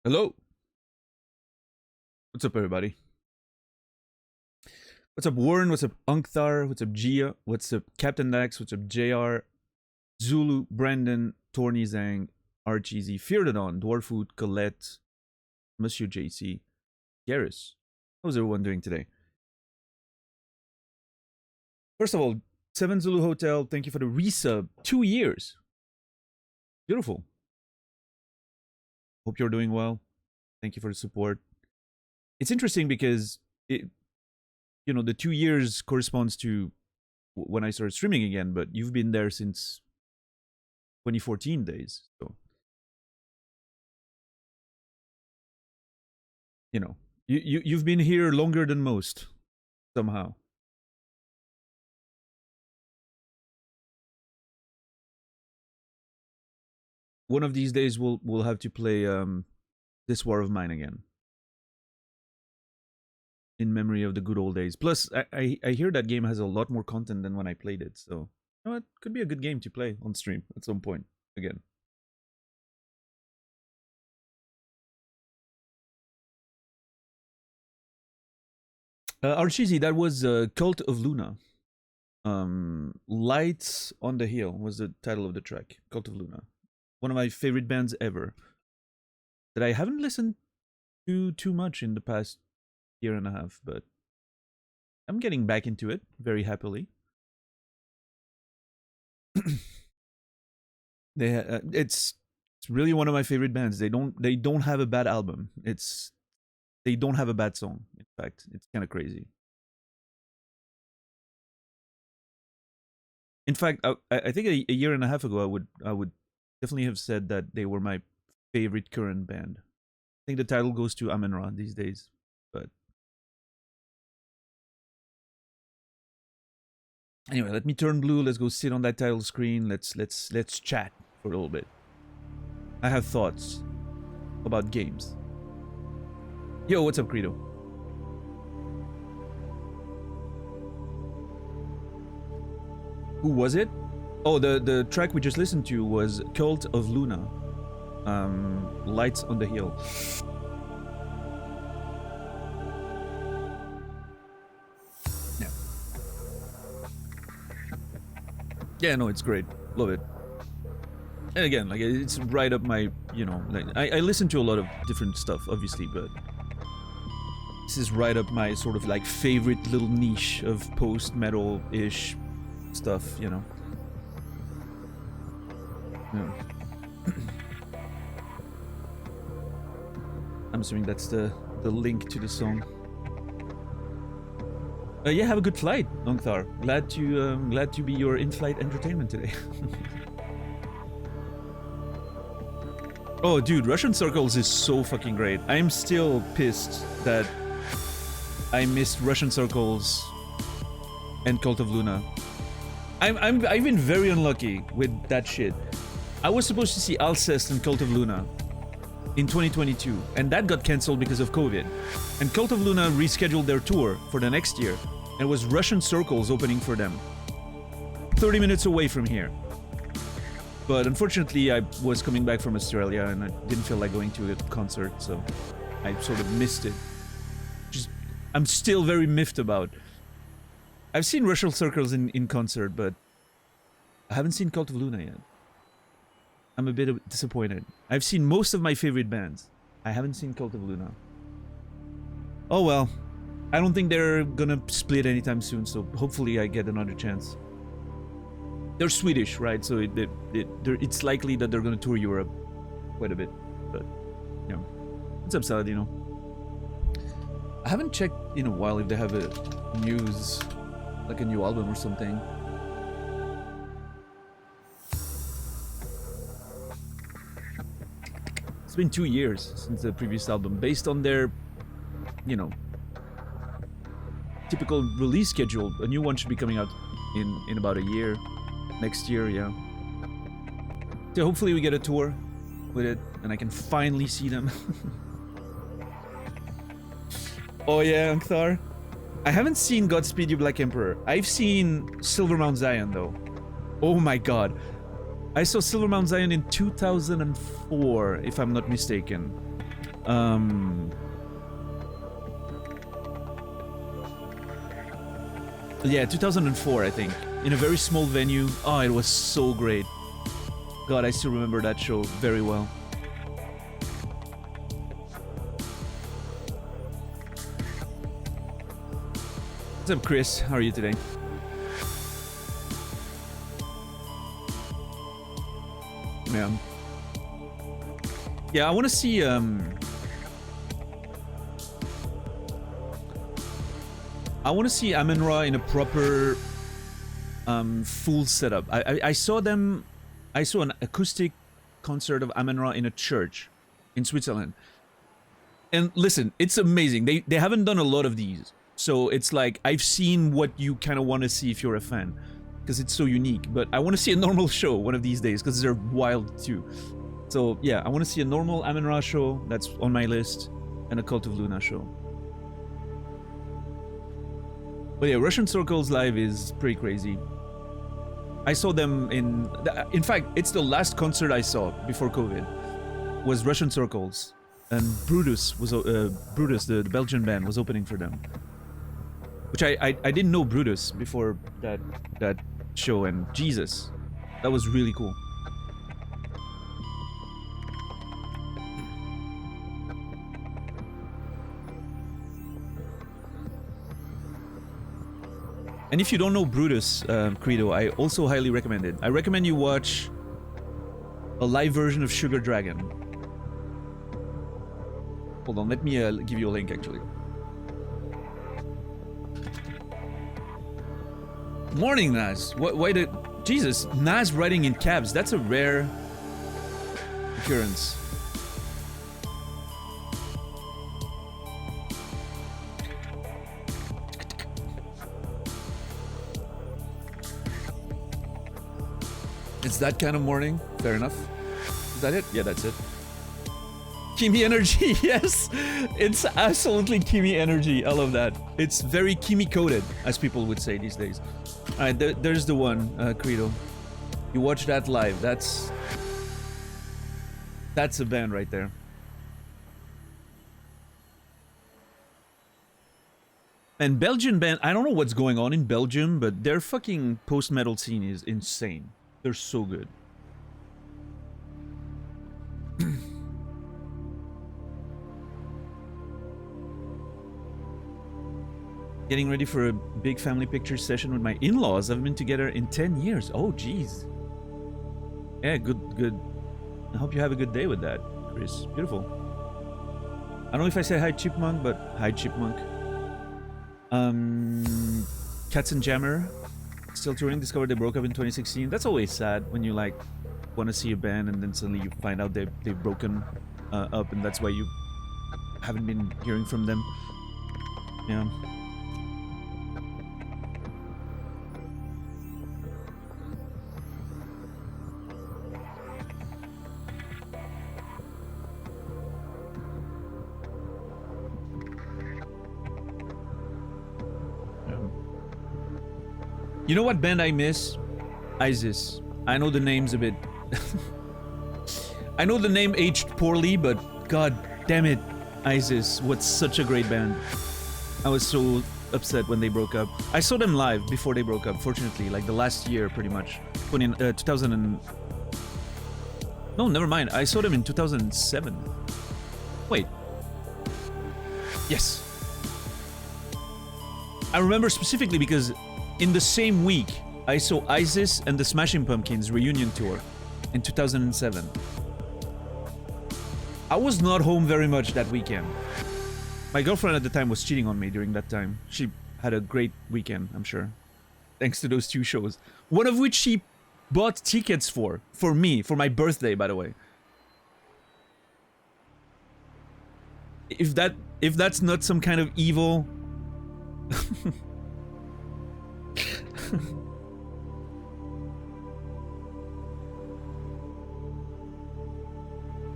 Hello. What's up, everybody? What's up, Warren? What's up, Unkthar? What's up, Gia? What's up, Captain Dax? What's up, JR? Zulu, Brandon, Torny Zhang, Archeesy, Feardadon, Dwarfood, Colette, Monsieur JC, Garrus. How's everyone doing today? First of all, 7 Zulu Hotel, thank you for the resub. 2 years. Beautiful. Hope you're doing well. Thank you for the support. It's interesting because the 2 years corresponds to when I started streaming again, but you've been there since 2014 days. So, you've been here longer than most, somehow. One of these days we'll have to play This War of Mine again. In memory of the good old days. Plus, I hear that game has a lot more content than when I played it, so it could be a good game to play on stream at some point again. Archeesy, that was Cult of Luna. Lights on the Hill was the title of the track. Cult of Luna. One of my favorite bands ever. That I haven't listened to too much in the past year and a half, but I'm getting back into it very happily. It's really one of my favorite bands. They don't have a bad album. They don't have a bad song. In fact, it's kind of crazy. In fact, I think a year and a half ago I would definitely have said that they were my favorite current band. I think the title goes to Amen-Ra these days, but anyway, let me turn blue. Let's go sit on that title screen. Let's chat for a little bit. I have thoughts about games. Yo, what's up, Credo? Who was it? Oh, the track we just listened to was Cult of Luna. Lights on the Hill. Yeah, no, it's great. Love it. And again, like, it's right up my, like, I listen to a lot of different stuff, obviously, but this is right up my sort of like favorite little niche of post-metal-ish stuff, Yeah. I'm assuming that's the link to the song. Yeah, have a good flight, Nongthar. Glad to be your in-flight entertainment today. Oh, dude, Russian Circles is so fucking great. I'm still pissed that I missed Russian Circles and Cult of Luna. I've been very unlucky with that shit. I was supposed to see Alcest and Cult of Luna in 2022, and that got cancelled because of COVID. And Cult of Luna rescheduled their tour for the next year, and it was Russian Circles opening for them. 30 minutes away from here. But unfortunately, I was coming back from Australia, and I didn't feel like going to a concert, so I sort of missed it. I'm still very miffed about. I've seen Russian Circles in concert, but I haven't seen Cult of Luna yet. I'm a bit disappointed. I've seen most of my favorite bands. I haven't seen Cult of Luna. Oh well. I don't think they're gonna split anytime soon, so hopefully I get another chance. They're Swedish, right? So it's likely that they're gonna tour Europe quite a bit. But, yeah. What's up, Saladino? I haven't checked in a while if they have a news, like a new album or something. It's been 2 years since the previous album, based on their, typical release schedule. A new one should be coming out in about a year. Next year, yeah. So hopefully we get a tour with it, and I can finally see them. Oh yeah, Unkthar. I haven't seen Godspeed You Black Emperor. I've seen Silver Mount Zion, though. Oh my god. I saw Silver Mount Zion in 2004, if I'm not mistaken. Yeah, 2004, I think. In a very small venue. Oh, it was so great. God, I still remember that show very well. What's up, Chris? How are you today? Yeah. Yeah, I want to see, I want to see Amun-Ra in a proper full setup. I saw them. I saw an acoustic concert of Amun-Ra in a church in Switzerland. And listen, it's amazing. They haven't done a lot of these. So it's like, I've seen what you kind of want to see if you're a fan. Because it's so unique. But I want to see a normal show one of these days, because they're wild too. So yeah, I want to see a normal Amun-Ra show. That's on my list. And a Cult of Luna show. But yeah, Russian Circles live is pretty crazy. I saw them in fact, it's the last concert I saw before COVID. Was Russian Circles. And Brutus was Brutus, the Belgian band, was opening for them. Which I didn't know Brutus before that show, and Jesus, that was really cool. And if you don't know Brutus, Credo, I also highly recommend it. I recommend you watch a live version of Sugar Dragon. Hold on, let me give you a link, actually. Morning, Naz. Why did... Jesus, Naz writing in caps. That's a rare occurrence. It's that kind of morning. Fair enough. Is that it? Yeah, that's it. Kimi energy, yes! It's absolutely Kimi energy. I love that. It's very Kimi coded, as people would say these days. Alright, there's the one, Credo. You watch that live. That's a band right there. And Belgian band, I don't know what's going on in Belgium, but their fucking post-metal scene is insane. They're so good. Getting ready for a big family picture session with my in-laws. I've been together in 10 years. Oh, jeez. Yeah, good. I hope you have a good day with that, Chris. Beautiful. I don't know if I say hi Chipmunk, but hi Chipmunk. Cats and Jammer. Still touring. Discovered they broke up in 2016. That's always sad when you like want to see a band and then suddenly you find out they've broken up, and that's why you haven't been hearing from them. Yeah. You know what band I miss? Isis. I know the name's a bit... I know the name aged poorly, but god damn it, Isis. What such a great band. I was so upset when they broke up. I saw them live before they broke up, fortunately. Like the last year, pretty much. 2000 and... No, never mind. I saw them in 2007. Wait. Yes. I remember specifically because... in the same week, I saw Isis and the Smashing Pumpkins reunion tour in 2007. I was not home very much that weekend. My girlfriend at the time was cheating on me during that time. She had a great weekend, I'm sure. Thanks to those two shows. One of which she bought tickets for me, for my birthday, by the way. If that's not some kind of evil...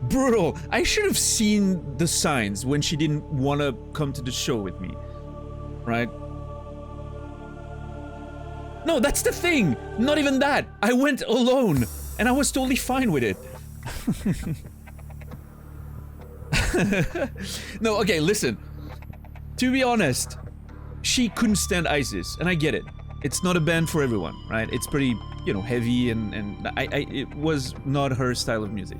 Brutal. I should have seen the signs when she didn't want to come to the show with me. Right? No, that's the thing. Not even that. I went alone and I was totally fine with it. No, okay, listen. To be honest, she couldn't stand ISIS, and I get it. It's not a band for everyone, right? It's pretty, you know, heavy, and it was not her style of music.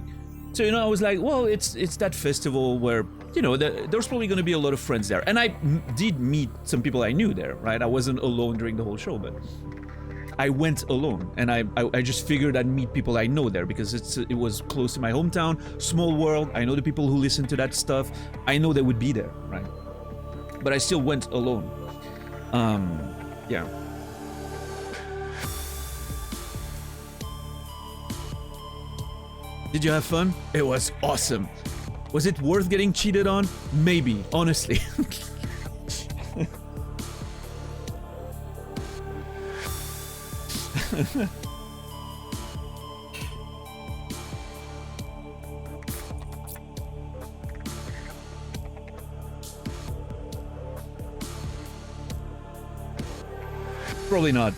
So, you know, I was like, well, it's that festival where, you know, there's probably going to be a lot of friends there. And I did meet some people I knew there, right? I wasn't alone during the whole show, but I went alone, and I just figured I'd meet people I know there because it was close to my hometown, small world. I know the people who listen to that stuff. I know they would be there, right? But I still went alone. Yeah. Did you have fun? It was awesome. Was it worth getting cheated on? Maybe, honestly. Probably not.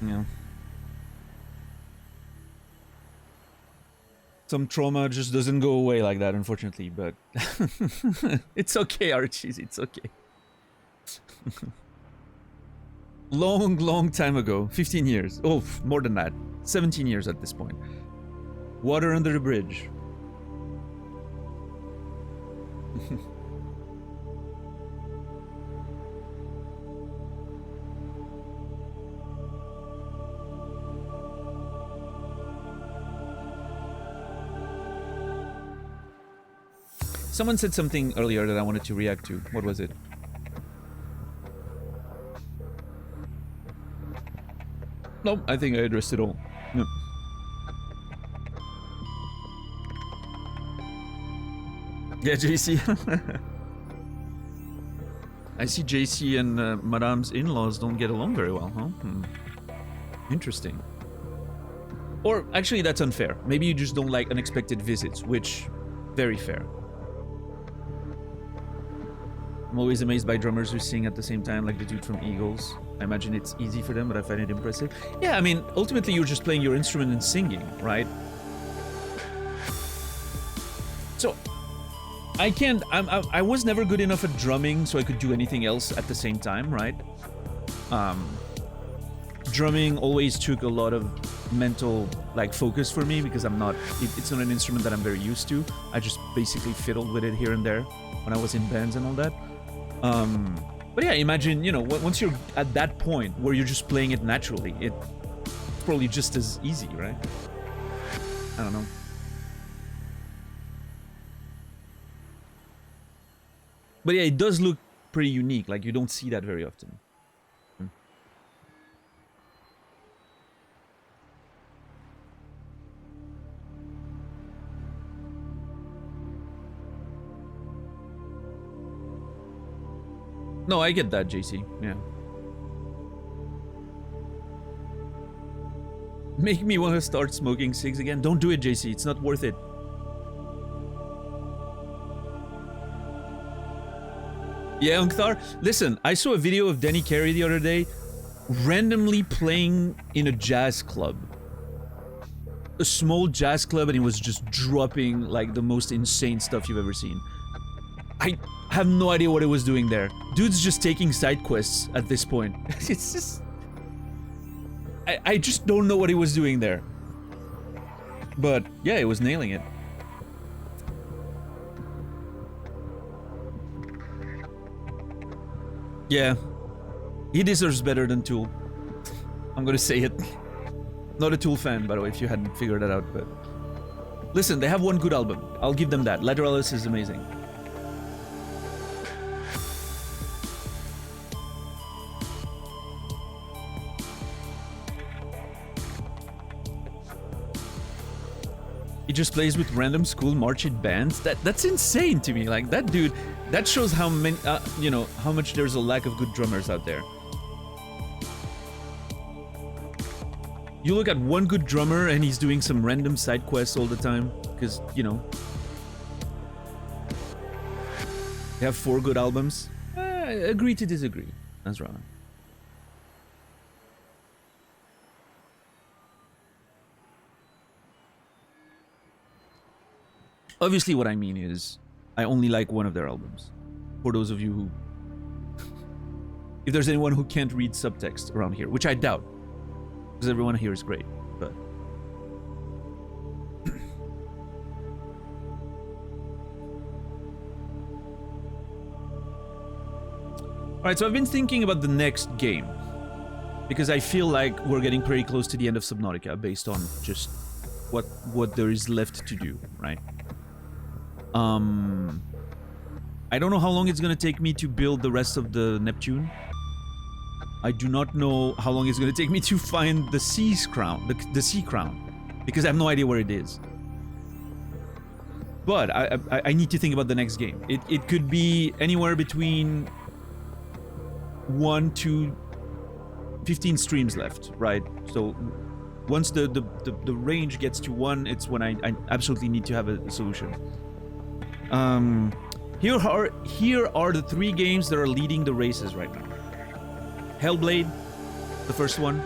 Yeah. Some trauma just doesn't go away like that, unfortunately, but it's okay, Archie, it's okay. Long time ago, 15 years. Oh, more than that. 17 years at this point. Water under the bridge. Someone said something earlier that I wanted to react to. What was it? Nope, I think I addressed it all. No. Yeah, JC. I see JC and Madame's in-laws don't get along very well, huh? Interesting. Or, actually, that's unfair. Maybe you just don't like unexpected visits, which... very fair. I'm always amazed by drummers who sing at the same time, like the dude from Eagles. I imagine it's easy for them, but I find it impressive. Yeah, I mean, ultimately you're just playing your instrument and singing, right? So, I was never good enough at drumming, so I could do anything else at the same time, right? Drumming always took a lot of mental, like, focus for me, because it's not an instrument that I'm very used to. I just basically fiddled with it here and there when I was in bands and all that. But yeah, imagine, you know, once you're at that point where you're just playing it naturally, it's probably just as easy, right? I don't know. But yeah, it does look pretty unique, like you don't see that very often. No, I get that, JC. Yeah. Make me want to start smoking cigs again. Don't do it, JC. It's not worth it. Yeah, Unkthar. Listen, I saw a video of Danny Carey the other day randomly playing in a jazz club. A small jazz club, and he was just dropping like the most insane stuff you've ever seen. I have no idea what it was doing there. Dude's just taking side quests at this point. It's just... I just don't know what he was doing there. But, yeah, he was nailing it. Yeah. He deserves better than Tool. I'm gonna say it. Not a Tool fan, by the way, if you hadn't figured that out, but... Listen, they have one good album. I'll give them that. Lateralis is amazing. He just plays with random school marching bands. That's insane to me. Like, that dude, that shows how many, you know, how much there's a lack of good drummers out there. You look at one good drummer and he's doing some random side quests all the time. Because, you know, they have 4 good albums. Agree to disagree. That's right. Obviously, what I mean is, I only like one of their albums. For those of you who... If there's anyone who can't read subtext around here, which I doubt, because everyone here is great, but... Alright, so I've been thinking about the next game, because I feel like we're getting pretty close to the end of Subnautica, based on just what there is left to do, right? I don't know how long it's gonna take me to build the rest of the Neptune. I do not know how long it's gonna take me to find the Sea's Crown, the Sea Crown, because I have no idea where it is. But I need to think about the next game. It could be anywhere between 1 to 15 streams left, right? So once the range gets to 1, it's when I absolutely need to have a solution. Here are the 3 games that are leading the races right now. Hellblade, the first one.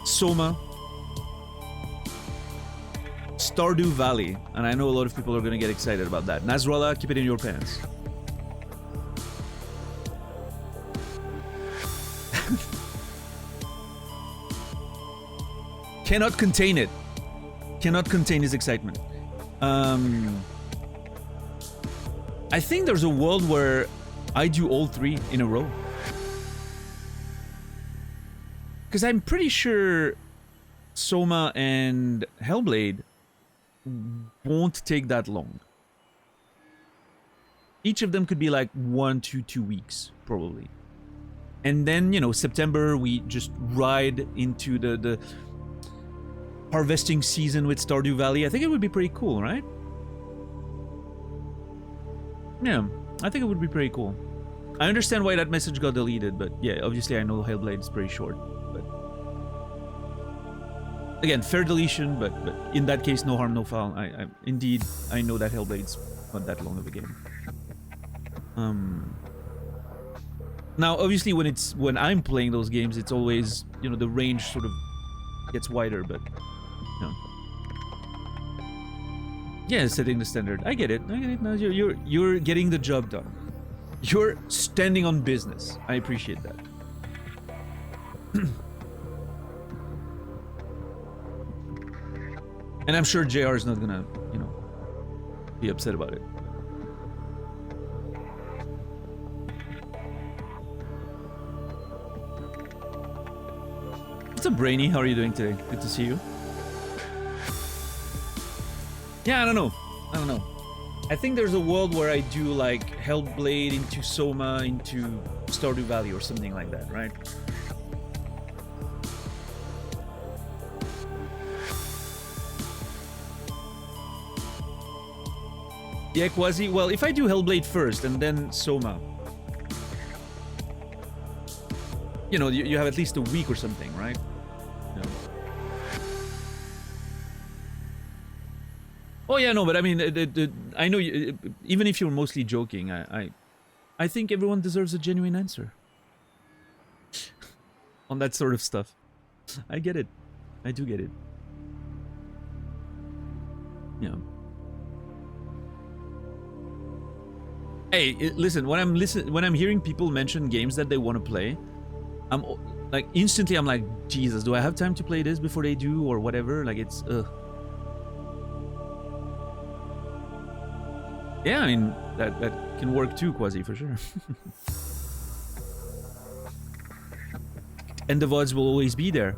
Soma. Stardew Valley, and I know a lot of people are gonna get excited about that. Nasrallah, keep it in your pants. Cannot contain it. Cannot contain his excitement. I think there's a world where I do all 3 in a row. Because I'm pretty sure Soma and Hellblade won't take that long. Each of them could be like 1 to 2 weeks, probably. And then, you know, September, we just ride into the harvesting season with Stardew Valley. I think it would be pretty cool, right? Yeah, I think it would be pretty cool. I understand why that message got deleted, but yeah, obviously I know Hellblade is pretty short. But again, fair deletion, but in that case, no harm, no foul. Indeed, I know that Hellblade's not that long of a game. Now, obviously, when I'm playing those games, it's always, you know, the range sort of gets wider, but you know. Yeah, setting the standard. I get it. I get it. Now you're getting the job done. You're standing on business. I appreciate that. And I'm sure JR is not gonna, you know, be upset about it. What's up, Brainy? How are you doing today? Good to see you. Yeah, I don't know. I think there's a world where I do like Hellblade into Soma into Stardew Valley or something like that, right? Yeah, Quasi. Well, if I do Hellblade first and then Soma, you know, you have at least a week or something, right? You know. Oh yeah, no, but I mean, I know you, even if you're mostly joking, I think everyone deserves a genuine answer on that sort of stuff. I get it. I do get it. Yeah. Hey, listen. When I'm hearing people mention games that they want to play, I'm like instantly. I'm like, Jesus, do I have time to play this before they do or whatever? Like it's. Yeah, I mean that can work too, Quasi, for sure. And the VODs will always be there,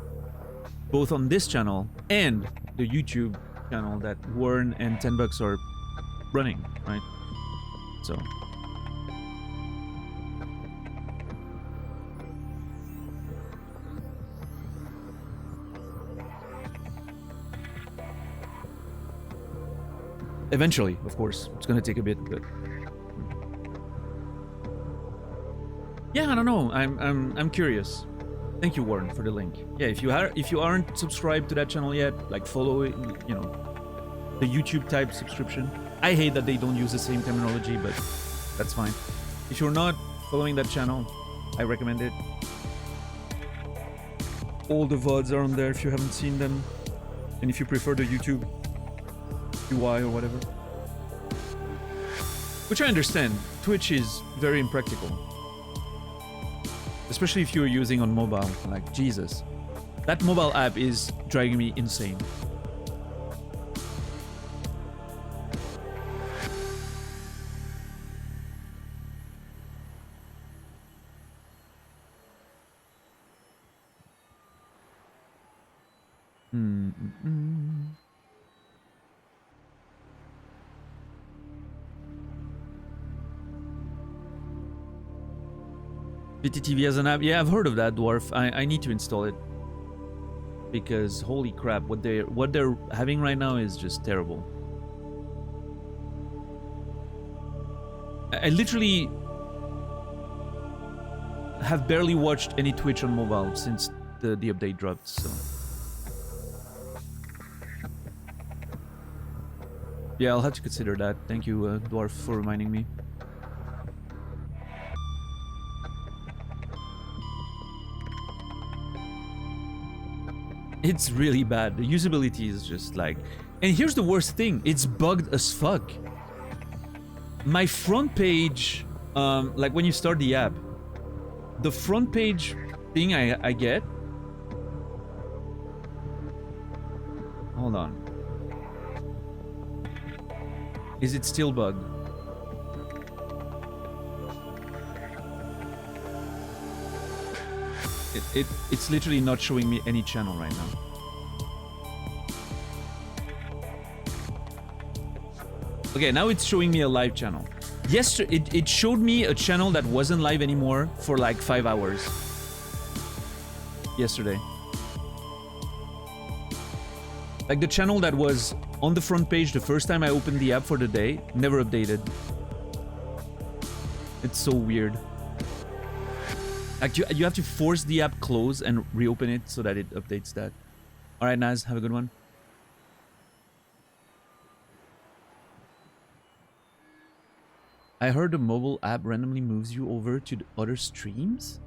both on this channel and the YouTube channel that Warren and 10 Bucks are running, right? So. Eventually, of course. It's gonna take a bit, but yeah, I don't know. I'm curious. Thank you, Warren, for the link. Yeah, if you aren't subscribed to that channel yet, like follow it, you know, the YouTube type subscription. I hate that they don't use the same terminology, but that's fine. If you're not following that channel, I recommend it. All the VODs are on there if you haven't seen them, and if you prefer the YouTube UI or whatever. Which I understand. Twitch is very impractical. Especially if you're using on mobile. Like, Jesus. That mobile app is driving me insane. VTTV as an app? Yeah, I've heard of that, Dwarf. I need to install it. Because holy crap, what they're having right now is just terrible. I literally have barely watched any Twitch on mobile since the update dropped, so. Yeah, I'll have to consider that. Thank you, Dwarf, for reminding me. It's really bad. The usability is just like... And here's the worst thing. It's bugged as fuck. My front page... like when you start the app, the front page thing I get... Hold on. Is it still bugged? It's literally not showing me any channel right now. Okay, now it's showing me a live channel. Yesterday, it showed me a channel that wasn't live anymore for like 5 hours. Yesterday. Like the channel that was on the front page the first time I opened the app for the day, never updated. It's so weird. Like you have to force the app close and reopen it so that it updates that. Alright, Naz, have a good one. I heard the mobile app randomly moves you over to the other streams?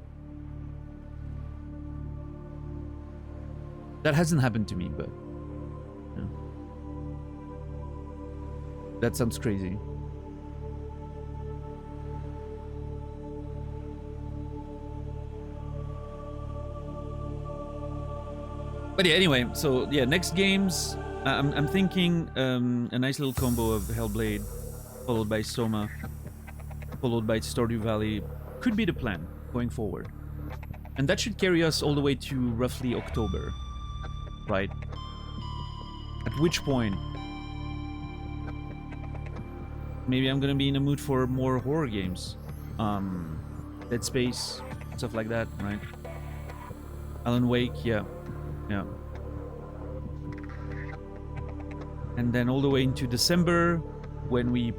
That hasn't happened to me, but... Yeah. That sounds crazy. But yeah, anyway, so yeah, next games, I'm thinking a nice little combo of Hellblade, followed by Soma, followed by Stardew Valley, could be the plan going forward. And that should carry us all the way to roughly October, right? At which point, maybe I'm gonna be in a mood for more horror games. Dead Space, stuff like that, right? Alan Wake, yeah. Yeah. And then all the way into December, when we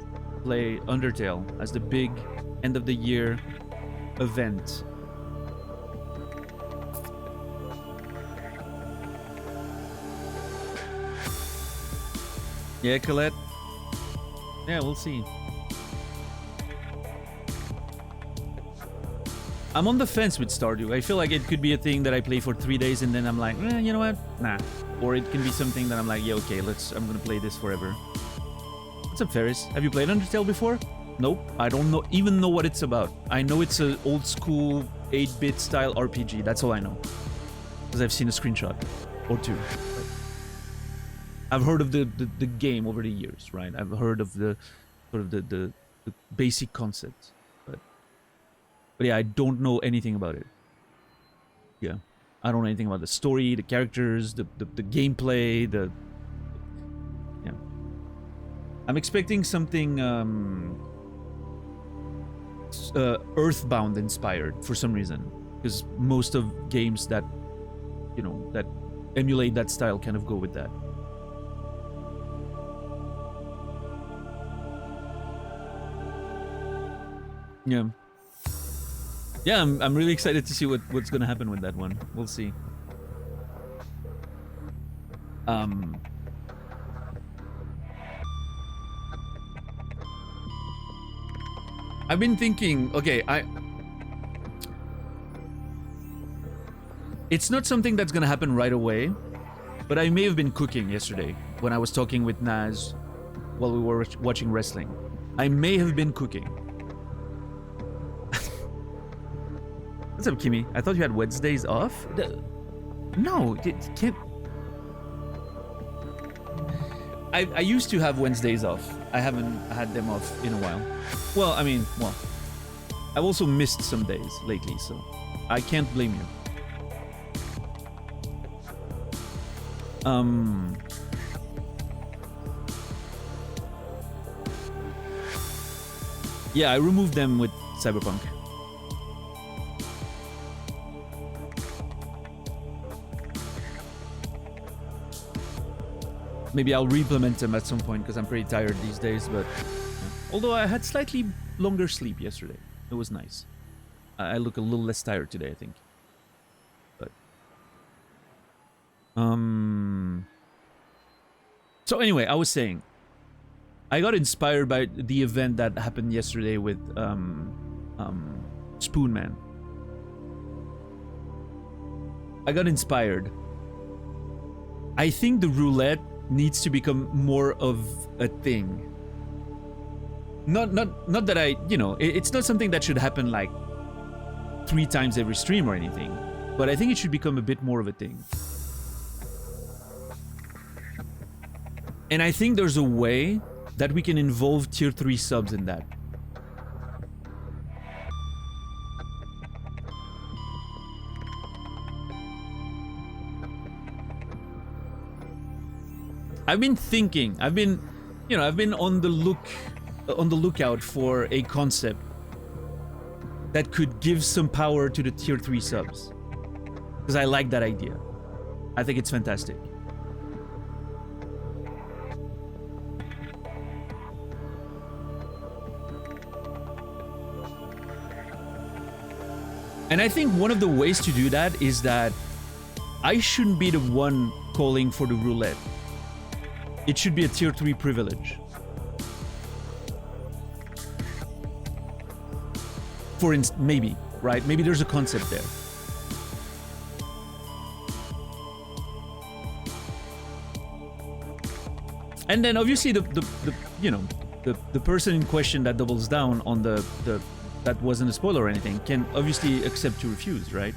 play Undertale as the big end of the year event. Yeah, Colette? Yeah, we'll see. I'm on the fence with Stardew. I feel like it could be a thing that I play for 3 days and then I'm like, you know what? Nah. Or it can be something that I'm like, yeah, okay, I'm gonna play this forever. What's up, Ferris? Have you played Undertale before? Nope. I don't even know what it's about. I know it's an old school 8-bit style RPG. That's all I know. Because I've seen a screenshot or two. I've heard of the game over the years, right? I've heard of the sort of the basic concept. But yeah, I don't know anything about it. Yeah. I don't know anything about the story, the characters, the gameplay, yeah. I'm expecting something Earthbound inspired for some reason. Because most of games that, you know, that emulate that style kind of go with that. Yeah. Yeah, I'm really excited to see what's gonna happen with that one. We'll see. I've been thinking, okay, it's not something that's gonna happen right away, but I may have been cooking yesterday when I was talking with Naz while we were watching wrestling. I may have been cooking. What's up, Kimmy? I thought you had Wednesdays off? No, you can't. I used to have Wednesdays off. I haven't had them off in a while. Well, I mean, well, I've also missed some days lately, so I can't blame you. Yeah, I removed them with Cyberpunk. Maybe I'll re-implement them at some point because I'm pretty tired these days, but... Yeah. Although I had slightly longer sleep yesterday. It was nice. I look a little less tired today, I think. But... So anyway, I was saying... I got inspired by the event that happened yesterday with Spoonman. I got inspired. I think the roulette needs to become more of a thing. Not that I, you know, it's not something that should happen like 3 times every stream or anything, but I think it should become a bit more of a thing. And I think there's a way that we can involve tier 3 subs in that. I've been thinking, I've been on the lookout for a concept that could give some power to the tier 3 subs. Because I like that idea. I think it's fantastic. And I think one of the ways to do that is that I shouldn't be the one calling for the roulette. It should be a tier 3 privilege. For instance, maybe, right? Maybe there's a concept there. And then obviously the person in question that doubles down on the that wasn't a spoiler or anything can obviously accept to refuse, right?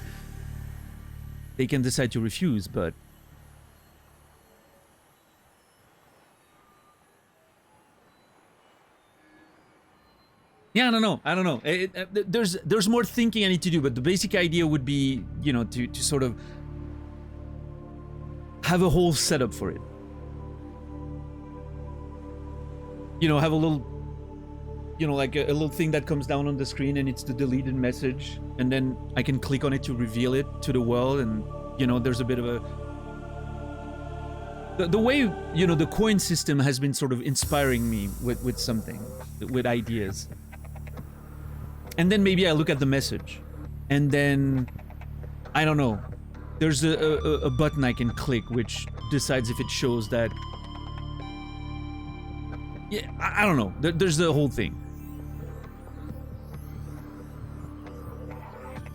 They can decide to refuse, but yeah, I don't know. There's more thinking I need to do, but the basic idea would be, you know, to sort of have a whole setup for it. You know, have a little, you know, like a little thing that comes down on the screen and it's the deleted message, and then I can click on it to reveal it to the world, and, you know, there's a bit of a... The way, you know, the coin system has been sort of inspiring me with something, with ideas. And then maybe I look at the message, and then, I don't know, there's a button I can click which decides if it shows that... Yeah, I don't know. There's the whole thing.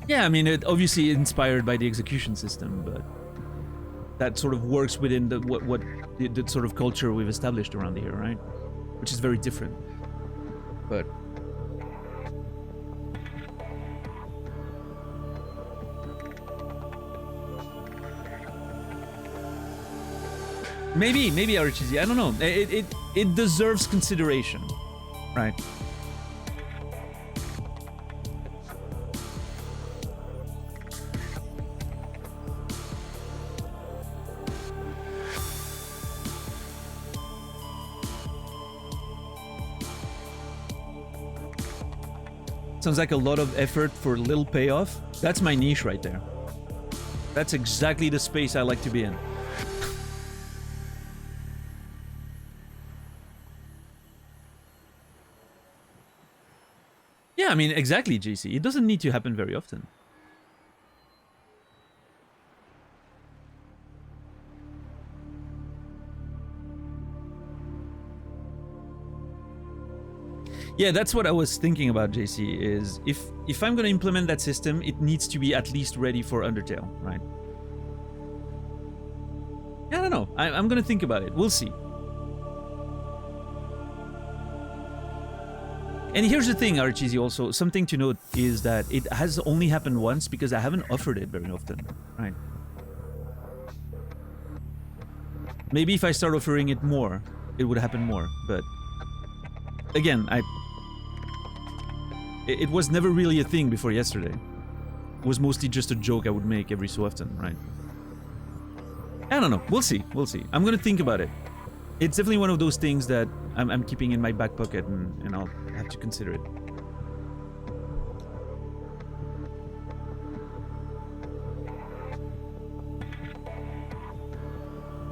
Yeah, I mean, it obviously inspired by the execution system, but that sort of works within the sort of culture we've established around here, right? Which is very different. But maybe RHZ, I don't know. It deserves consideration, right? Sounds like a lot of effort for little payoff. That's my niche right there. That's exactly the space I like to be in. Yeah, I mean, exactly, JC. It doesn't need to happen very often. Yeah, that's what I was thinking about, JC, is if I'm gonna implement that system, it needs to be at least ready for Undertale, right? Yeah, I don't know. I'm gonna think about it. We'll see. And here's the thing, Archeesy, also, something to note is that it has only happened once because I haven't offered it very often, right? Maybe if I start offering it more, it would happen more, but again, it was never really a thing before yesterday. It was mostly just a joke I would make every so often, right? I don't know. We'll see. We'll see. I'm gonna think about it. It's definitely one of those things that I'm keeping in my back pocket, and I'll have to consider it.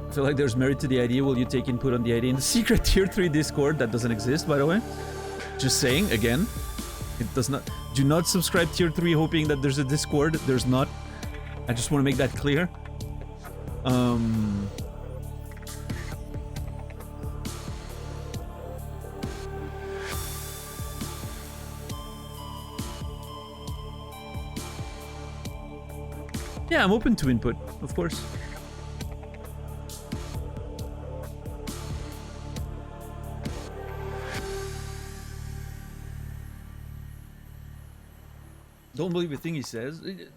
I feel like there's merit to the idea. Will you take input on the idea in the secret tier 3 Discord that doesn't exist, by the way? Just saying, again, it does not. Do not subscribe tier 3 hoping that there's a Discord. There's not. I just want to make that clear. Yeah, I'm open to input, of course. Don't believe a thing he says. The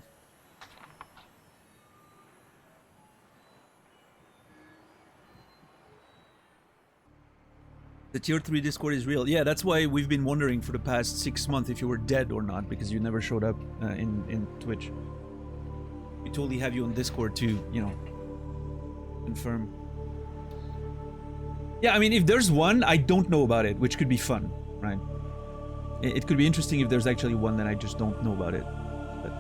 tier 3 Discord is real. Yeah, that's why we've been wondering for the past 6 months if you were dead or not, because you never showed up in Twitch. We totally have you on Discord to, you know, confirm. Yeah, I mean, if there's one, I don't know about it, which could be fun, right? It could be interesting if there's actually one that I just don't know about it. But...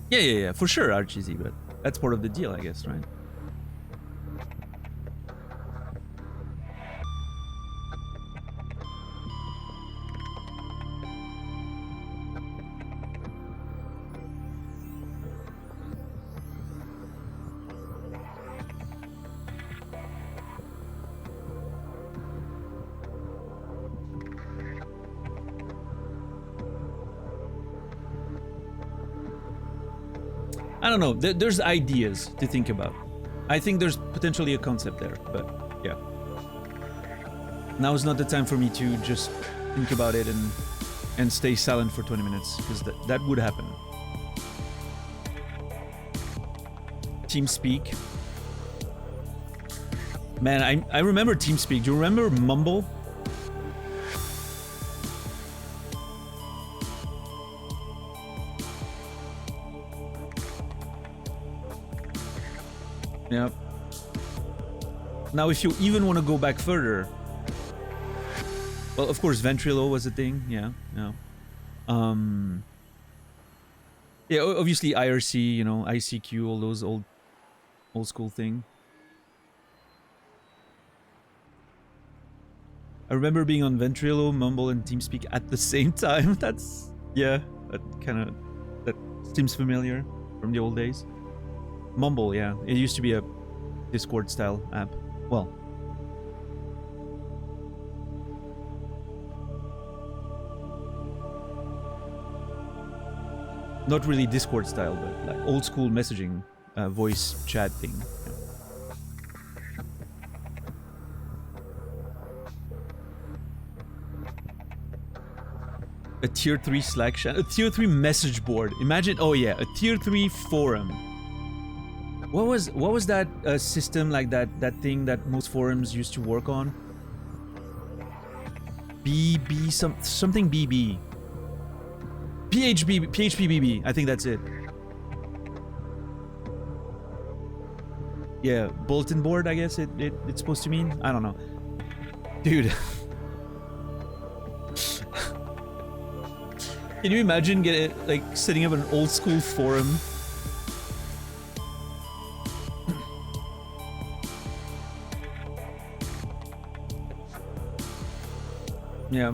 Yeah, for sure, Archeesy, but that's part of the deal, I guess, right? I don't know. There's ideas to think about. I think there's potentially a concept there, but yeah. Now is not the time for me to just think about it and stay silent for 20 minutes, because that would happen. TeamSpeak. Man, I remember TeamSpeak. Do you remember Mumble? Yeah. Now, if you even want to go back further, well, of course, Ventrilo was a thing. Yeah. Yeah, obviously IRC, you know, ICQ, all those old school thing. I remember being on Ventrilo, Mumble, and TeamSpeak at the same time. That's, yeah, that seems familiar from the old days. Mumble, yeah. It used to be a Discord-style app. Well. Not really Discord-style, but like old-school messaging, voice chat thing. Yeah. A tier 3 Slack channel, a tier 3 message board. Imagine, oh yeah, a tier 3 forum. What was that system, like that thing that most forums used to work on? Something BB. PHP BB. I think that's it. Yeah, bulletin board. I guess it's supposed to mean. I don't know, dude. Can you imagine setting up an old school forum? Yeah.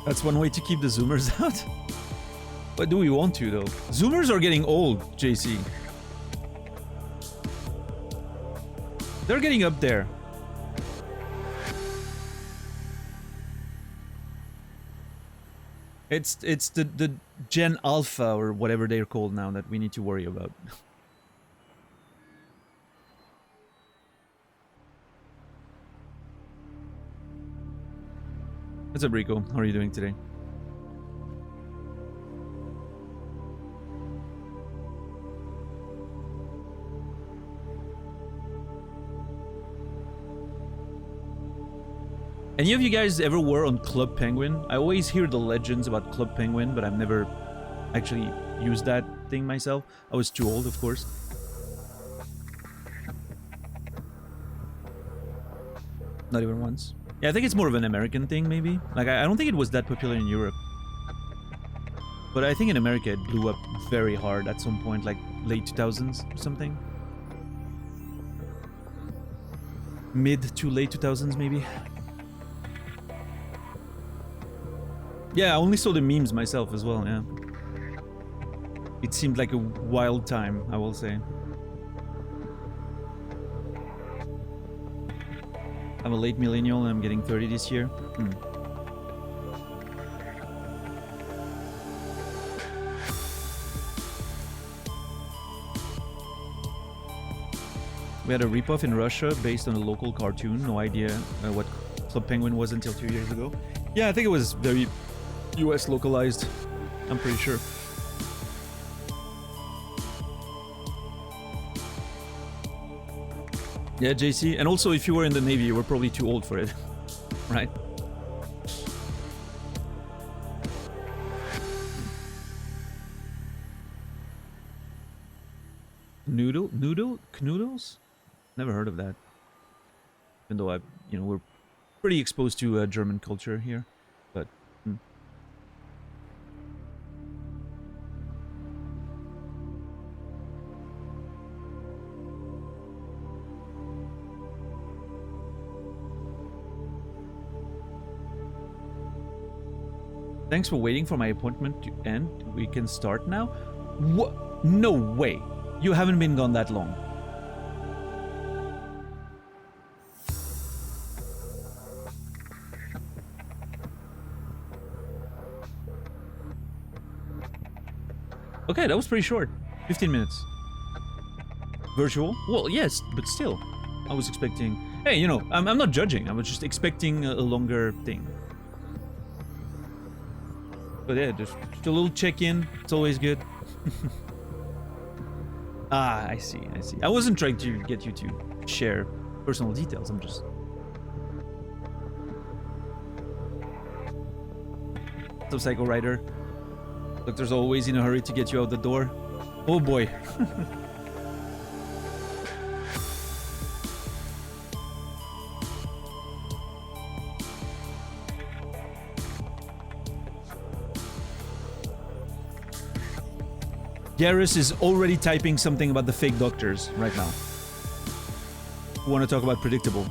That's one way to keep the Zoomers out. But do we want to, though? Zoomers are getting old, JC. They're getting up there. It's the Gen Alpha or whatever they're called now that we need to worry about. What's up, Rico? How are you doing today? Any of you guys ever were on Club Penguin? I always hear the legends about Club Penguin, but I've never actually used that thing myself. I was too old, of course. Not even once. Yeah, I think it's more of an American thing, maybe. Like, I don't think it was that popular in Europe. But I think in America it blew up very hard at some point, like late 2000s or something. Mid to late 2000s, maybe. Yeah, I only saw the memes myself as well, yeah. It seemed like a wild time, I will say. I'm a late millennial and I'm getting 30 this year. We had a ripoff in Russia based on a local cartoon. No idea what Club Penguin was until 2 years ago. Yeah, I think it was very US localized. I'm pretty sure. Yeah, JC. And also, if you were in the Navy, you were probably too old for it. Right? Knoodles? Never heard of that. Even though we're pretty exposed to German culture here. But... Thanks for waiting for my appointment to end. We can start now? What? No way. You haven't been gone that long. Okay, that was pretty short. 15 minutes. Virtual? Well, yes, but still. I was expecting... Hey, you know, I'm not judging. I was just expecting a longer thing. But yeah, just a little check-in. It's always good. Ah, I see. I wasn't trying to get you to share personal details. I'm just... So, Psycho Rider. Doctor's always in a hurry to get you out the door. Oh boy. Garrus is already typing something about the fake doctors right now. We want to talk about predictable.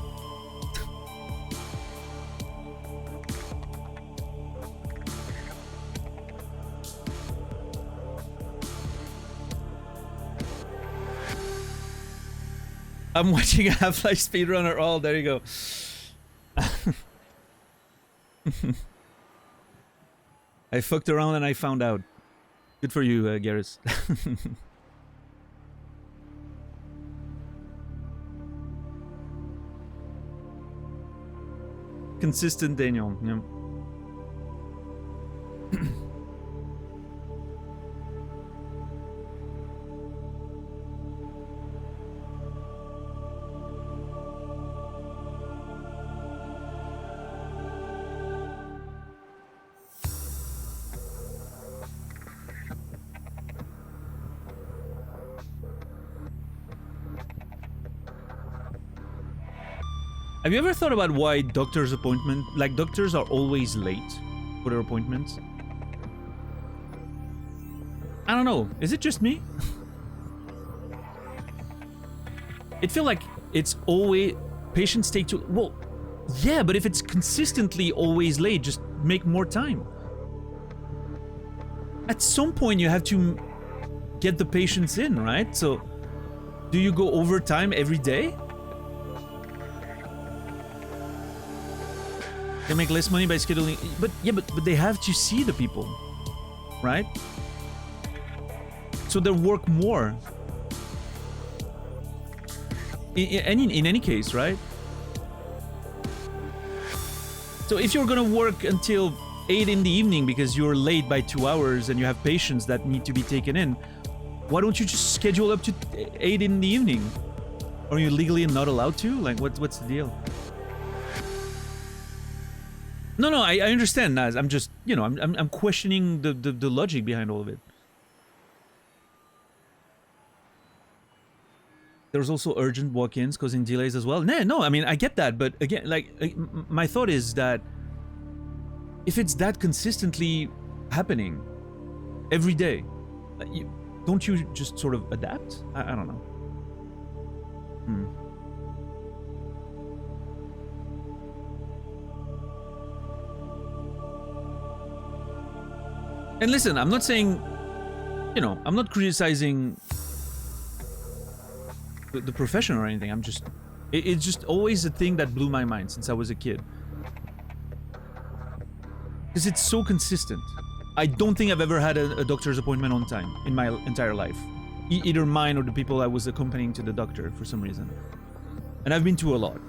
I'm watching a Half-Life speedrunner. Oh, there you go. I fucked around and I found out. Good for you, Garrus. Consistent Daniel, yeah. Have you ever thought about why doctors' doctors are always late for their appointments? I don't know. Is it just me? It feels like it's always... Patients take too... Well, yeah, but if it's consistently always late, just make more time. At some point, you have to get the patients in, right? So, do you go overtime every day? They make less money by scheduling, but they have to see the people, right? So they work more. In any case, right? So if you're gonna work until 8 in the evening because you're late by 2 hours and you have patients that need to be taken in, why don't you just schedule up to 8 in the evening? Are you legally not allowed to? Like, what's the deal? No, I understand, Naz. I'm just, you know, I'm questioning the logic behind all of it. There's also urgent walk-ins causing delays as well. No, I mean, I get that, but again, like, my thought is that if it's that consistently happening every day, don't you just sort of adapt? I don't know. And listen, I'm not saying, you know, I'm not criticizing the profession or anything. I'm just, it's just always a thing that blew my mind since I was a kid. Because it's so consistent. I don't think I've ever had a doctor's appointment on time in my entire life. Either mine or the people I was accompanying to the doctor for some reason. And I've been to a lot.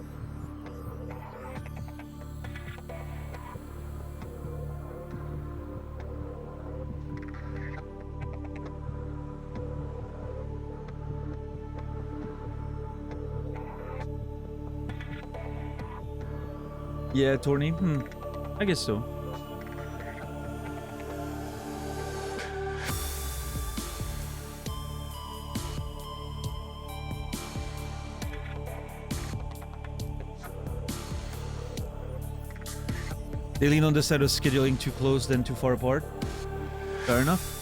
Yeah, Torny? I guess so. They lean on the side of scheduling too close than too far apart. Fair enough.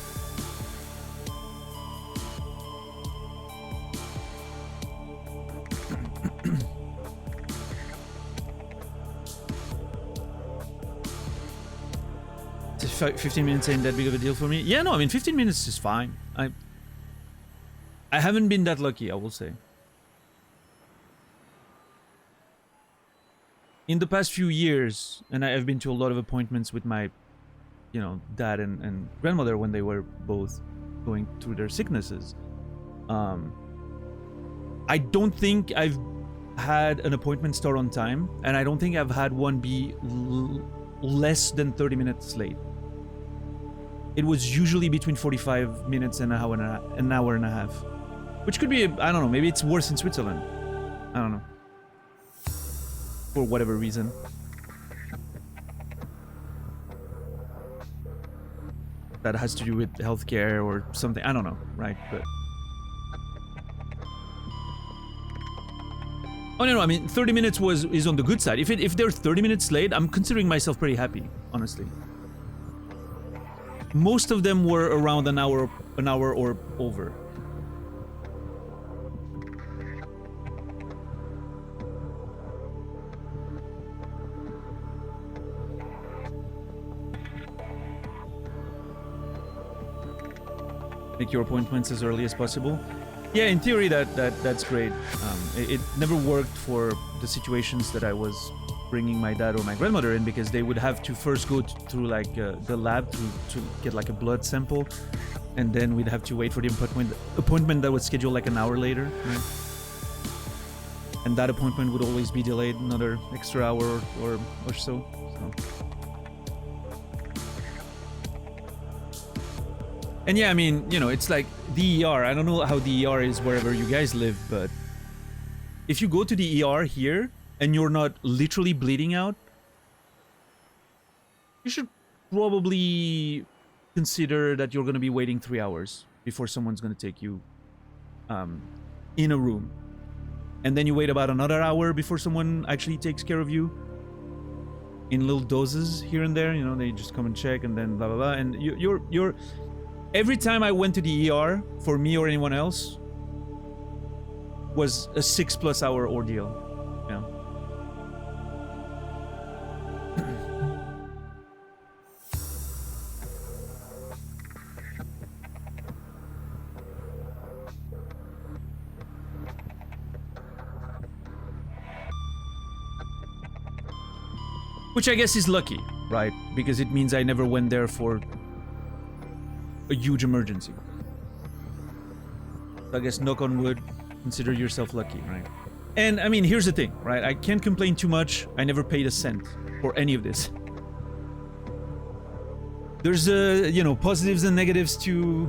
Is 15 minutes ain't that big of a deal for me? Yeah, no, I mean 15 minutes is fine. I haven't been that lucky, I will say. In the past few years, and I've been to a lot of appointments with my, you know, dad and grandmother when they were both going through their sicknesses. I don't think I've had an appointment start on time, and I don't think I've had one be less than 30 minutes late. It was usually between 45 minutes and an hour and a half. Which could be, I don't know, maybe it's worse in Switzerland. I don't know. For whatever reason. That has to do with healthcare or something, I don't know, right? But oh no, I mean 30 minutes is on the good side. If they're 30 minutes late, I'm considering myself pretty happy, honestly. Most of them were around an hour or over. Make your appointments as early as possible. Yeah, in theory that's great. It never worked for the situations that I was bringing my dad or my grandmother in, because they would have to first go through like the lab to get like a blood sample, and then we'd have to wait for the appointment that was scheduled like an hour later, right? And that appointment would always be delayed another extra hour or so. And yeah, I mean, you know, it's like the ER. I don't know how the ER is wherever you guys live, but if you go to the ER here and you're not literally bleeding out, you should probably consider that you're going to be waiting 3 hours before someone's going to take you in a room. And then you wait about another hour before someone actually takes care of you in little doses here and there. You know, they just come and check and then blah, blah, blah. And you're every time I went to the ER, for me or anyone else, was a 6+ hour ordeal. Yeah. Which I guess is lucky, right? Because it means I never went there for a huge emergency. So I guess knock on wood, consider yourself lucky, right? And I mean, here's the thing, right? I can't complain too much. I never paid a cent for any of this. There's, you know, positives and negatives to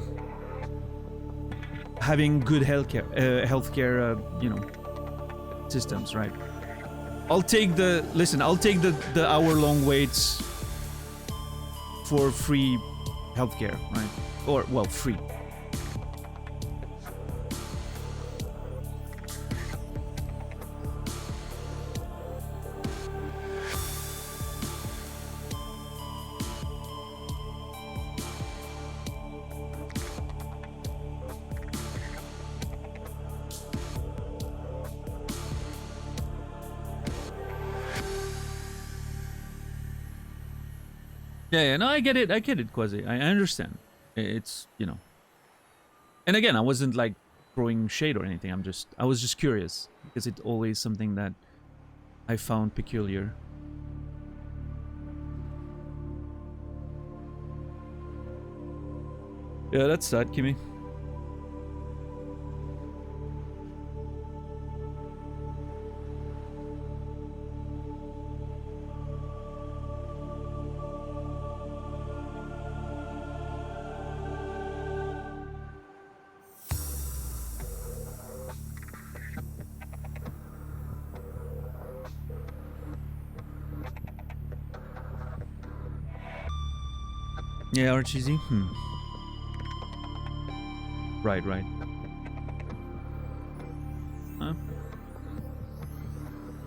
having good healthcare, you know, systems, right? I'll take the hour-long waits for free healthcare, right? Or, well, free. Yeah, no, I get it, Quasi. I understand. It's, you know. And again, I wasn't like throwing shade or anything. I was just curious because it's always something that I found peculiar. Yeah, that's sad, Kimmy. Yeah, Archeesy? Right. Huh?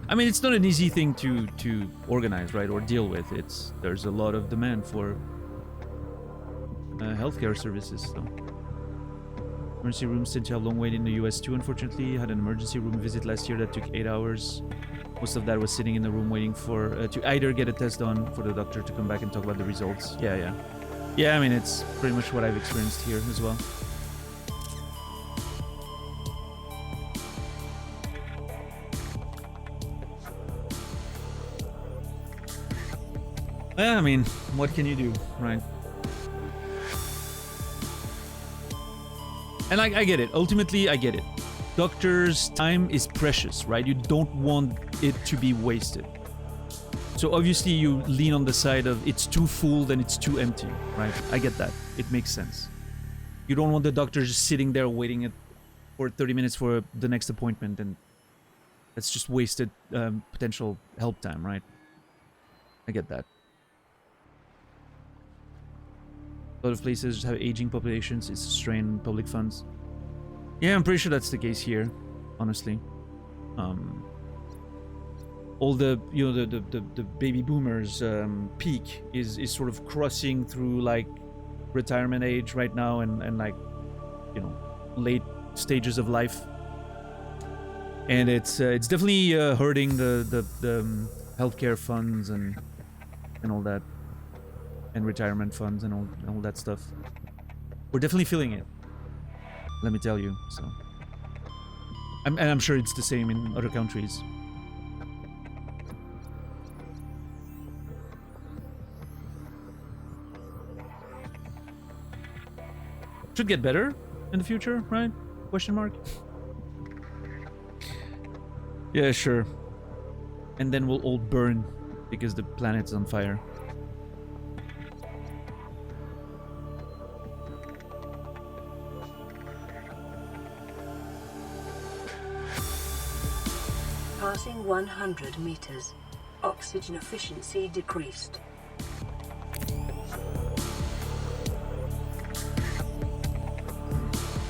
I mean, it's not an easy thing to organize, right, or deal with. There's a lot of demand for healthcare services, so. Emergency rooms tend to have long wait in the US too, unfortunately. Had an emergency room visit last year that took 8 hours. Most of that was sitting in the room waiting for to either get a test done for the doctor to come back and talk about the results. Yeah, I mean, it's pretty much what I've experienced here as well. Yeah, I mean, what can you do, right? And I get it. Ultimately, I get it. Doctors' time is precious, right? You don't want it to be wasted. So obviously you lean on the side of it's too full, then it's too empty, right? I get that. It makes sense. You don't want the doctor just sitting there waiting for 30 minutes for the next appointment, and that's just wasted potential help time, right? I get that. A lot of places have aging populations. It's a strain on public funds. Yeah, I'm pretty sure that's the case here, honestly. All the, you know, the baby boomers peak is sort of crossing through like retirement age right now, and like, you know, late stages of life, and it's definitely hurting the healthcare funds and all that, and retirement funds and all that stuff. We're definitely feeling it, let me tell you. So I'm sure it's the same in other countries. Should get better in the future, right? Question mark. Yeah, sure. And then we'll all burn because the planet's on fire. Passing 100 meters. Oxygen efficiency decreased.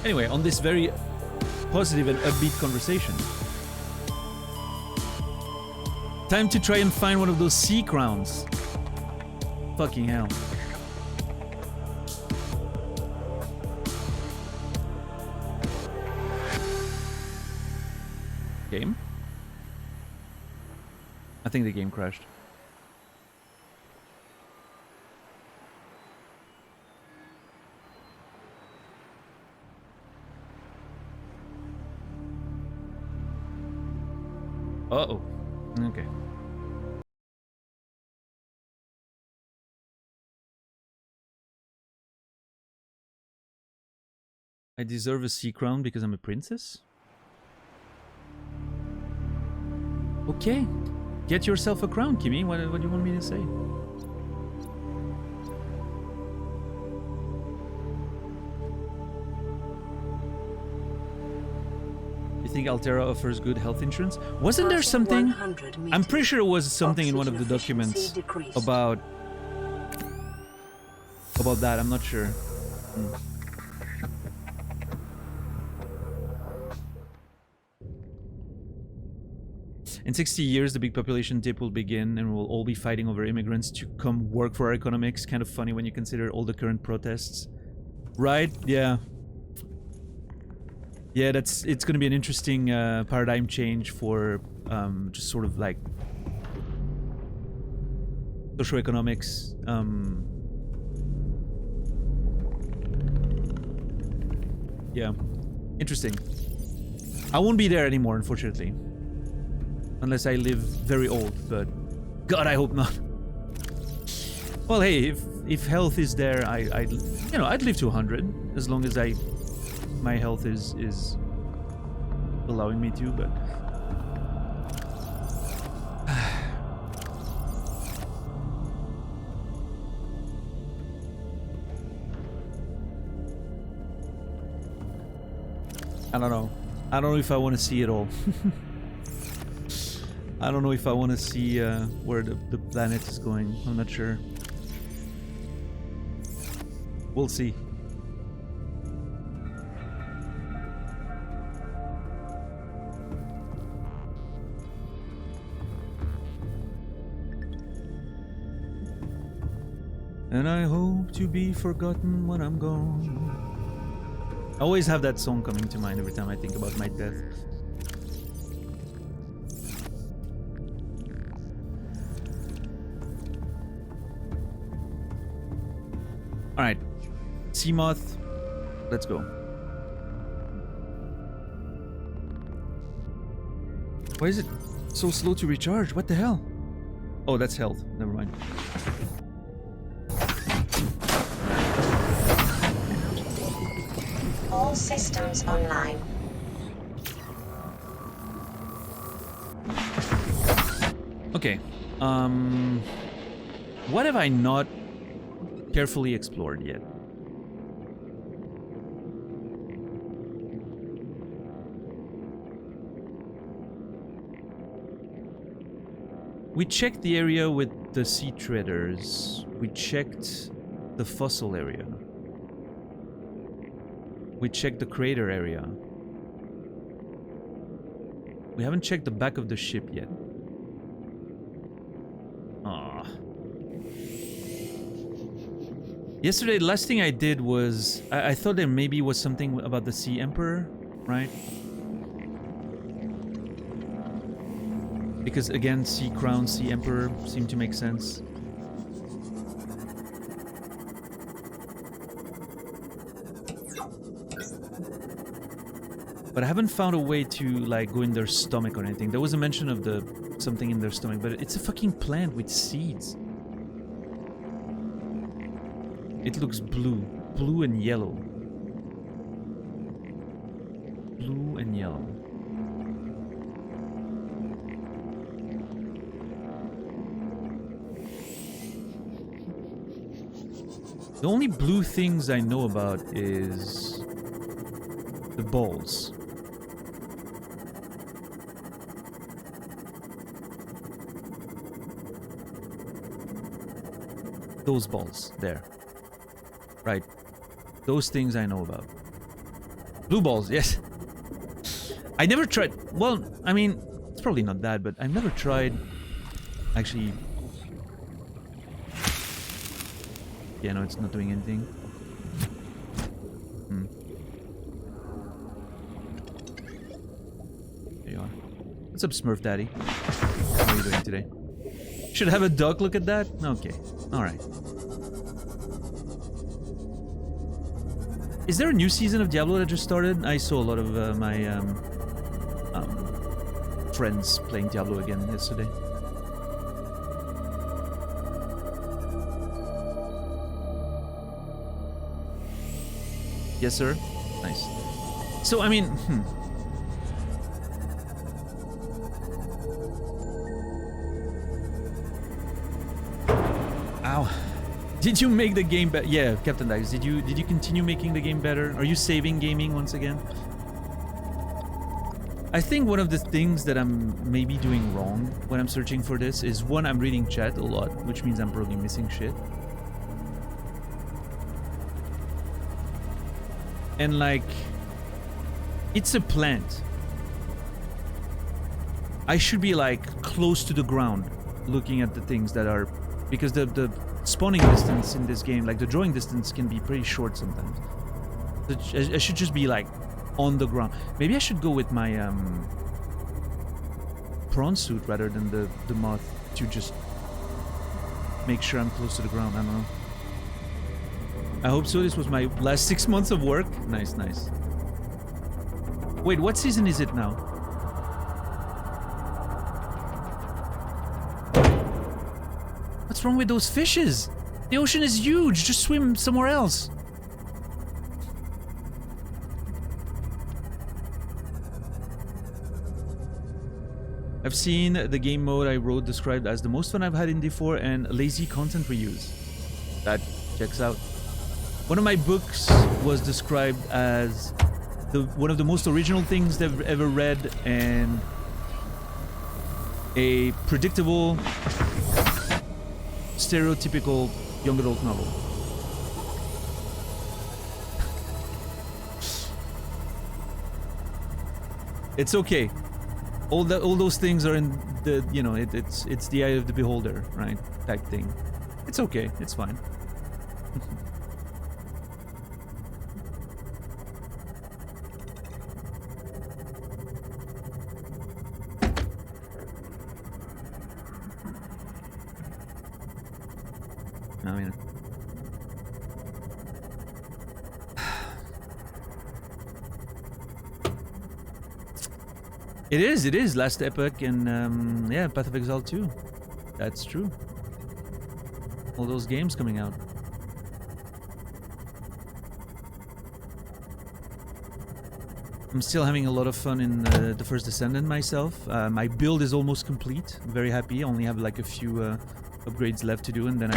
Anyway, on this very positive and upbeat conversation, time to try and find one of those sea crowns. Fucking hell. Game? I think the game crashed. Uh-oh. Okay. I deserve a sea crown because I'm a princess? Okay. Get yourself a crown, Kimmy. What do you want me to say? You think Altera offers good health insurance? Wasn't there something? I'm pretty sure it was something in one of the documents about that. I'm not sure. In 60 years, the big population dip will begin and we'll all be fighting over immigrants to come work for our economics. Kind of funny when you consider all the current protests. Right? Yeah. Yeah, it's going to be an interesting paradigm change for just sort of like socioeconomics. Yeah, interesting. I won't be there anymore, unfortunately. Unless I live very old, but God, I hope not. Well, hey, if health is there, I'd live to 100 as long as my health is allowing me to, but I don't know. I don't know if I want to see it all. I don't know if I want to see where the planet is going. I'm not sure. We'll see. And I hope to be forgotten when I'm gone. I always have that song coming to mind every time I think about my death. Alright. Seamoth. Let's go. Why is it so slow to recharge? What the hell? Oh, that's health. Never mind. All systems online. Okay. What have I not carefully explored yet? We checked the area with the sea traders. We checked the fossil area. We checked the crater area. We haven't checked the back of the ship yet. Ah. Yesterday, the last thing I did was... I thought there maybe was something about the Sea Emperor, right? Because again, Sea Crown, Sea Emperor seemed to make sense. But I haven't found a way to like go in their stomach or anything. There was a mention of something in their stomach, but it's a fucking plant with seeds. It looks blue and yellow. Blue and yellow. The only blue things I know about is the balls. Those balls there. Right. Those things I know about. Blue balls, yes. I never tried. Well, I mean, it's probably not that, but I've never tried actually. Yeah, no, it's not doing anything. There you are. What's up, Smurf Daddy? How are you doing today? Should have a duck look at that? Okay. Alright. Is there a new season of Diablo that just started? I saw a lot of my friends playing Diablo again yesterday. Yes, sir. Nice. So, I mean... Ow. Did you make the game better? Yeah, Captain Dax, did you continue making the game better? Are you saving gaming once again? I think one of the things that I'm maybe doing wrong when I'm searching for this is, one, I'm reading chat a lot, which means I'm probably missing shit. And like, it's a plant. I should be like close to the ground looking at the things that are, because the spawning distance in this game, like the drawing distance, can be pretty short sometimes. I should just be like on the ground. Maybe I should go with my prawn suit rather than the moth to just make sure I'm close to the ground. I don't know. I hope so. This was my last 6 months of work. Nice, nice. Wait, what season is it now? What's wrong with those fishes? The ocean is huge. Just swim somewhere else. I've seen the game mode I wrote described as the most fun I've had in D4 and lazy content reuse. That checks out. One of my books was described as one of the most original things they've ever read and a predictable, stereotypical young adult novel. It's okay. All those things are in the, you know, it's the eye of the beholder, right? Type thing. It's okay. It's fine. I mean, it is Last Epoch and yeah, Path of Exile 2. That's true. All those games coming out. I'm still having a lot of fun in the First Descendant myself. My build is almost complete. I'm very happy. I only have like a few upgrades left to do, and then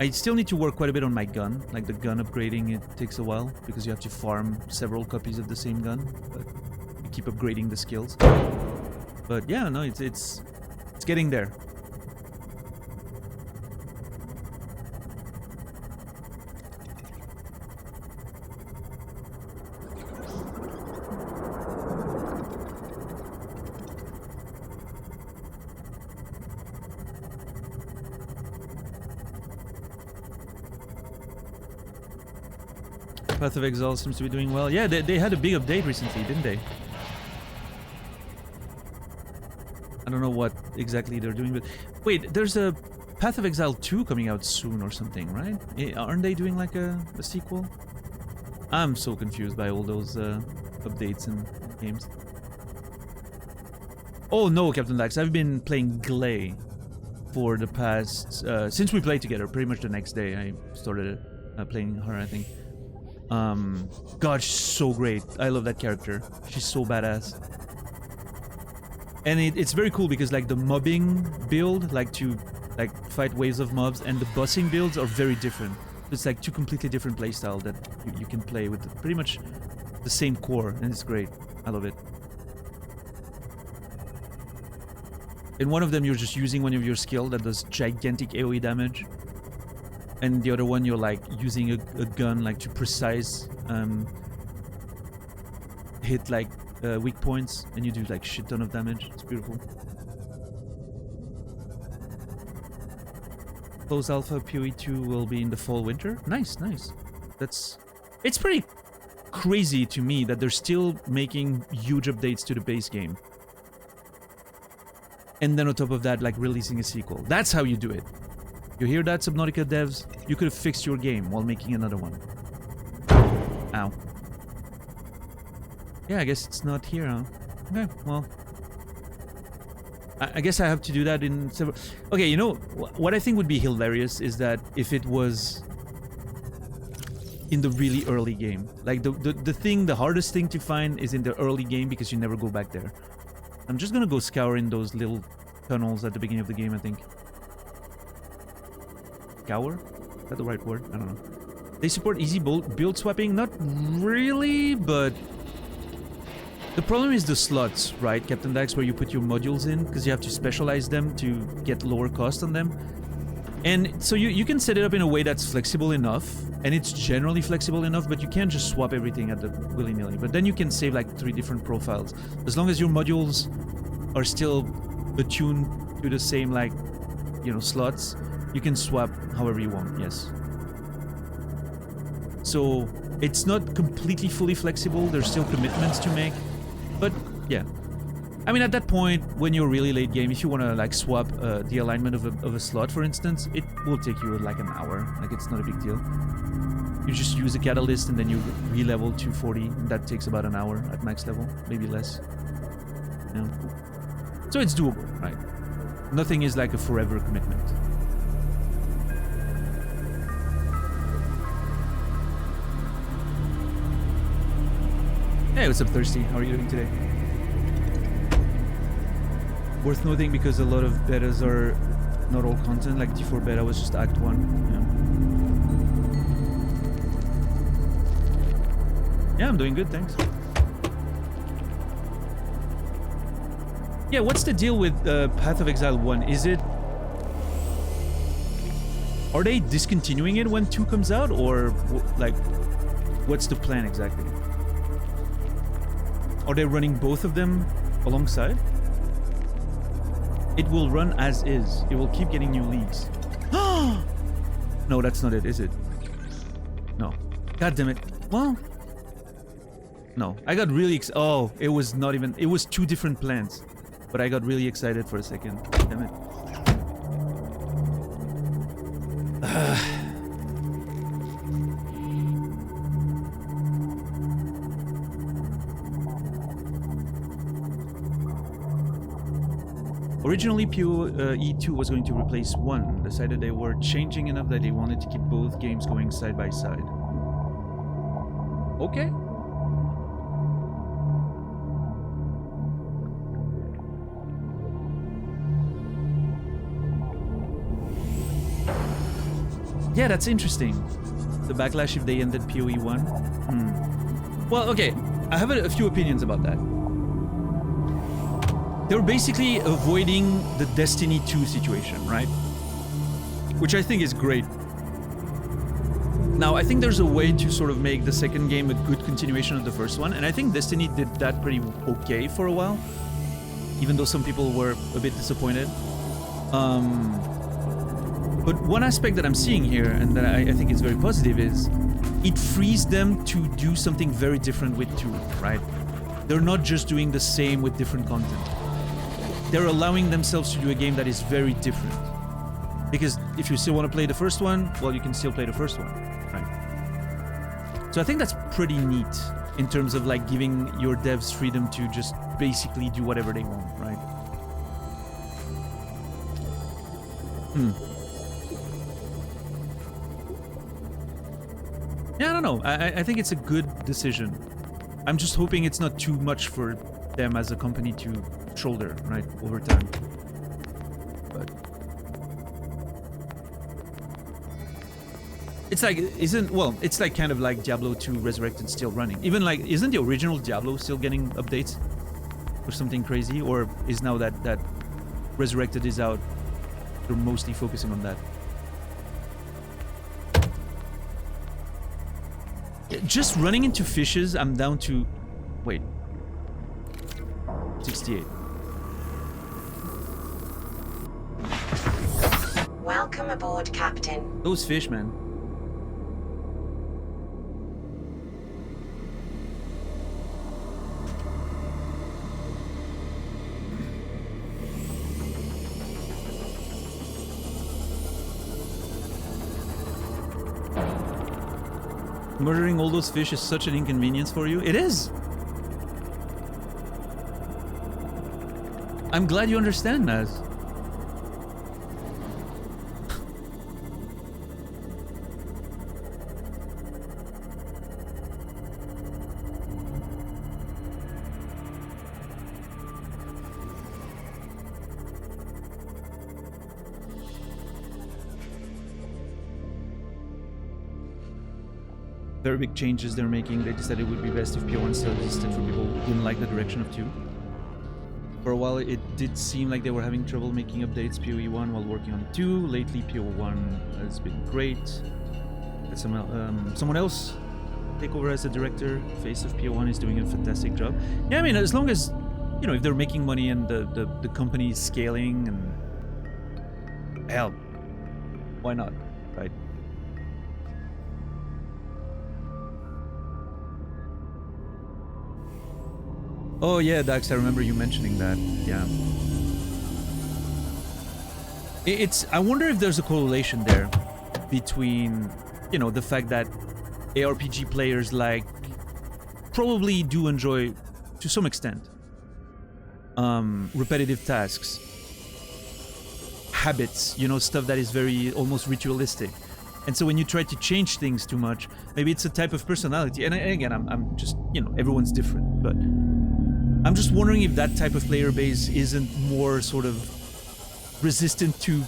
I still need to work quite a bit on my gun. Like the gun upgrading, it takes a while because you have to farm several copies of the same gun. But you keep upgrading the skills. But yeah, no, it's getting there. Path of Exile seems to be doing well. Yeah, they had a big update recently, didn't they? I don't know what exactly they're doing, but... Wait, there's a Path of Exile 2 coming out soon or something, right? Aren't they doing like a sequel? I'm so confused by all those updates and games. Oh no, Captain Dax, I've been playing Glay for the past... since we played together, pretty much the next day I started playing her, I think. God, she's so great. I love that character. She's so badass. And it's very cool because like the mobbing build, like to like fight waves of mobs, and the bossing builds are very different. It's like two completely different playstyles that you can play with pretty much the same core, and it's great. I love it. In one of them, you're just using one of your skill that does gigantic AoE damage. And the other one, you're like using a gun like to precise hit like weak points, and you do like shit ton of damage. It's beautiful. Close Alpha PoE 2 will be in the fall winter. Nice, nice. It's pretty crazy to me that they're still making huge updates to the base game. And then on top of that, like releasing a sequel. That's how you do it. You hear that, Subnautica devs? You could have fixed your game while making another one. Ow. Yeah, I guess it's not here, huh? Okay, well... I guess I have to do that in several... Okay, you know, what I think would be hilarious is that if it was... in the really early game. Like the hardest thing to find is in the early game because you never go back there. I'm just gonna go scouring those little tunnels at the beginning of the game, I think. Scour? Is that the right word? I don't know. They support easy build swapping? Not really, but... The problem is the slots, right, Captain Dax, where you put your modules in, because you have to specialize them to get lower cost on them. And so you can set it up in a way that's flexible enough, and it's generally flexible enough, but you can't just swap everything at the willy-nilly. But then you can save like 3 different profiles. As long as your modules are still attuned to the same, like, you know, slots, you can swap however you want, yes. So it's not completely fully flexible, there's still commitments to make, but yeah. I mean, at that point, when you're really late game, if you want to like swap the alignment of a slot, for instance, it will take you like an hour. Like, it's not a big deal. You just use a catalyst and then you re-level to 40. That takes about an hour at max level, maybe less. You know? So it's doable, right? Nothing is like a forever commitment. Hey, what's up, Thirsty? How are you doing today? Worth noting because a lot of betas are not all content, like D4 beta was just Act 1. Yeah, I'm doing good, thanks. Yeah, what's the deal with Path of Exile 1? Is it... Are they discontinuing it when 2 comes out, or like, what's the plan exactly? Are they running both of them alongside? It will run as is. It will keep getting new leagues. No, that's not it, is it? No. God damn it. Well... No. I got really oh, it was not even... It was 2 different plans. But I got really excited for a second. Damn it. Originally, PoE 2 was going to replace 1. Decided they were changing enough that they wanted to keep both games going side by side. Okay. Yeah, that's interesting. The backlash if they ended PoE 1. Well, okay. I have a few opinions about that. They're basically avoiding the Destiny 2 situation, right? Which I think is great. Now, I think there's a way to sort of make the second game a good continuation of the first one, and I think Destiny did that pretty okay for a while, even though some people were a bit disappointed. But one aspect that I'm seeing here, and that I think is very positive, is it frees them to do something very different with 2, right? They're not just doing the same with different content. They're allowing themselves to do a game that is very different. Because if you still want to play the first one, well, you can still play the first one, right? So I think that's pretty neat in terms of like giving your devs freedom to just basically do whatever they want, right? Yeah, I don't know. I think it's a good decision. I'm just hoping it's not too much for them as a company to shoulder, right, over time. But it's like, it's like kind of like Diablo 2 Resurrected still running. Even like, isn't the original Diablo still getting updates or something crazy? Or is now that Resurrected is out, they're mostly focusing on that? Just running into fishes, I'm down to... Wait. 68. Welcome aboard, Captain. Those fish, man. Murdering all those fish is such an inconvenience for you. It is! I'm glad you understand, Naz. very big changes they're making. They decided it would be best if PO1 still existed for people who didn't like the direction of 2. For a while, it did seem like they were having trouble making updates PoE1 while working on 2. Lately, PO1 has been great. But someone else take over as the director. Face of PO1 is doing a fantastic job. Yeah, I mean, as long as, you know, if they're making money and the company is scaling, and hell, why not, right? Oh yeah, Dax, I remember you mentioning that. Yeah. I wonder if there's a correlation there between, you know, the fact that ARPG players probably do enjoy, to some extent, repetitive tasks, habits, you know, stuff that is very almost ritualistic. And so when you try to change things too much, maybe it's a type of personality. And again, I'm just, you know, everyone's different, but I'm just wondering if that type of player base isn't more sort of resistant to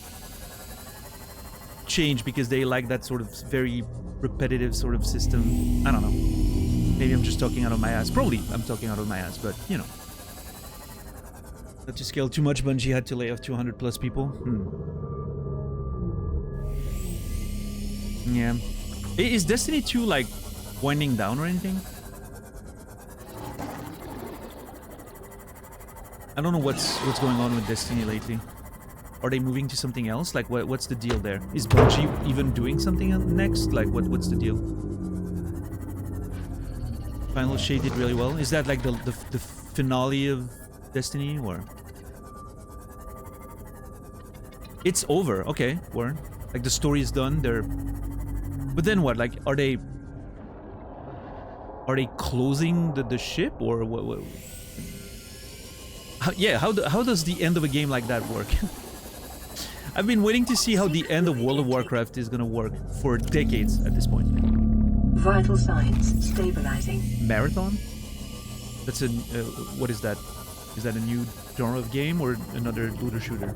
change because they like that sort of very repetitive sort of system. I don't know. Maybe I'm just talking out of my ass. Probably I'm talking out of my ass, but you know. Not to scale too much, Bungie had to lay off 200 plus people. Yeah. Is Destiny 2 like winding down or anything? I don't know what's going on with Destiny lately. Are they moving to something else? Like, what's the deal there? Is Bungie even doing something next? Like, what's the deal? Final Shade did really well. Is that like the finale of Destiny, or? It's over. Okay, word. Like the story is done. But then what? Like, are they closing the ship, or what? How does the end of a game like that work? I've been waiting to see how the end of World of Warcraft is gonna work for decades at this point. Vital signs stabilizing. Marathon? That's what is that? Is that a new genre of game or another looter shooter?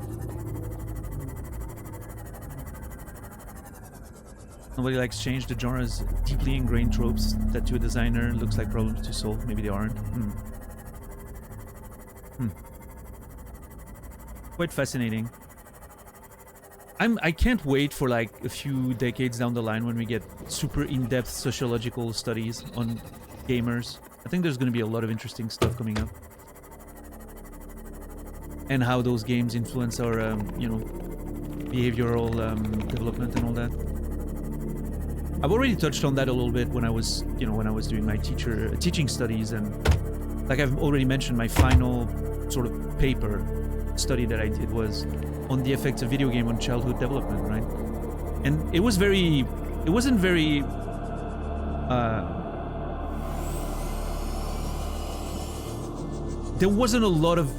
Nobody likes change. The genre's deeply ingrained tropes that to a designer looks like problems to solve. Maybe they aren't. Quite fascinating. I can't wait for like a few decades down the line when we get super in-depth sociological studies on gamers. I think there's going to be a lot of interesting stuff coming up. And how those games influence our, you know, behavioral development and all that. I've already touched on that a little bit when I was doing my teaching studies, and like I've already mentioned, my final sort of paper study that I did was on the effects of video game on childhood development, right? And it wasn't very there wasn't a lot of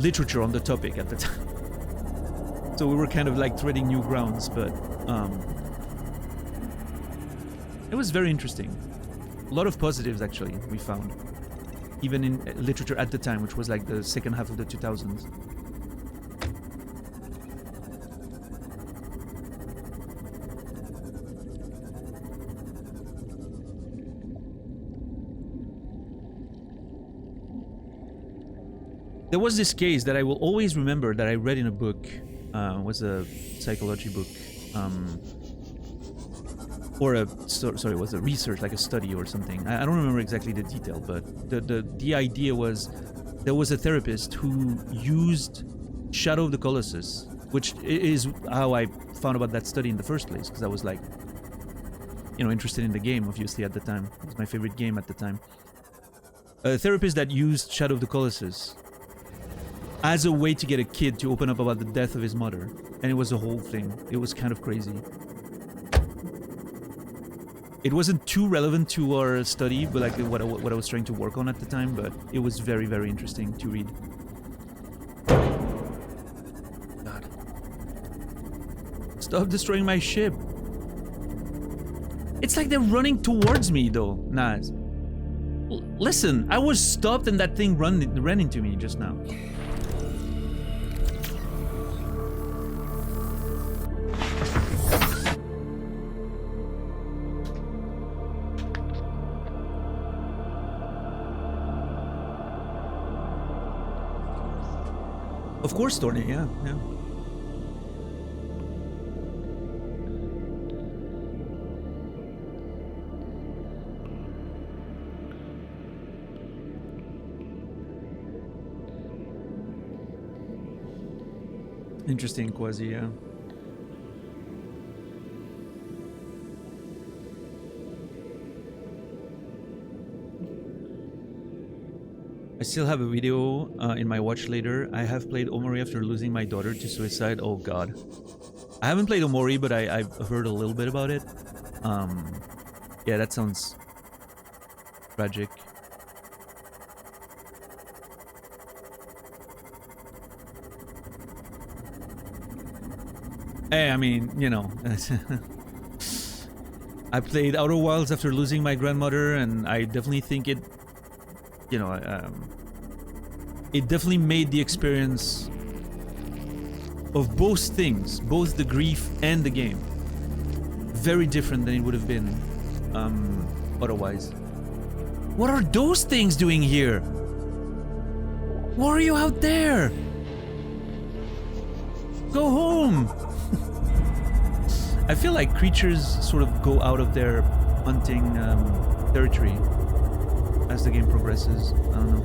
literature on the topic at the time. So we were kind of like treading new grounds, but it was very interesting. A lot of positives actually we found, even in literature at the time, which was like the second half of the 2000s. There was this case that I will always remember that I read in a book. Was a psychology book, or sorry, it was a research, like a study or something. I don't remember exactly the detail, but the idea was there was a therapist who used Shadow of the Colossus, which is how I found about that study in the first place, because I was like, you know, interested in the game, obviously, at the time. It was my favorite game at the time. A therapist that used Shadow of the Colossus as a way to get a kid to open up about the death of his mother. And it was a whole thing. It was kind of crazy. It wasn't too relevant to our study, but like what I was trying to work on at the time, but it was very, very interesting to read. God. Stop destroying my ship. It's like they're running towards me, though, Naz. Listen, I was stopped and that thing ran into me just now. Of course, Thorny, yeah, yeah. Interesting, Quasi, yeah. I still have a video in my watch later. I have played Omori after losing my daughter to suicide. Oh god. I haven't played Omori, but I've heard a little bit about it. Yeah, that sounds tragic. Hey, I mean, you know, I played Outer Wilds after losing my grandmother, and I definitely think it, you know, it definitely made the experience of both things, both the grief and the game, very different than it would have been otherwise. What are those things doing here? Why are you out there? Go home! I feel like creatures sort of go out of their hunting territory as the game progresses. I don't know.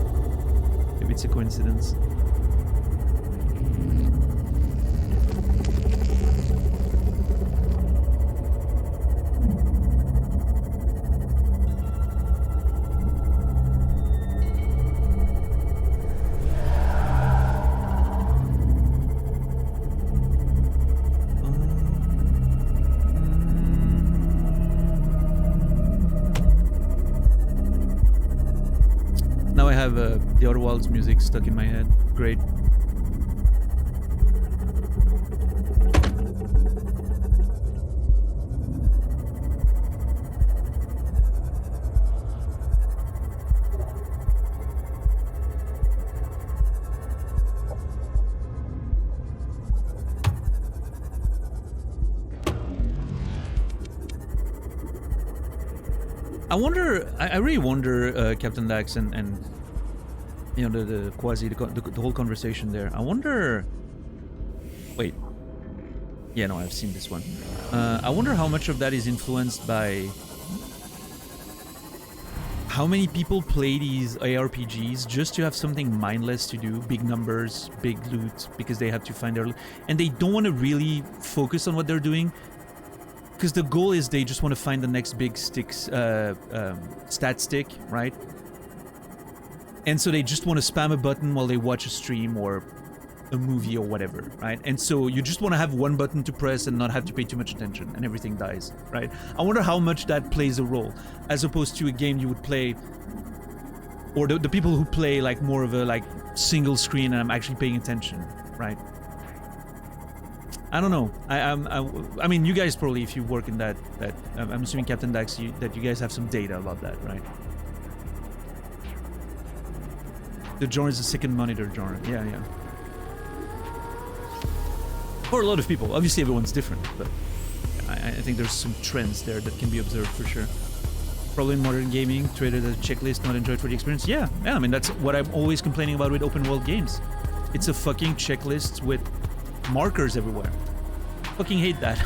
Maybe it's a coincidence. Now I have the Outer Wilds music stuck in my head. Great. I wonder, I really wonder, Captain Dax and you know, the Quasi, the whole conversation there. I wonder... Wait. Yeah, no, I've seen this one. I wonder how much of that is influenced by how many people play these ARPGs just to have something mindless to do, big numbers, big loot, because they have to find their loot, and they don't want to really focus on what they're doing. Because the goal is they just want to find the next big stat stick, right? And so they just want to spam a button while they watch a stream or a movie or whatever, right? And so you just want to have one button to press and not have to pay too much attention, and everything dies, right? I wonder how much that plays a role, as opposed to a game you would play, or the people who play like more of a like single screen and I'm actually paying attention, right? I don't know. I mean, you guys probably, if you work in that I'm assuming, Captain Dax, that you guys have some data about that, right? The genre is a second monitor genre. Yeah, yeah. For a lot of people. Obviously, everyone's different, but I think there's some trends there that can be observed for sure. Probably in modern gaming, treated as a checklist, not enjoyed for the experience. Yeah, I mean, that's what I'm always complaining about with open world games. It's a fucking checklist with markers everywhere. Fucking hate that.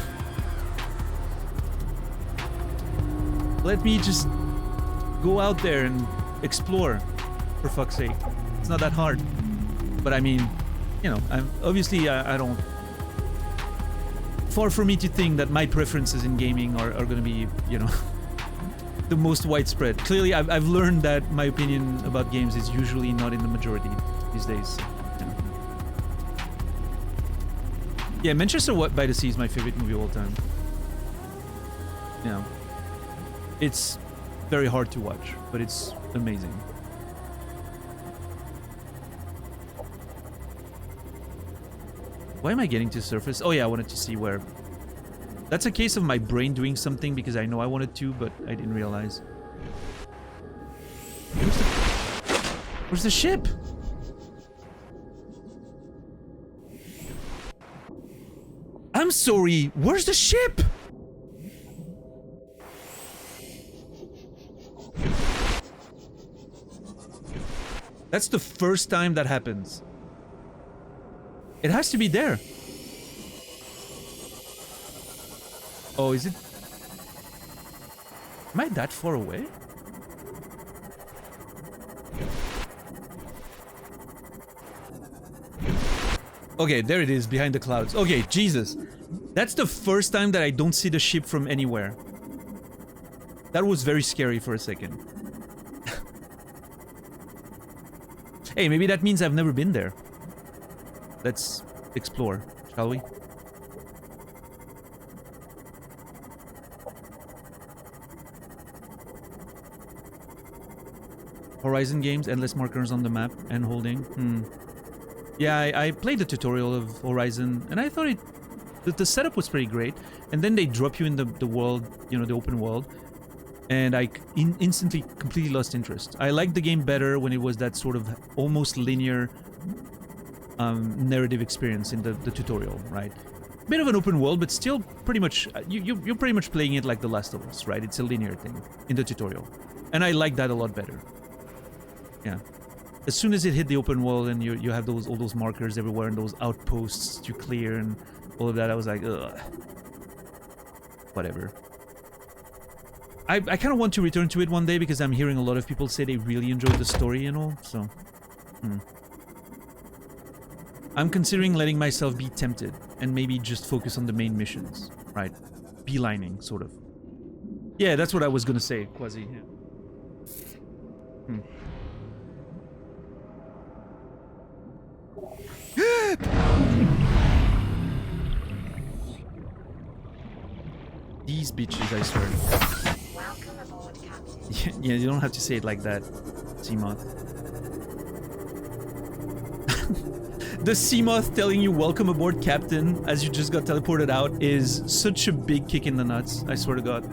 Let me just go out there and explore, for fuck's sake. It's not that hard. But I mean, you know, I don't... Far from me to think that my preferences in gaming are gonna be, you know, the most widespread. Clearly, I've learned that my opinion about games is usually not in the majority these days. Yeah, Manchester by the Sea is my favorite movie of all time. Yeah. It's very hard to watch, but it's amazing. Why am I getting to surface? Oh yeah, I wanted to see where... That's a case of my brain doing something because I know I wanted to, but I didn't realize. Where's the ship? I'm sorry, where's the ship? That's the first time that happens. It has to be there. Oh, is it? Am I that far away? Okay, there it is, behind the clouds. Okay, Jesus. That's the first time that I don't see the ship from anywhere. That was very scary for a second. Hey, maybe that means I've never been there. Let's explore, shall we? Horizon games, endless markers on the map, and holding. Yeah, I played the tutorial of Horizon, and I thought the setup was pretty great. And then they drop you in the world, you know, the open world, and I instantly completely lost interest. I liked the game better when it was that sort of almost linear narrative experience in the tutorial, right? Bit of an open world, but still pretty much you're pretty much playing it like The Last of Us, right? It's a linear thing in the tutorial, and I like that a lot better. Yeah. As soon as it hit the open world and you have all those markers everywhere and those outposts to clear and all of that, I was like, ugh. Whatever. I kind of want to return to it one day because I'm hearing a lot of people say they really enjoyed the story and all, so... I'm considering letting myself be tempted and maybe just focus on the main missions, right? Beelining, sort of. Yeah, that's what I was gonna say, Quasi. Yeah. These bitches, I swear. Welcome aboard, Captain. Yeah, you don't have to say it like that, Seamoth. The Seamoth telling you welcome aboard, Captain, as you just got teleported out is such a big kick in the nuts, I swear to God.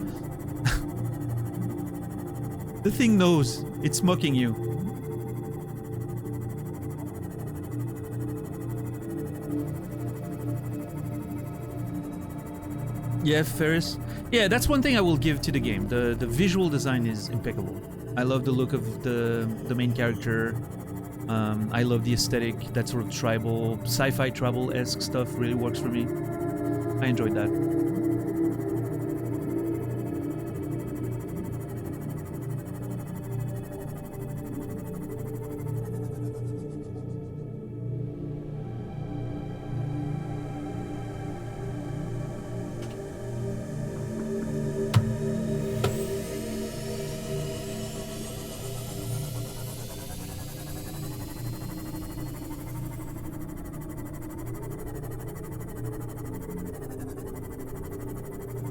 The thing knows. It's mocking you. Yeah, Ferris. Yeah, that's one thing I will give to the game. The visual design is impeccable. I love the look of the main character. I love the aesthetic, that sort of tribal, sci-fi tribal-esque stuff really works for me. I enjoyed that.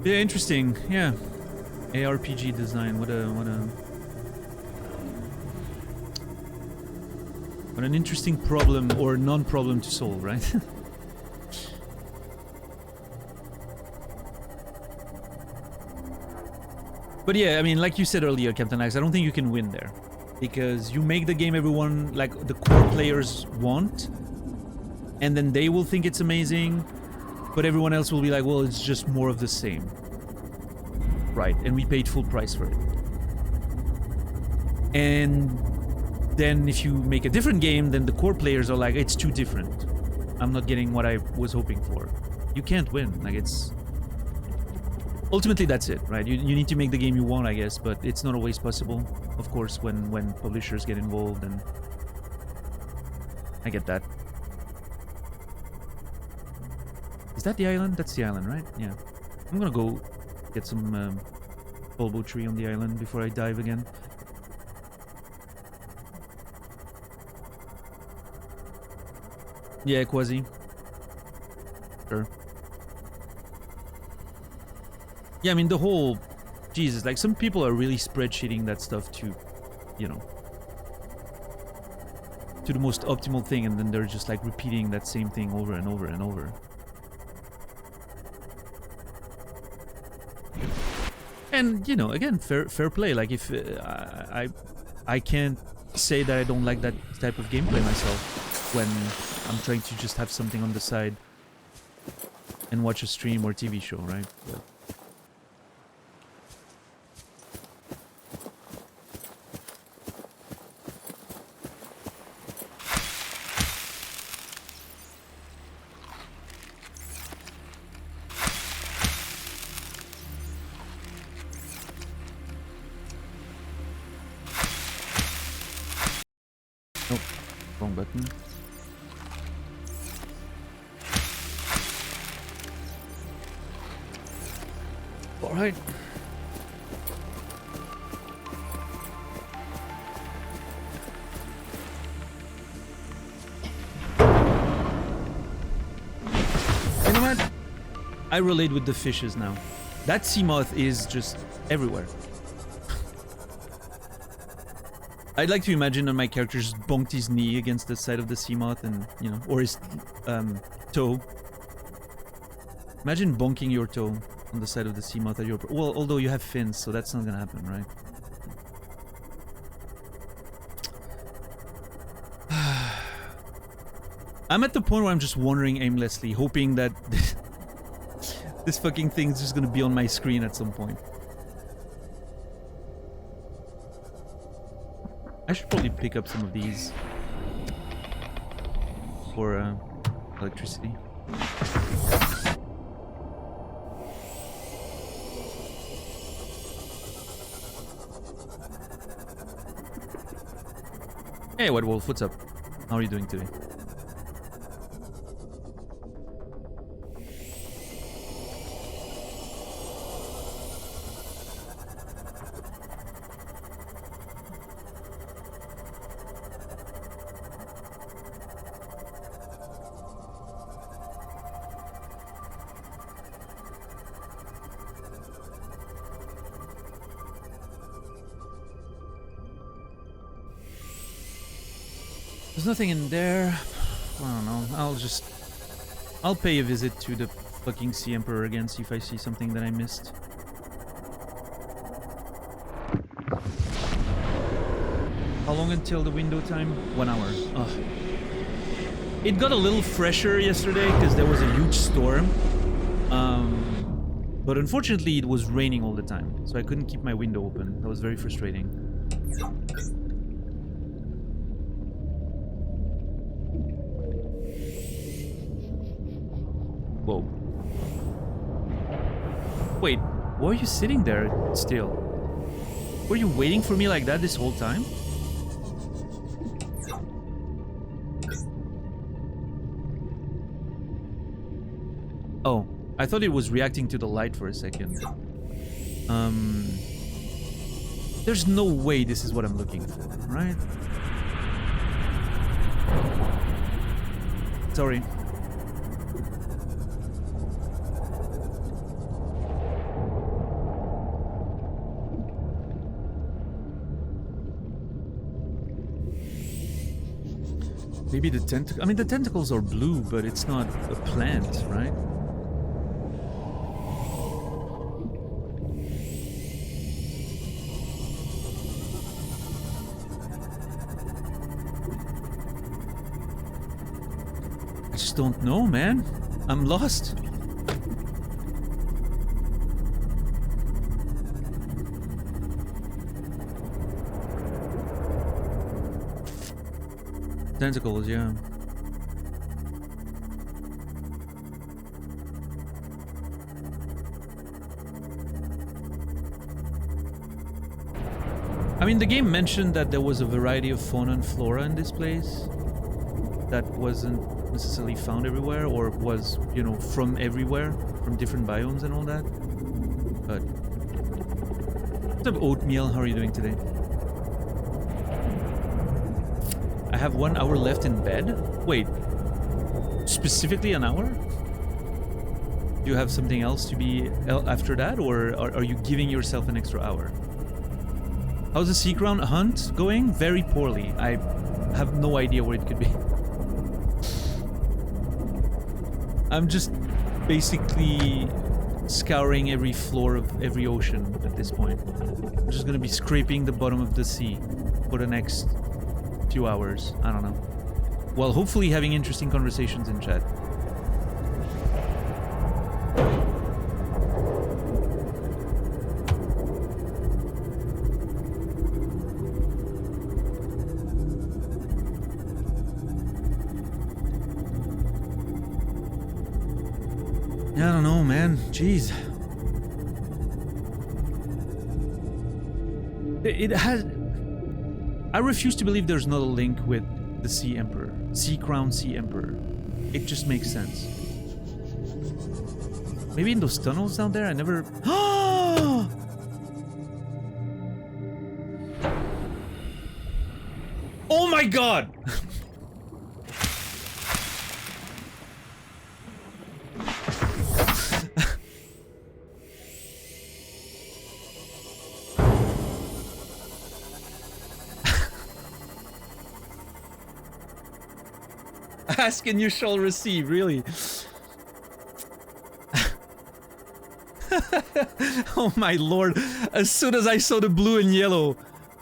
Yeah, interesting. Yeah, ARPG design. What an interesting problem or non-problem to solve, right? But yeah, I mean, like you said earlier, Captain Axe, I don't think you can win there because you make the game everyone, like the core players, want, and then they will think it's amazing. But everyone else will be like, well, it's just more of the same. Right, and we paid full price for it. And then if you make a different game, then the core players are like, it's too different. I'm not getting what I was hoping for. You can't win. Like, it's... Ultimately, that's it, right? You need to make the game you want, I guess, but it's not always possible. Of course, when publishers get involved, and... I get that. Is that the island? That's the island, right? Yeah. I'm gonna go get some bulbo tree on the island before I dive again. Yeah, Quasi. Sure. Yeah, I mean, the whole... Jesus, like, some people are really spreadsheeting that stuff to, you know... to the most optimal thing, and then they're just, like, repeating that same thing over and over and over. And, you know, again, fair play. Like, if I can't say that I don't like that type of gameplay myself when I'm trying to just have something on the side and watch a stream or TV show, right? But Wrong button. All right. You know what? I relate with the fishes now. That sea moth is just everywhere. I'd like to imagine that my character just bonked his knee against the side of the sea moth and, you know, or his toe. Imagine bonking your toe on the side of the sea moth at your... Well, although you have fins, so that's not gonna happen, right? I'm at the point where I'm just wandering aimlessly, hoping that this fucking thing's just gonna be on my screen at some point. I should probably pick up some of these for electricity. Hey, White Wolf, what's up? How are you doing today? There's nothing in there. I don't know. I'll pay a visit to the fucking Sea Emperor again, see if I see something that I missed. How long until the window time? 1 hour. Ugh. It got a little fresher yesterday because there was a huge storm. But unfortunately it was raining all the time, so I couldn't keep my window open. That was very frustrating. Whoa. Wait, why are you sitting there still? Were you waiting for me like that this whole time? Oh, I thought it was reacting to the light for a second. There's no way this is what I'm looking for, right? Sorry. Maybe the tentacle. I mean, the tentacles are blue, but it's not a plant, right? I just don't know, man. I'm lost. Tentacles, yeah. I mean, the game mentioned that there was a variety of fauna and flora in this place that wasn't necessarily found everywhere, or was, you know, from everywhere, from different biomes and all that. But what's up, Oatmeal? How are you doing today? I have 1 hour left in bed? Wait, specifically an hour? Do you have something else to be after that, or are you giving yourself an extra hour? How's the sea crown hunt going? Very poorly. I have no idea where it could be. I'm just basically scouring every floor of every ocean at this point. I'm just gonna be scraping the bottom of the sea for the next few hours. I don't know. Well, hopefully having interesting conversations in chat. Yeah, I don't know, man. Jeez. It has... I refuse to believe there's not a link with the Sea Emperor. Sea Crown Sea Emperor. It just makes sense. Maybe in those tunnels down there? I never... Oh my god! Ask and you shall receive, really. Oh my lord. As soon as I saw the blue and yellow.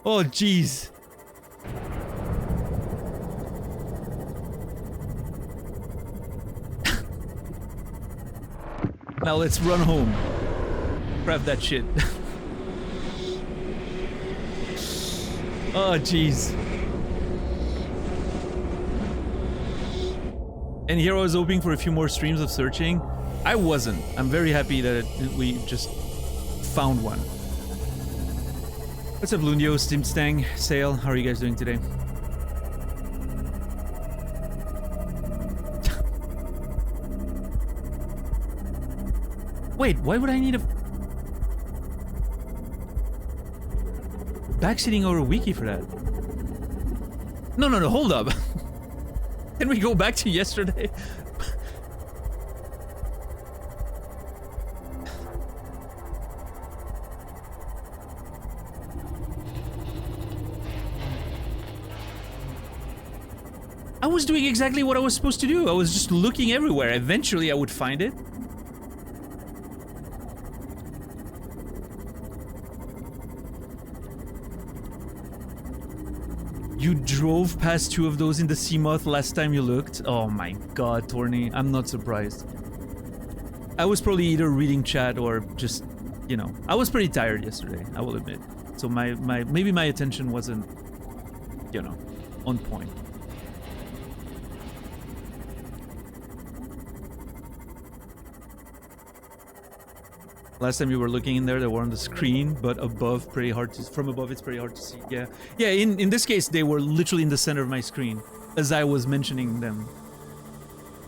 Oh jeez. Now let's run home. Grab that shit. Oh jeez. And here I was hoping for a few more streams of searching. I wasn't. I'm very happy that we just found one. What's up, Lundio, Steam Stang, Sale? How are you guys doing today? Wait, why would I need a... Backseating over a wiki for that? No, hold up. Can we go back to yesterday? I was doing exactly what I was supposed to do. I was just looking everywhere. Eventually I would find it. You drove past 2 of those in the Seamoth last time you looked? Oh my god, Torny. I'm not surprised. I was probably either reading chat or just, you know, I was pretty tired yesterday, I will admit. So maybe my attention wasn't, you know, on point. Last time you were looking in there, they were on the screen, but above, pretty hard to... From above, it's pretty hard to see. Yeah, yeah. In this case, they were literally in the center of my screen as I was mentioning them.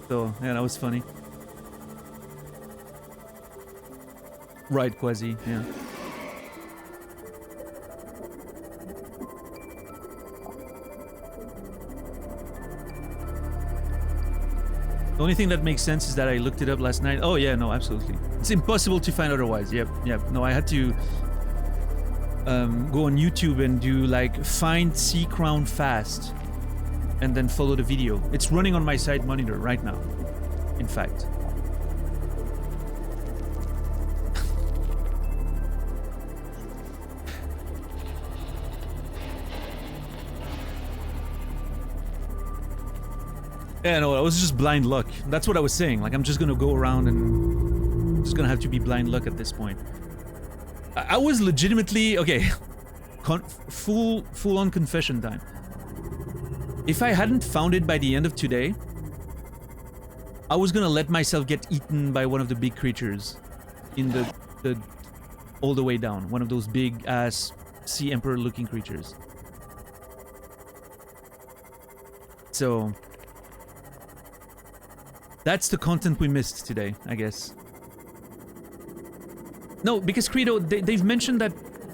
So yeah, that was funny. Right, Quasi. Yeah. The only thing that makes sense is that I looked it up last night. Oh yeah, no, absolutely. It's impossible to find otherwise. Yep. No, I had to go on YouTube and do like find Sea Crown fast and then follow the video. It's running on my side monitor right now, in fact. Yeah, no, it was just blind luck. That's what I was saying. Like, I'm just gonna go around and... It's gonna have to be blind luck at this point. I was legitimately... Okay. Full-on confession time. If I hadn't found it by the end of today, I was gonna let myself get eaten by one of the big creatures in the all the way down. One of those big-ass Sea Emperor-looking creatures. So... That's the content we missed today, I guess. No, because Credo, they've mentioned that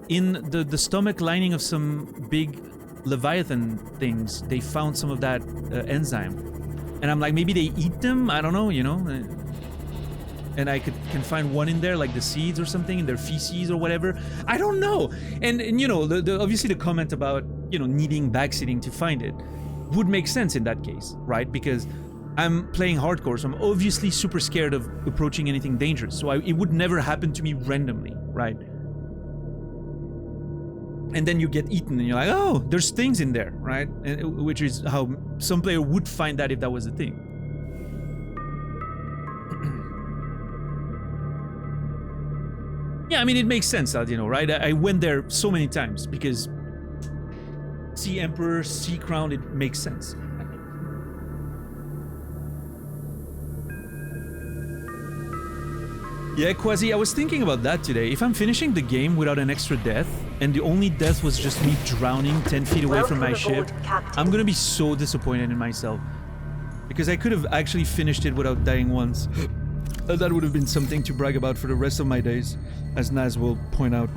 in the stomach lining of some big Leviathan things, they found some of that enzyme. And I'm like, maybe they eat them? I don't know, you know? And I can find one in there, like the seeds or something, in their feces or whatever. I don't know. And you know, obviously the comment about, you know, needing backseating to find it would make sense in that case, right? Because I'm playing hardcore, so I'm obviously super scared of approaching anything dangerous. So it would never happen to me randomly, right? And then you get eaten and you're like, oh, there's things in there, right? And, which is how some player would find that if that was a thing. Yeah, I mean, it makes sense, you know, right? I went there so many times because Sea Emperor, Sea Crown, it makes sense. Yeah, Quasi, I was thinking about that today. If I'm finishing the game without an extra death and the only death was just me drowning 10 feet away from my Welcome ship, aboard, Captain. I'm gonna be so disappointed in myself. Because I could have actually finished it without dying once. That would have been something to brag about for the rest of my days, as Naz will point out.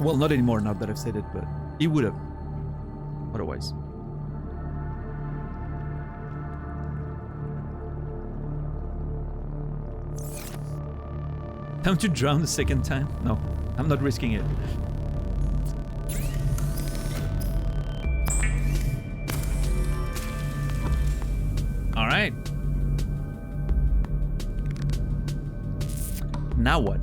Well, not anymore now that I've said it, but he would have. Otherwise. Time to drown the second time? No, I'm not risking it. Alright. Now what?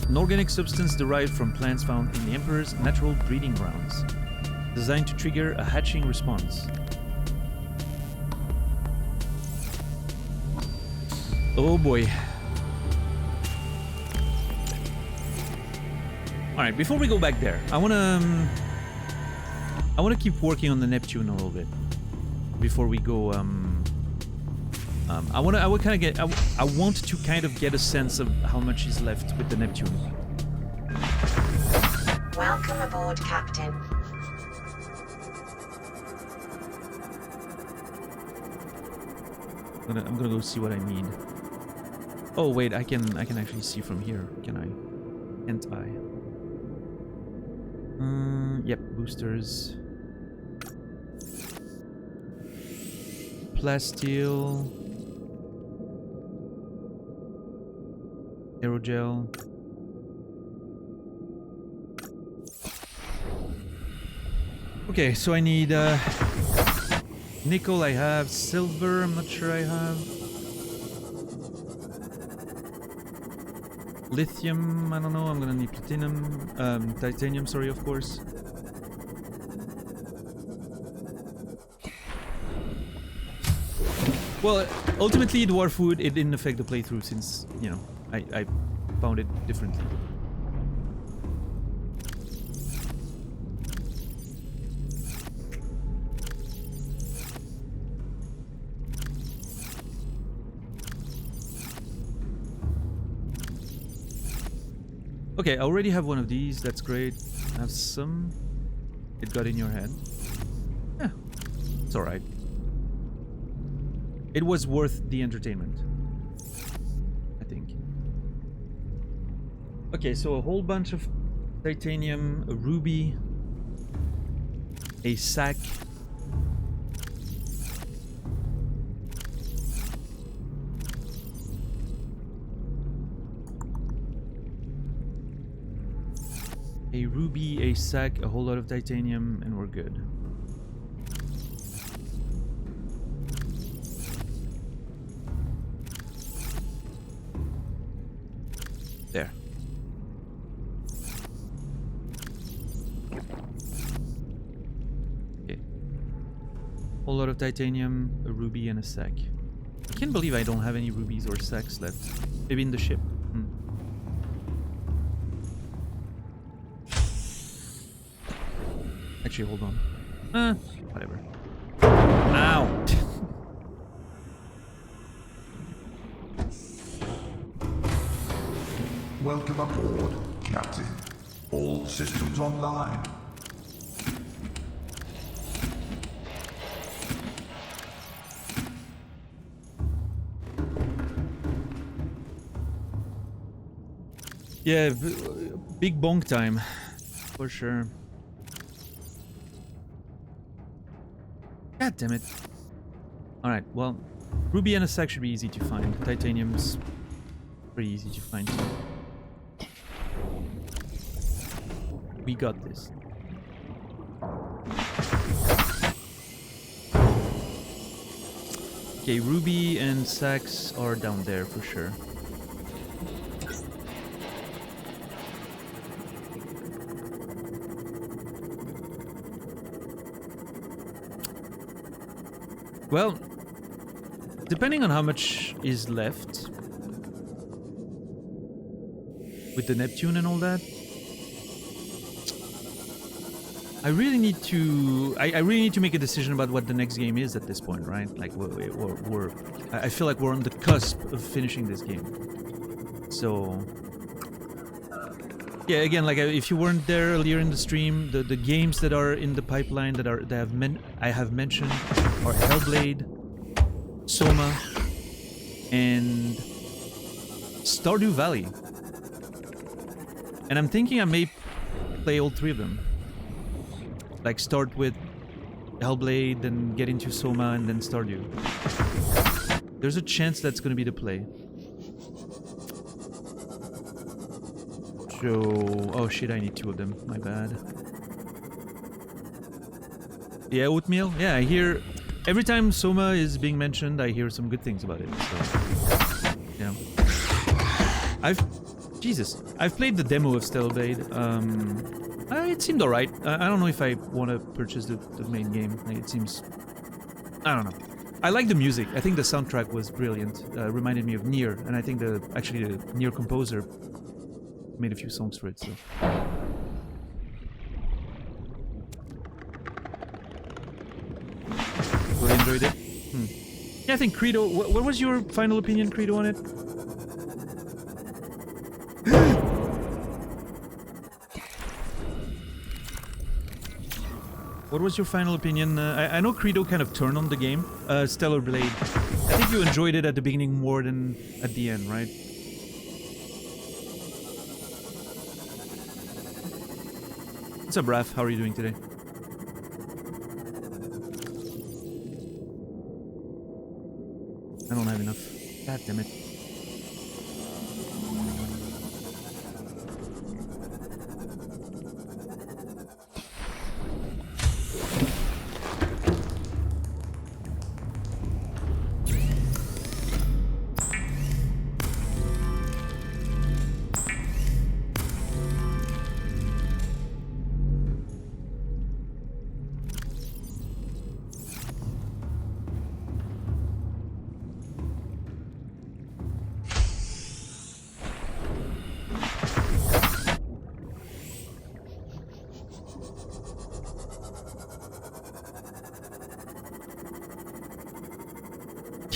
An organic substance derived from plants found in the Emperor's natural breeding grounds, designed to trigger a hatching response. Oh boy. Alright, before we go back there, I wanna keep working on the Neptune a little bit. Before we go, I want to kind of get a sense of how much is left with the Neptune. Welcome aboard, Captain. I'm gonna go see what I need. Oh wait, I can actually see from here. Can I? Can't I? Yep, boosters. Plasteel. Aerogel. Okay, so I need nickel I have, silver I'm not sure I have. Lithium, I don't know, I'm gonna need platinum, titanium, sorry, of course. Well, ultimately, dwarf food, it didn't affect the playthrough since, you know, I found it differently. Okay, I already have one of these, that's great. I have some. It got in your head. Yeah, it's alright. It was worth the entertainment, I think. Okay, so a whole bunch of titanium, a ruby, a sack, a ruby, a sack, a whole lot of titanium, and we're good. There. Okay. Whole lot of titanium, a ruby, and a sack. I can't believe I don't have any rubies or sacks left. Maybe in the ship. Actually, hold on. Whatever. Ow! Welcome aboard, Captain. All systems online. Yeah, big bonk time. For sure. God damn it. Alright, well, ruby and a sack should be easy to find. Titanium's pretty easy to find too. We got this. Okay, ruby and sacks are down there for sure. Well, depending on how much is left with the Neptune and all that, I really need to. I really need to make a decision about what the next game is at this point, right? Like I feel like we're on the cusp of finishing this game. So Yeah, again, like if you weren't there earlier in the stream, the games that are in the pipeline that I have mentioned are Hellblade, Soma, and Stardew Valley. And I'm thinking I may play all three of them. Like start with Hellblade, then get into Soma, and then Stardew. There's a chance that's gonna be the play. So, oh shit, I need two of them. My bad. Yeah, Oatmeal. Yeah, I hear every time Soma is being mentioned, I hear some good things about it. So, yeah. I've played the demo of Stellarblade. It seemed alright. I don't know if I want to purchase the main game. It seems, I don't know. I like the music. I think the soundtrack was brilliant. Reminded me of Nier, and I think the Nier composer made a few songs for it. So. Really enjoyed it. Yeah, I think Credo. What was your final opinion, Credo, on it? What was your final opinion? I know Credo kind of turned on the game. Stellar Blade. I think you enjoyed it at the beginning more than at the end, right? What's up, Raph? How are you doing today? I don't have enough. God damn it.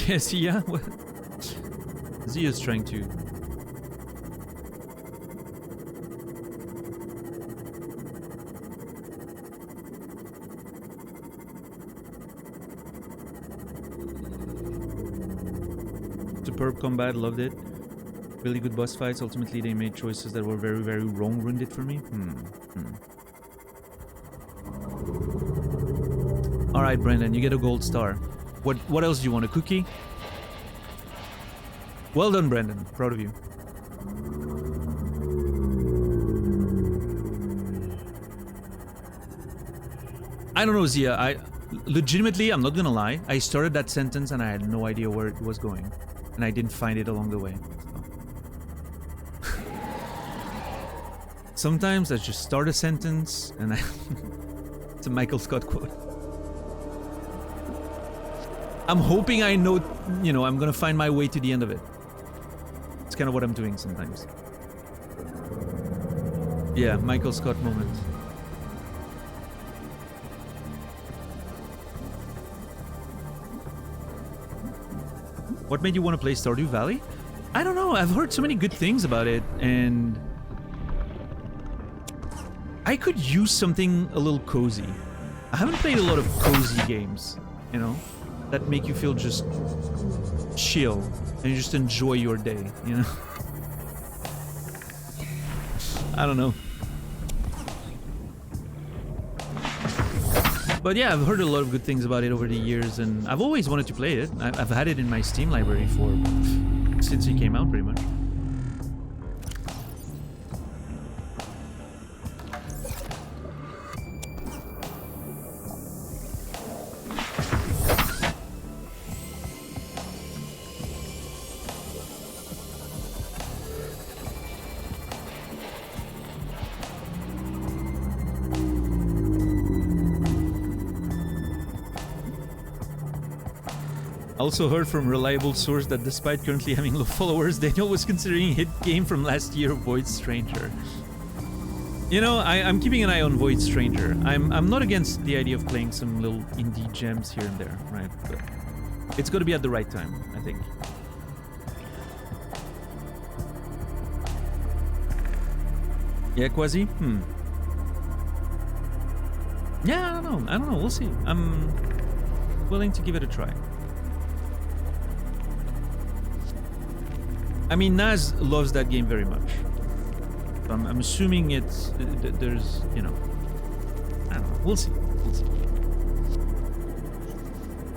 Yes, yeah. Zia's trying to. Superb combat, loved it. Really good boss fights. Ultimately, they made choices that were very, very wrong. Ruined it for me. All right, Brendan, you get a gold star. What else do you want? A cookie? Well done, Brendan. Proud of you. I don't know, Zia. Legitimately, I'm not gonna lie. I started that sentence and I had no idea where it was going, and I didn't find it along the way. So. Sometimes I just start a sentence and it's a Michael Scott quote. I'm hoping I know, I'm gonna find my way to the end of it. It's kind of what I'm doing sometimes. Yeah, Michael Scott moment. What made you want to play Stardew Valley? I don't know, I've heard so many good things about it, and I could use something a little cozy. I haven't played a lot of cozy games, that make you feel just chill and you just enjoy your day, I don't know. But yeah, I've heard a lot of good things about it over the years, and I've always wanted to play it. I've had it in my Steam library since it came out, pretty much. Also heard from reliable source that despite currently having low followers, Daniel was considering hit game from last year, Void Stranger. I'm keeping an eye on Void Stranger. I'm not against the idea of playing some little indie gems here and there, right? But it's got to be at the right time, I think. Yeah, Quasi? Yeah, I don't know. We'll see. I'm willing to give it a try. I mean, Naz loves that game very much. So I'm assuming there's, you know, I don't know. We'll see. We'll see.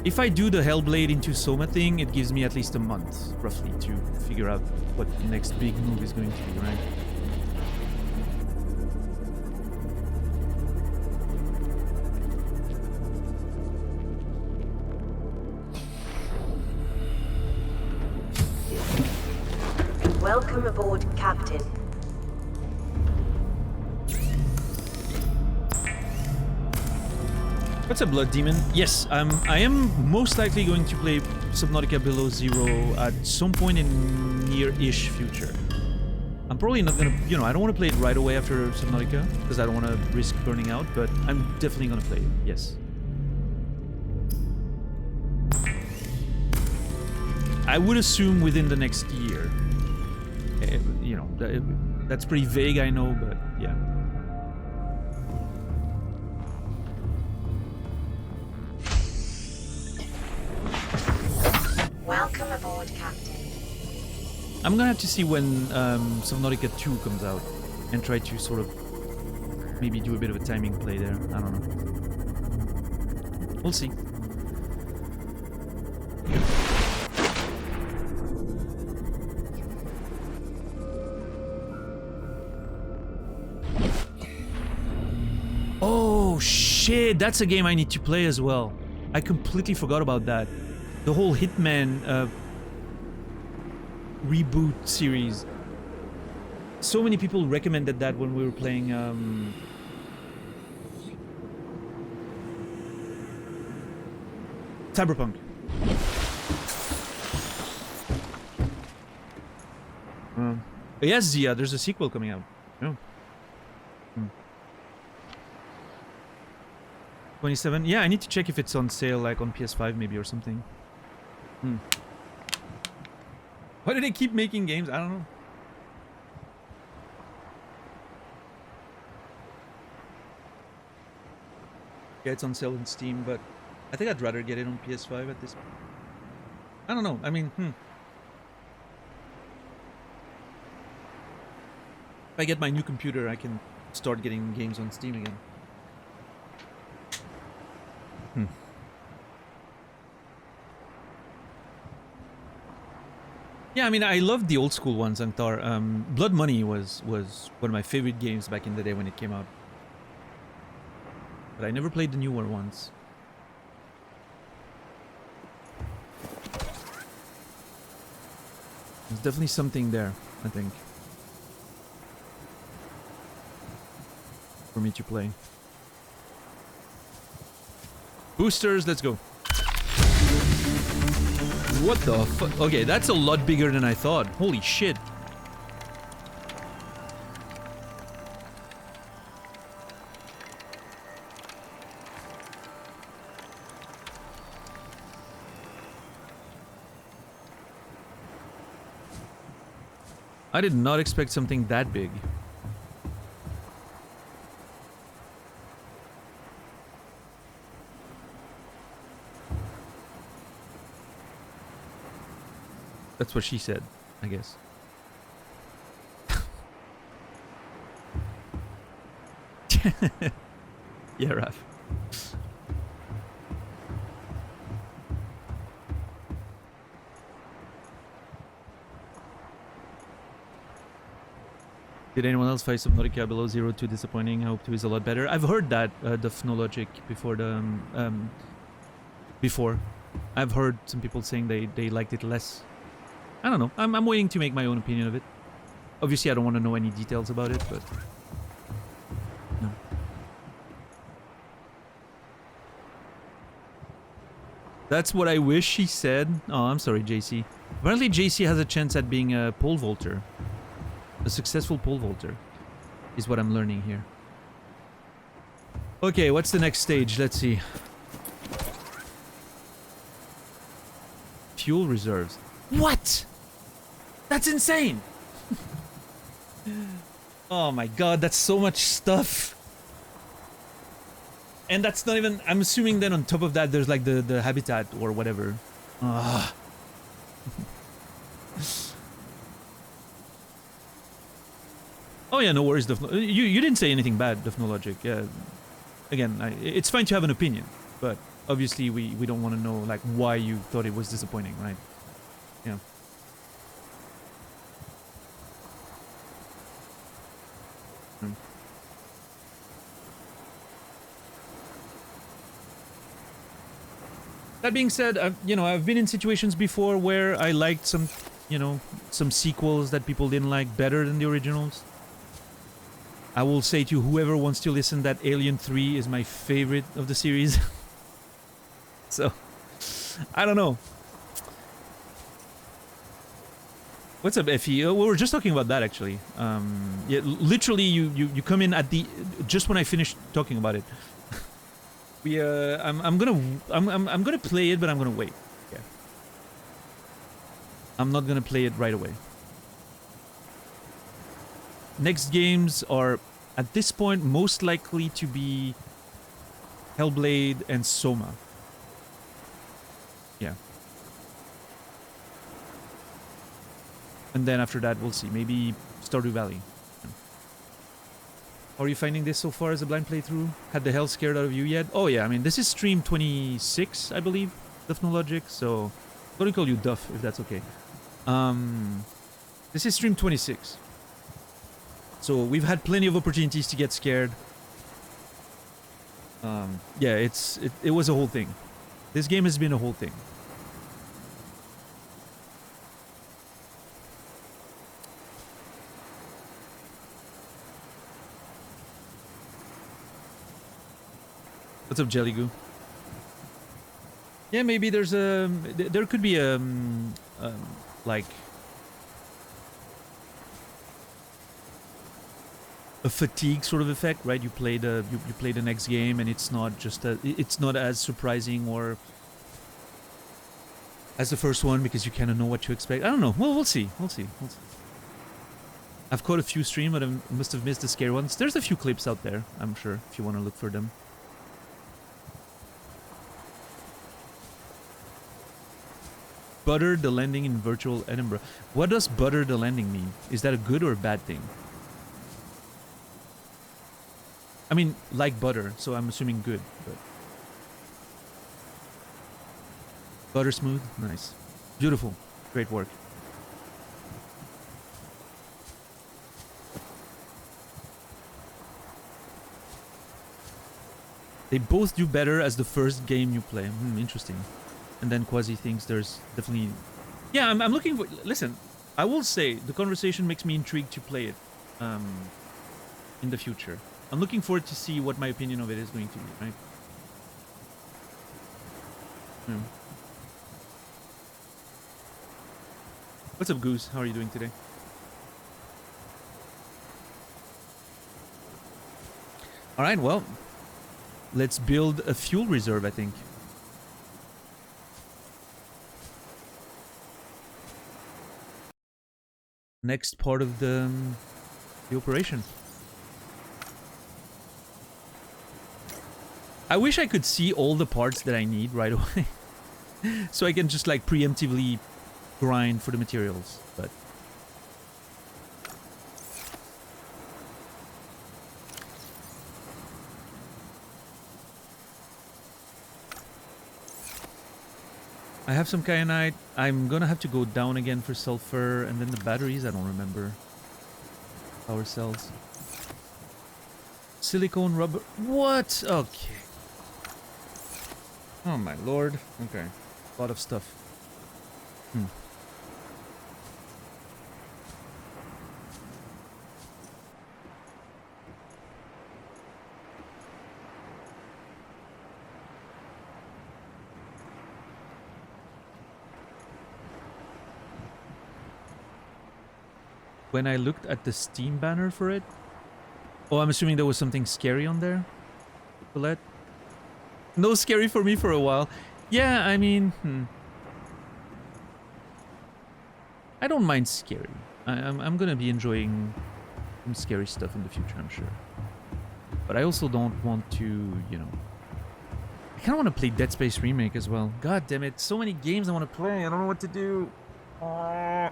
If I do the Hellblade into Soma thing, it gives me at least a month, roughly, to figure out what the next big move is going to be, right? Welcome aboard, Captain. What's up, Blood Demon? Yes, I am most likely going to play Subnautica Below Zero at some point in near-ish future. I'm probably not gonna, you know, I don't want to play it right away after Subnautica because I don't want to risk burning out, but I'm definitely gonna play it. Yes. I would assume within the next year. You know, that's pretty vague, I know, but yeah. Welcome aboard, Captain. I'm gonna have to see when Subnautica 2 comes out and try to sort of maybe do a bit of a timing play there. I don't know. We'll see. Oh shit, that's a game I need to play as well. I completely forgot about that. The whole Hitman reboot series. So many people recommended that when we were playing Cyberpunk. Yes, Zia, there's a sequel coming out. Yeah. 27? Yeah, I need to check if it's on sale, like on PS5 maybe or something. Why do they keep making games? I don't know. Yeah, it's on sale on Steam, but I think I'd rather get it on PS5 at this point. I don't know. I mean, If I get my new computer, I can start getting games on Steam again. Yeah, I mean, I loved the old school ones, Antar. Blood Money was one of my favorite games back in the day when it came out. But I never played the newer ones. There's definitely something there, I think, for me to play. Boosters, let's go. What the fuck? Okay, that's a lot bigger than I thought. Holy shit. I did not expect something that big. That's what she said, I guess. Yeah, Raph. Did anyone else find Subnautica Below Zero too disappointing? I hope 2 is a lot better. I've heard that, the Phnologic before the... before. I've heard some people saying they liked it less. I don't know. I'm waiting to make my own opinion of it. Obviously, I don't want to know any details about it, but... No. That's what I wish she said. Oh, I'm sorry, JC. Apparently, JC has a chance at being a pole vaulter. A successful pole vaulter. Is what I'm learning here. Okay, what's the next stage? Let's see. Fuel reserves. What? That's insane! Oh my god, that's so much stuff. And that's not even... I'm assuming then on top of that there's like the habitat or whatever. Ugh. Oh yeah, no worries, you didn't say anything bad, Logic. Yeah. Again, it's fine to have an opinion, but obviously we don't want to know like why you thought it was disappointing, right? Yeah. That being said, I've been in situations before where I liked some sequels that people didn't like better than the originals. I will say to whoever wants to listen that Alien 3 is my favorite of the series. So, I don't know. What's up, Effie? We were just talking about that actually. Yeah, literally, you come in at the just when I finished talking about it. I'm gonna play it, but I'm gonna wait. Yeah. I'm not gonna play it right away. Next games are, at this point, most likely to be Hellblade and Soma. Yeah. And then after that, we'll see. Maybe Stardew Valley. How are you finding this so far as a blind playthrough? Had the hell scared out of you yet? Oh yeah, I mean, this is stream 26, I believe, Logic, so I'm gonna call you Duff, if that's okay. This is stream 26. So we've had plenty of opportunities to get scared. Yeah, it was a whole thing. This game has been a whole thing. What's up, Jellygoo? Yeah, maybe there could be like a fatigue sort of effect, right? You play the next game and it's not as surprising or as the first one because you kind of know what to expect. I don't know. Well, we'll see. I've caught a few streams, but I must have missed the scare ones. There's a few clips out there, I'm sure, if you want to look for them. Butter the landing in virtual Edinburgh. What does butter the landing mean? Is that a good or a bad thing? I mean, like butter, so I'm assuming good, but... Butter smooth? Nice. Beautiful. Great work. They both do better as the first game you play. Interesting. And then Quasi thinks there's definitely... Yeah, I'm looking for... Listen, I will say the conversation makes me intrigued to play it in the future. I'm looking forward to see what my opinion of it is going to be, right? Yeah. What's up, Goose? How are you doing today? Alright, well, let's build a fuel reserve, I think. Next part of the operation. I wish I could see all the parts that I need right away. So I can just like preemptively grind for the materials, but... I have some kyanite. I'm gonna have to go down again for sulfur, and then the batteries, I don't remember. Power cells. Silicone rubber. What? Okay. Oh my lord. Okay. A lot of stuff. When I looked at the Steam banner for it... Oh, I'm assuming there was something scary on there? Colette? No scary for me for a while. Yeah, I mean... I don't mind scary. I'm gonna be enjoying some scary stuff in the future, I'm sure. But I also don't want to, you know... I kind of want to play Dead Space Remake as well. God damn it, so many games I want to play. I don't know what to do. I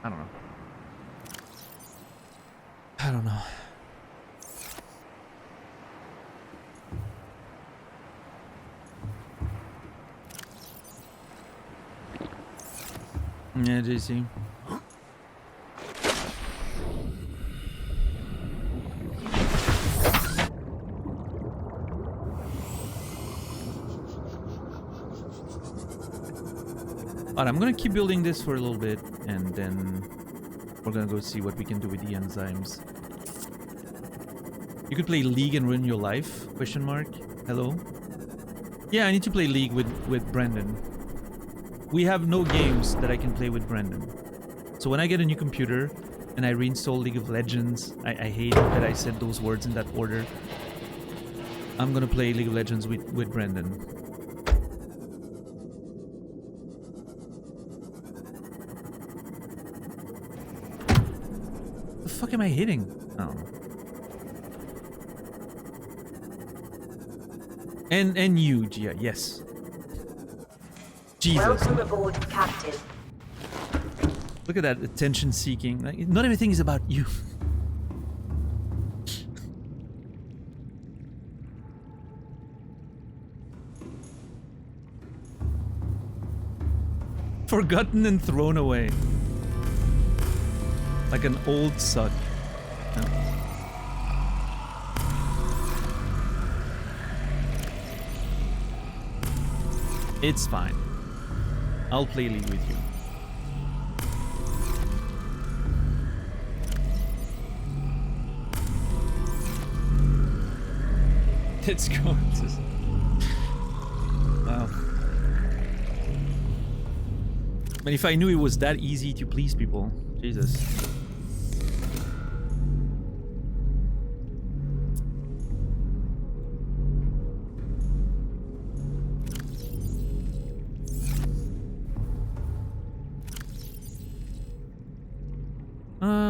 don't know. I don't know. Yeah, JC. Alright, I'm gonna keep building this for a little bit, and then we're gonna go see what we can do with the enzymes. You could play League and ruin your life? Question mark. Hello? Yeah, I need to play League with Brandon. We have no games that I can play with Brandon. So when I get a new computer and I reinstall League of Legends, I hate that I said those words in that order. I'm gonna play League of Legends with Brandon. The fuck am I hitting? I don't know. And you, Gia, yes. Jesus. Welcome aboard, Captain. Look at that attention seeking. Like, not everything is about you. Forgotten and thrown away. Like an old suck. No. It's fine. I'll play League with you. Let's go. Wow. But if I knew it was that easy to please people, Jesus.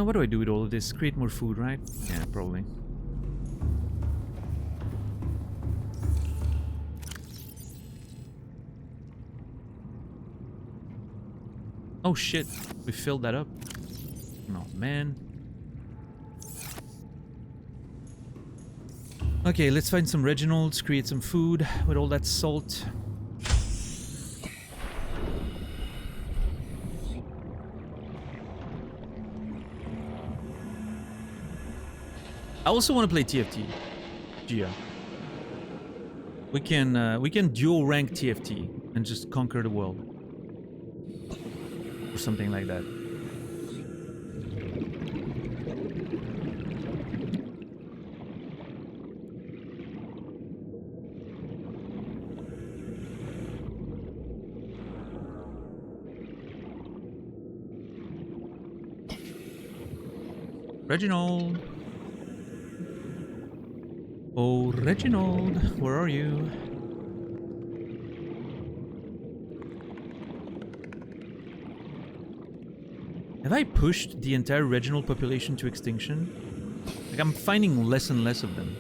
What do I do with all of this? Create more food, right? Yeah, probably. Oh shit, we filled that up. Oh man. Okay, let's find some Reginalds, create some food with all that salt. I also want to play TFT, Gia. We can dual rank TFT and just conquer the world, or something like that. Reginald. Oh, Reginald, where are you? Have I pushed the entire Reginald population to extinction? Like, I'm finding less and less of them.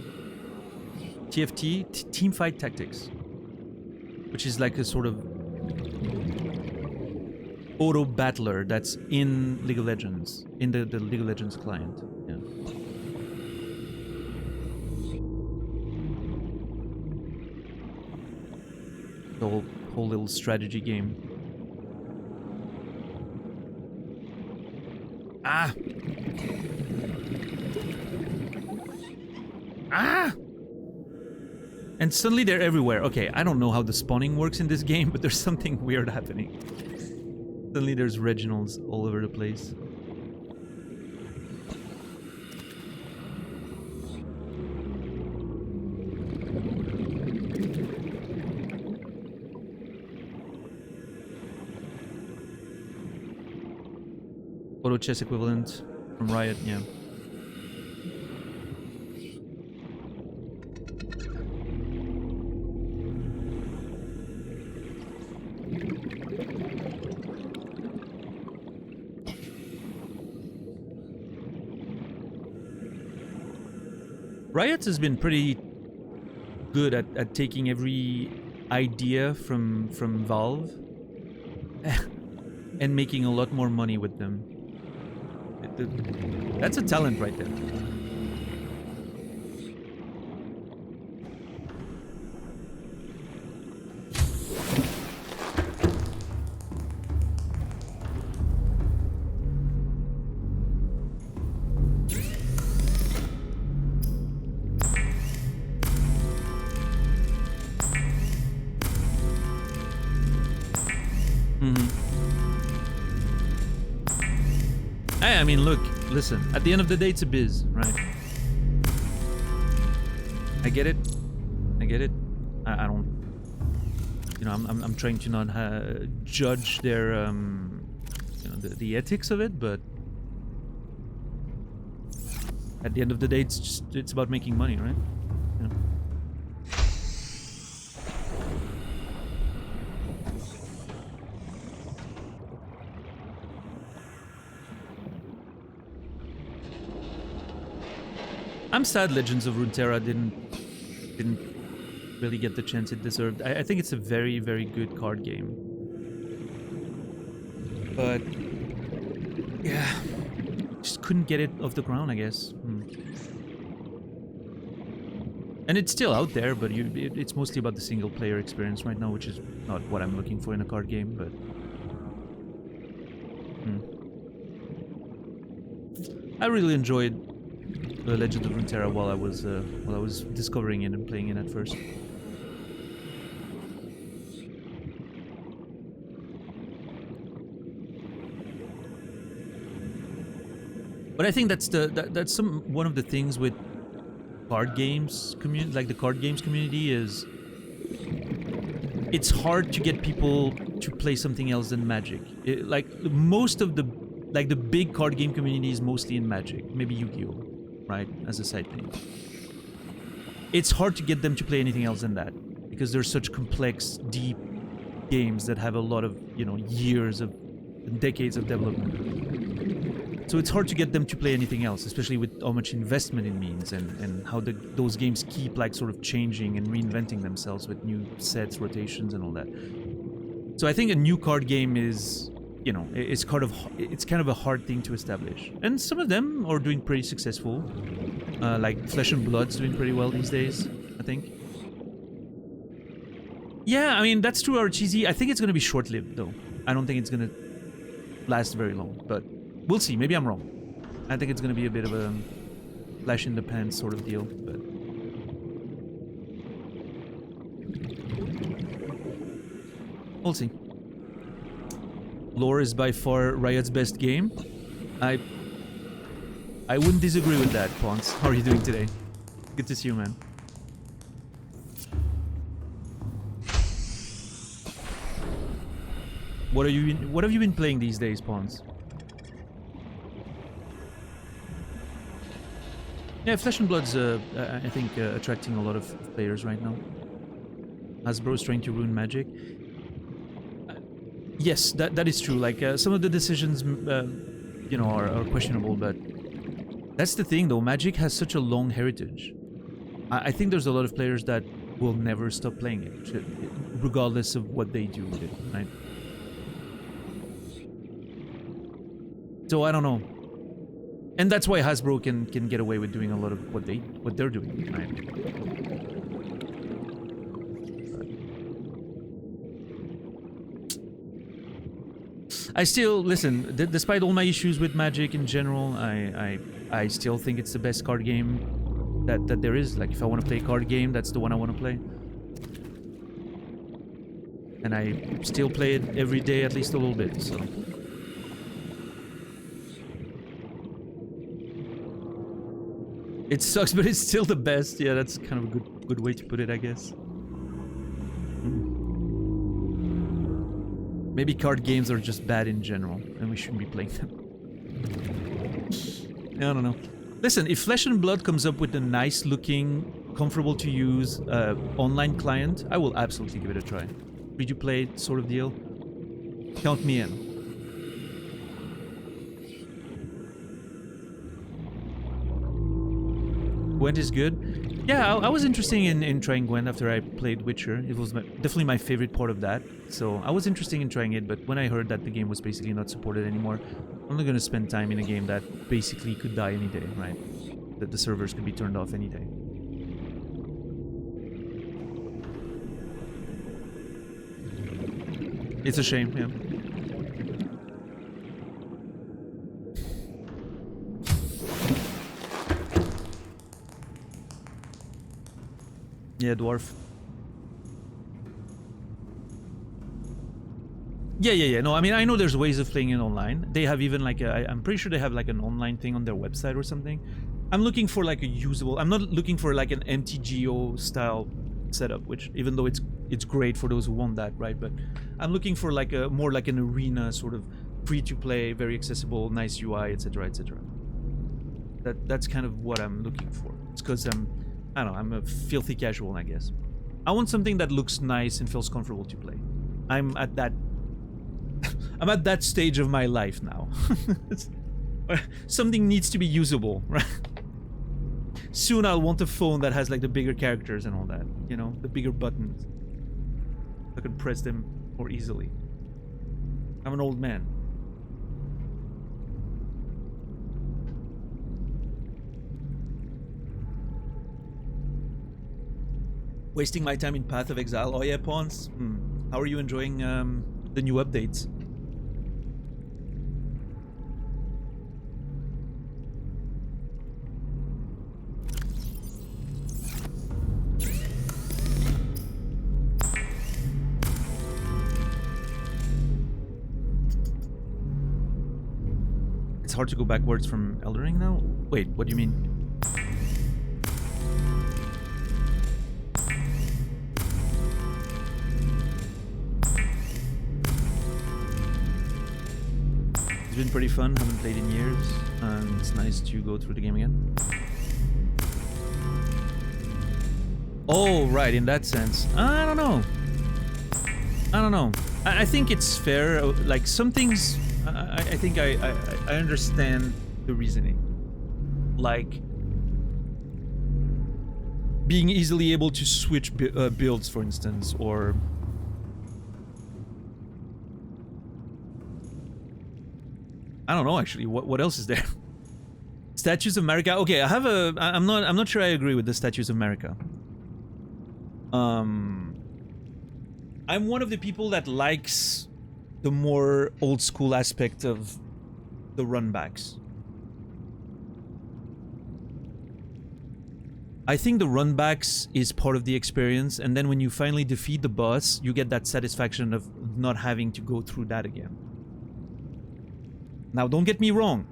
TFT, Teamfight Tactics, which is like a sort of auto battler that's in League of Legends, in the League of Legends client. Yeah. The whole little strategy game. Ah! Ah! And suddenly they're everywhere. Okay, I don't know how the spawning works in this game, but there's something weird happening. Suddenly there's Reginalds all over the place. Auto chess equivalent from Riot, yeah. Riot has been pretty good at taking every idea from Valve and making a lot more money with them. That's a talent right there. I mean, look, listen. At the end of the day, it's a biz, right? I get it. I get it. I don't. You know, I'm trying to not judge their you know, the ethics of it, but at the end of the day, it's about making money, right? You know. I'm sad Legends of Runeterra didn't really get the chance it deserved. I think it's a very, very good card game. But yeah, just couldn't get it off the ground, I guess. And it's still out there, but it's mostly about the single player experience right now, which is not what I'm looking for in a card game, but I really enjoyed the Legend of Runeterra while I was discovering it and playing it at first. But I think that's one of the things with card games community, like the card games community, is it's hard to get people to play something else than Magic. Like most of the big card game community is mostly in Magic, maybe Yu-Gi-Oh, right, as a side thing. It's hard to get them to play anything else than that because they're such complex, deep games that have a lot of, you know, years of decades of development. So it's hard to get them to play anything else, especially with how much investment it means and how those games keep like sort of changing and reinventing themselves with new sets, rotations, and all that. So I think a new card game is, you know, it's kind of a hard thing to establish. And some of them are doing pretty successful. Like Flesh and Blood's doing pretty well these days, I think. Yeah, I mean, that's true, Archeesy. I think it's going to be short-lived, though. I don't think it's going to last very long, but we'll see. Maybe I'm wrong. I think it's going to be a bit of a flash in the pan sort of deal, but we'll see. Lore is by far Riot's best game. I wouldn't disagree with that, Ponce. How are you doing today? Good to see you, man. What have you been playing these days, Ponce? Yeah, Flesh and Blood's I think attracting a lot of players right now. Hasbro's trying to ruin Magic. Yes, that is true. Like some of the decisions, you know, are questionable, but that's the thing, though. Magic has such a long heritage. I think there's a lot of players that will never stop playing it, regardless of what they do with it, right? So I don't know, and that's why Hasbro can get away with doing a lot of what they're doing, right? I still listen. Despite all my issues with Magic in general, I still think it's the best card game that there is. Like, if I want to play a card game, that's the one I want to play. And I still play it every day, at least a little bit. So it sucks, but it's still the best. Yeah, that's kind of a good way to put it, I guess. Maybe card games are just bad in general, and we shouldn't be playing them. I don't know. Listen, if Flesh and Blood comes up with a nice-looking, comfortable-to-use online client, I will absolutely give it a try. Free-to-play sort of deal. Count me in. Gwent is good. Yeah, I was interested in trying Gwent after I played Witcher. It was definitely my favorite part of that. So I was interested in trying it, but when I heard that the game was basically not supported anymore, I'm not going to spend time in a game that basically could die any day, right? That the servers could be turned off any day. It's a shame, yeah. Yeah, dwarf. Yeah. No, I mean, I know there's ways of playing it online. They have even like I'm pretty sure they have like an online thing on their website or something. I'm looking for like a usable. I'm not looking for like an MTGO style setup, which even though it's great for those who want that, right? But I'm looking for like a more like an arena sort of free to play, very accessible, nice UI, etc., etc. That's kind of what I'm looking for. It's because I don't know, I'm a filthy casual, I guess. I want something that looks nice and feels comfortable to play. I'm at that stage of my life now. Something needs to be usable, right? Soon I'll want a phone that has like the bigger characters and all that, you know, the bigger buttons. I can press them more easily. I'm an old man. Wasting my time in Path of Exile. Oh yeah, Pawns. How are you enjoying the new updates? It's hard to go backwards from Elden Ring now? Wait, what do you mean? It's been pretty fun, haven't played in years, and it's nice to go through the game again. Oh, right, in that sense. I don't know. I think it's fair, like some things, I think I understand the reasoning. Like, being easily able to switch builds, for instance, or... I don't know actually. What else is there? Statues of America. Okay, I have a. I'm not sure I agree with the Statues of America. I'm one of the people that likes the more old school aspect of the runbacks. I think the runbacks is part of the experience, and then when you finally defeat the boss, you get that satisfaction of not having to go through that again. Now, don't get me wrong.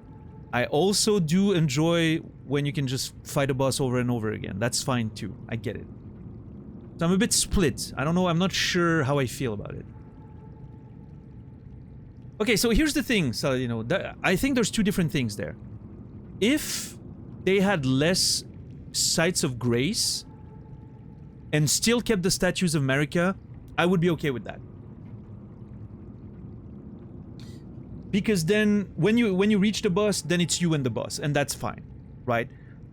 I also do enjoy when you can just fight a boss over and over again. That's fine too. I get it. So I'm a bit split. I don't know. I'm not sure how I feel about it. Okay, so here's the thing. So, you know, I think there's two different things there. If they had less sites of grace and still kept the Statues of America, I would be okay with that. Because then, when you reach the boss, then it's you and the boss, and that's fine, right?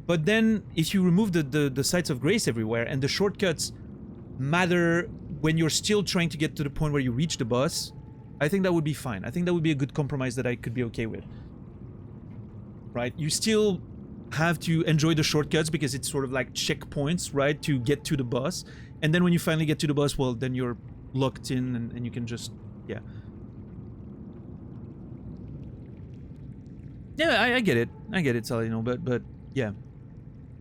But then, if you remove the sites of grace everywhere, and the shortcuts matter when you're still trying to get to the point where you reach the boss, I think that would be fine. I think that would be a good compromise that I could be okay with. Right? You still have to enjoy the shortcuts because it's sort of like checkpoints, right? To get to the boss. And then when you finally get to the boss, well, then you're locked in and you can just, yeah. Yeah, I get it. I get it, Sally, you know, but yeah.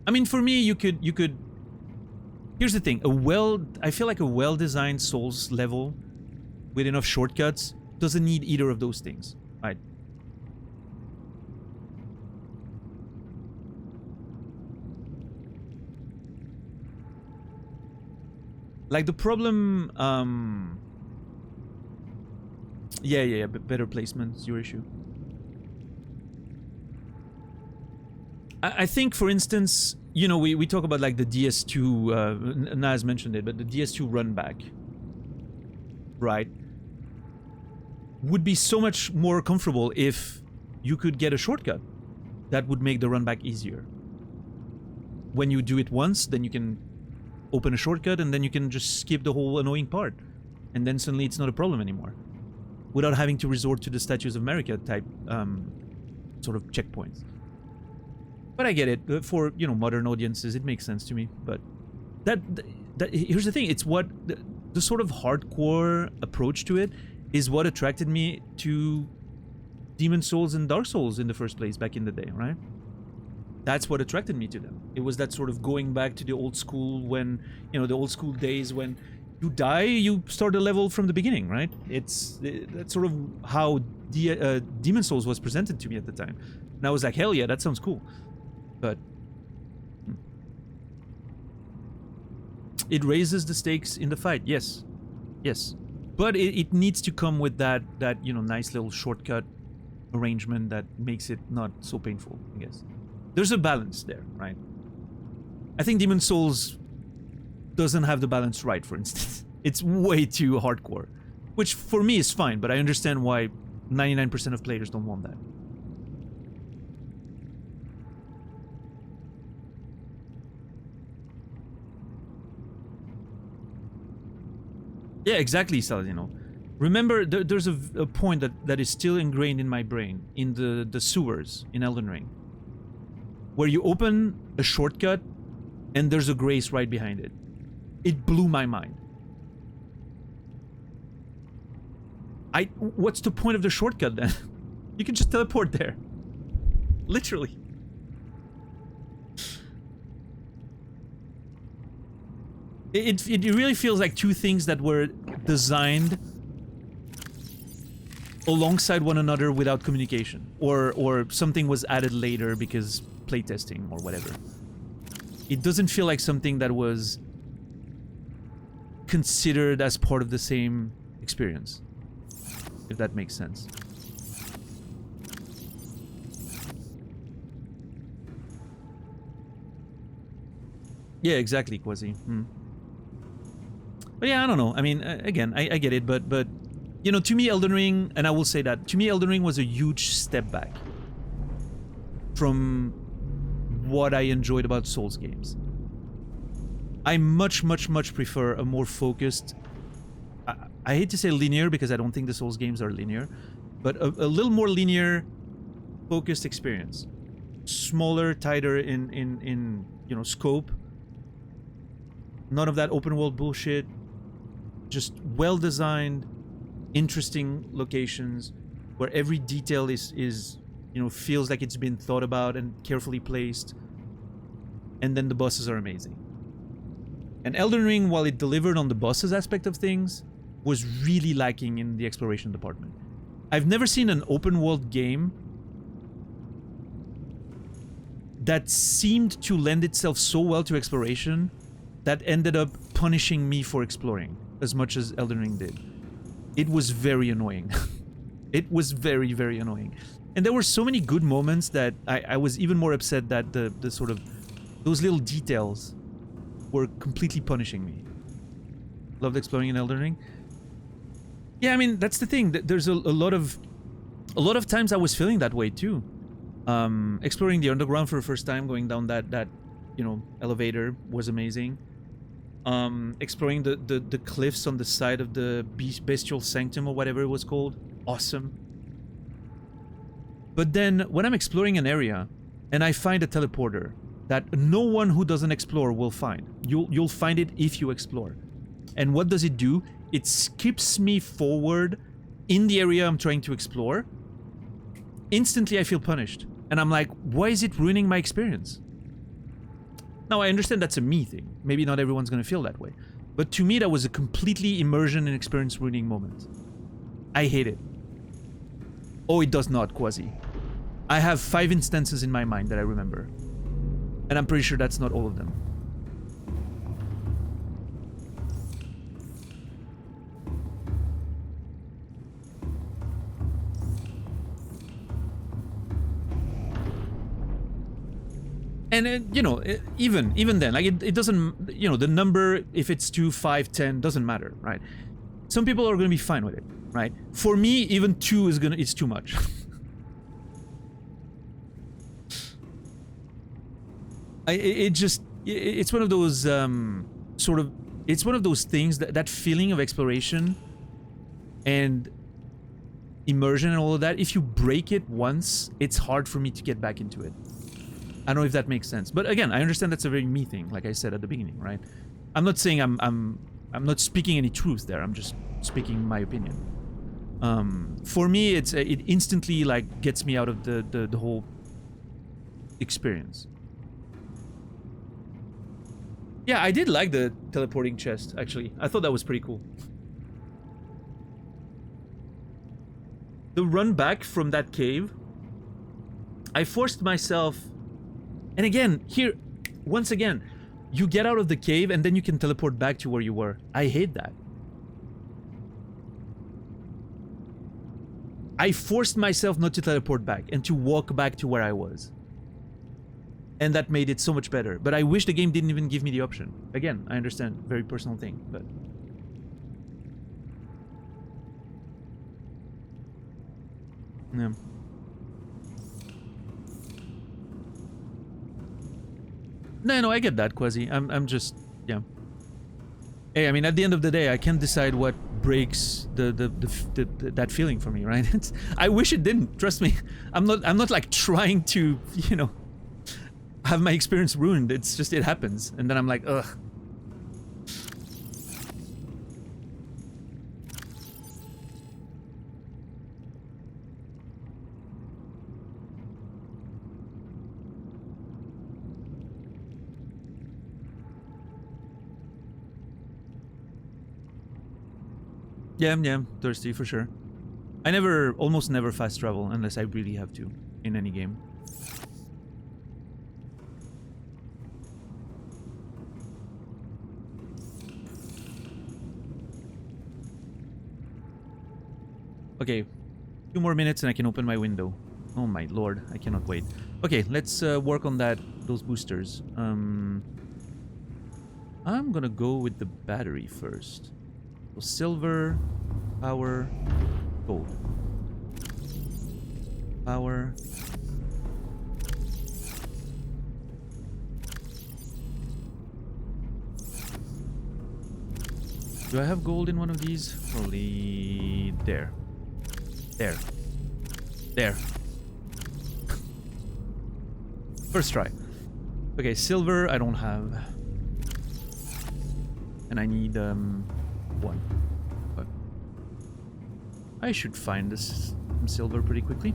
I mean, for me, you could here's the thing. I feel like a well-designed Souls level with enough shortcuts doesn't need either of those things, right? Like the problem, yeah, better placement's your issue. I think, for instance, you know, we talk about like the DS2, Naz mentioned it, but the DS2 run back, right, would be so much more comfortable if you could get a shortcut that would make the run back easier. when you do it once, then you can open a shortcut and then you can just skip the whole annoying part. And then suddenly it's not a problem anymore. Without having to resort to the Statues of America type sort of checkpoints. But I get it. For, you know, modern audiences, it makes sense to me. But that here's the thing. It's what... The sort of hardcore approach to it is what attracted me to Demon Souls and Dark Souls in the first place back in the day, right? That's what attracted me to them. It was that sort of going back to the old school when, you know, the old school days when you die, you start a level from the beginning, right? That's sort of how Demon Souls was presented to me at the time. And I was like, hell yeah, that sounds cool. But it raises the stakes in the fight, yes. Yes. But it needs to come with that, you know, nice little shortcut arrangement that makes it not so painful, I guess. There's a balance there, right? I think Demon Souls doesn't have the balance right, for instance. It's way too hardcore. Which for me is fine, but I understand why 99% of players don't want that. Yeah, exactly, Saladino. Remember, there's a point that is still ingrained in my brain, in the sewers in Elden Ring, where you open a shortcut and there's a grace right behind it. It blew my mind. What's the point of the shortcut then? You can just teleport there. Literally. It really feels like two things that were designed alongside one another without communication, or something was added later because playtesting or whatever. It doesn't feel like something that was considered as part of the same experience, if that makes sense. Yeah, exactly, Quasi. But yeah, I don't know. I mean, again, I get it, but you know, to me, Elden Ring, and I will say that, to me, Elden Ring was a huge step back from what I enjoyed about Souls games. I much prefer a more focused... I hate to say linear because I don't think the Souls games are linear, but a little more linear, focused experience. Smaller, tighter in you know, scope. None of that open world bullshit. Just well-designed, interesting locations where every detail is you know, feels like it's been thought about and carefully placed. And then the bosses are amazing. And Elden Ring, while it delivered on the bosses aspect of things, was really lacking in the exploration department. I've never seen an open world game that seemed to lend itself so well to exploration that ended up punishing me for exploring as much as Elden Ring did. It was very annoying. It was very, very annoying. And there were so many good moments that I was even more upset that the sort of... those little details were completely punishing me. Loved exploring in Elden Ring. Yeah, I mean, that's the thing. There's a lot of times I was feeling that way too. Exploring the underground for the first time, going down that you know, elevator was amazing. Exploring the cliffs on the side of the Bestial Sanctum or whatever it was called. Awesome. But then when I'm exploring an area and I find a teleporter that no one who doesn't explore will find. You'll find it if you explore. And what does it do? It skips me forward in the area I'm trying to explore. Instantly I feel punished. And I'm like, why is it ruining my experience? Now I understand that's a me thing. Maybe not everyone's gonna feel that way. But to me that was a completely immersion and experience ruining moment. I hate it. Oh, it does not, Quasi. I have 5 instances in my mind that I remember. And I'm pretty sure that's not all of them. And you know, even then, like it doesn't, you know, the number, if it's 2, 5, 10, doesn't matter, right? Some people are gonna be fine with it, right? For me, even 2 is it's too much. It's one of those it's one of those things that feeling of exploration and immersion and all of that. If you break it once, it's hard for me to get back into it. I don't know if that makes sense, but again, I understand that's a very me thing, like I said at the beginning, right? I'm not saying I'm not speaking any truth there. I'm just speaking my opinion. For me, it instantly like gets me out of the whole experience. Yeah, I did like the teleporting chest, actually. I thought that was pretty cool. The run back from that cave, I forced myself... And again, here, once again, you get out of the cave and then you can teleport back to where you were. I hate that. I forced myself not to teleport back and to walk back to where I was. And that made it so much better. But I wish the game didn't even give me the option. Again, I understand, very personal thing, but... Yeah. No, I get that, Quasi. I'm just... Yeah. Hey, I mean, at the end of the day, I can't decide what breaks that feeling for me, right? I wish it didn't, trust me. I'm not like trying to, you know, have my experience ruined. It's just, it happens. And then I'm like, ugh. Yeah, thirsty for sure. I almost never fast travel unless I really have to in any game. Okay, 2 more minutes and I can open my window. Oh my lord, I cannot wait. Okay, let's work on those boosters. I'm gonna go with the battery first. So silver, power, gold. Power. Do I have gold in one of these? Probably there. There. There. First try. Okay, silver I don't have. And I need 1. But I should find this silver pretty quickly.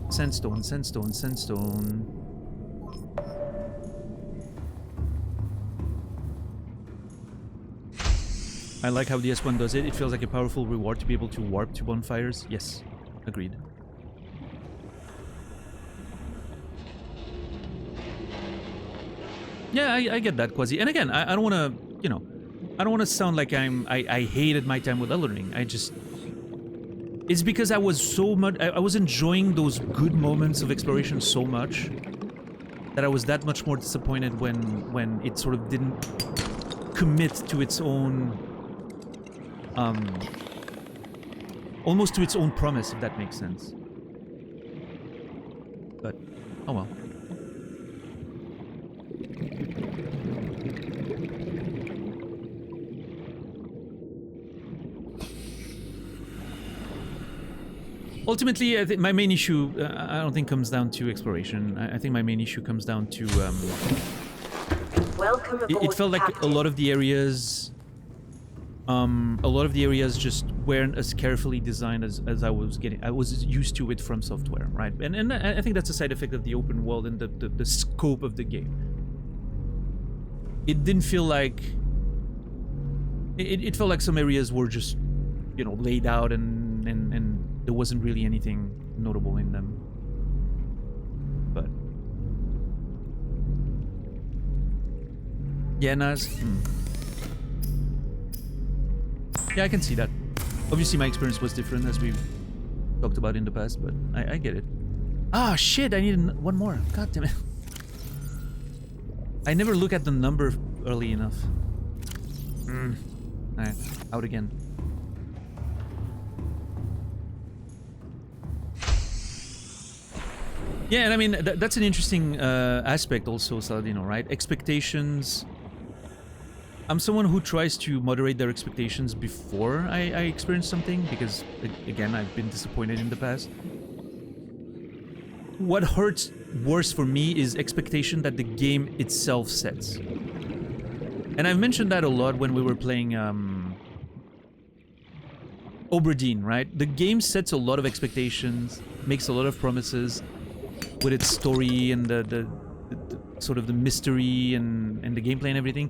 Sandstone, sandstone, sandstone. I like how the S1 does it. It feels like a powerful reward to be able to warp to bonfires. Yes, agreed. Yeah, I get that, Quasi. And again, I don't want to, you know, I don't want to sound like I hated my time with Elden Ring. I just... It's because I was so much... I was enjoying those good moments of exploration so much that I was that much more disappointed when it sort of didn't commit to its own... almost to its own promise, if that makes sense. But, oh well. Ultimately, I think my main issue, I don't think comes down to exploration. I think my main issue comes down to, Welcome aboard, it felt like Captain. a lot of the areas just weren't as carefully designed as I was used to it from software, right? And I think that's a side effect of the open world and the scope of the game. It didn't feel like... It felt like some areas were just, you know, laid out and there wasn't really anything notable in them. But... Yeah, Naz? Yeah, I can see that. Obviously, my experience was different, as we've talked about in the past, but I get it. Ah, shit, I need one more. God damn it. I never look at the number early enough. Alright, out again. Yeah, and I mean, that's an interesting aspect also, Saladino, right? Expectations. I'm someone who tries to moderate their expectations before I experience something, because, again, I've been disappointed in the past. What hurts worse for me is expectation that the game itself sets. And I've mentioned that a lot when we were playing Oberdeen, right? The game sets a lot of expectations, makes a lot of promises with its story and the sort of the mystery and the gameplay and everything.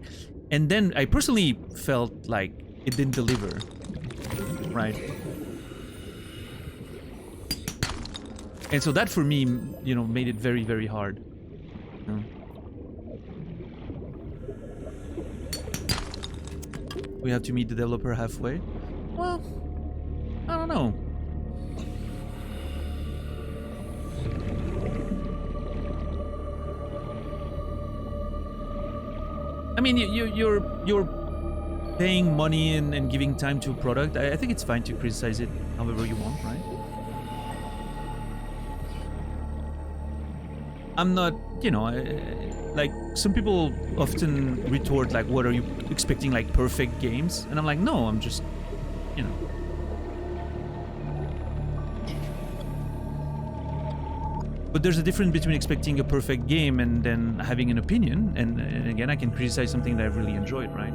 And then I personally felt like it didn't deliver, right? And so that for me, you know, made it very, very hard. You know? We have to meet the developer halfway. Well, I don't know. I mean, you're paying money and giving time to a product. I think it's fine to criticize it however you want, right? I'm not, you know, like some people often retort like, what are you expecting, like perfect games? And I'm like, no, I'm just, you know. But there's a difference between expecting a perfect game and then having an opinion. And again, I can criticize something that I've really enjoyed, right?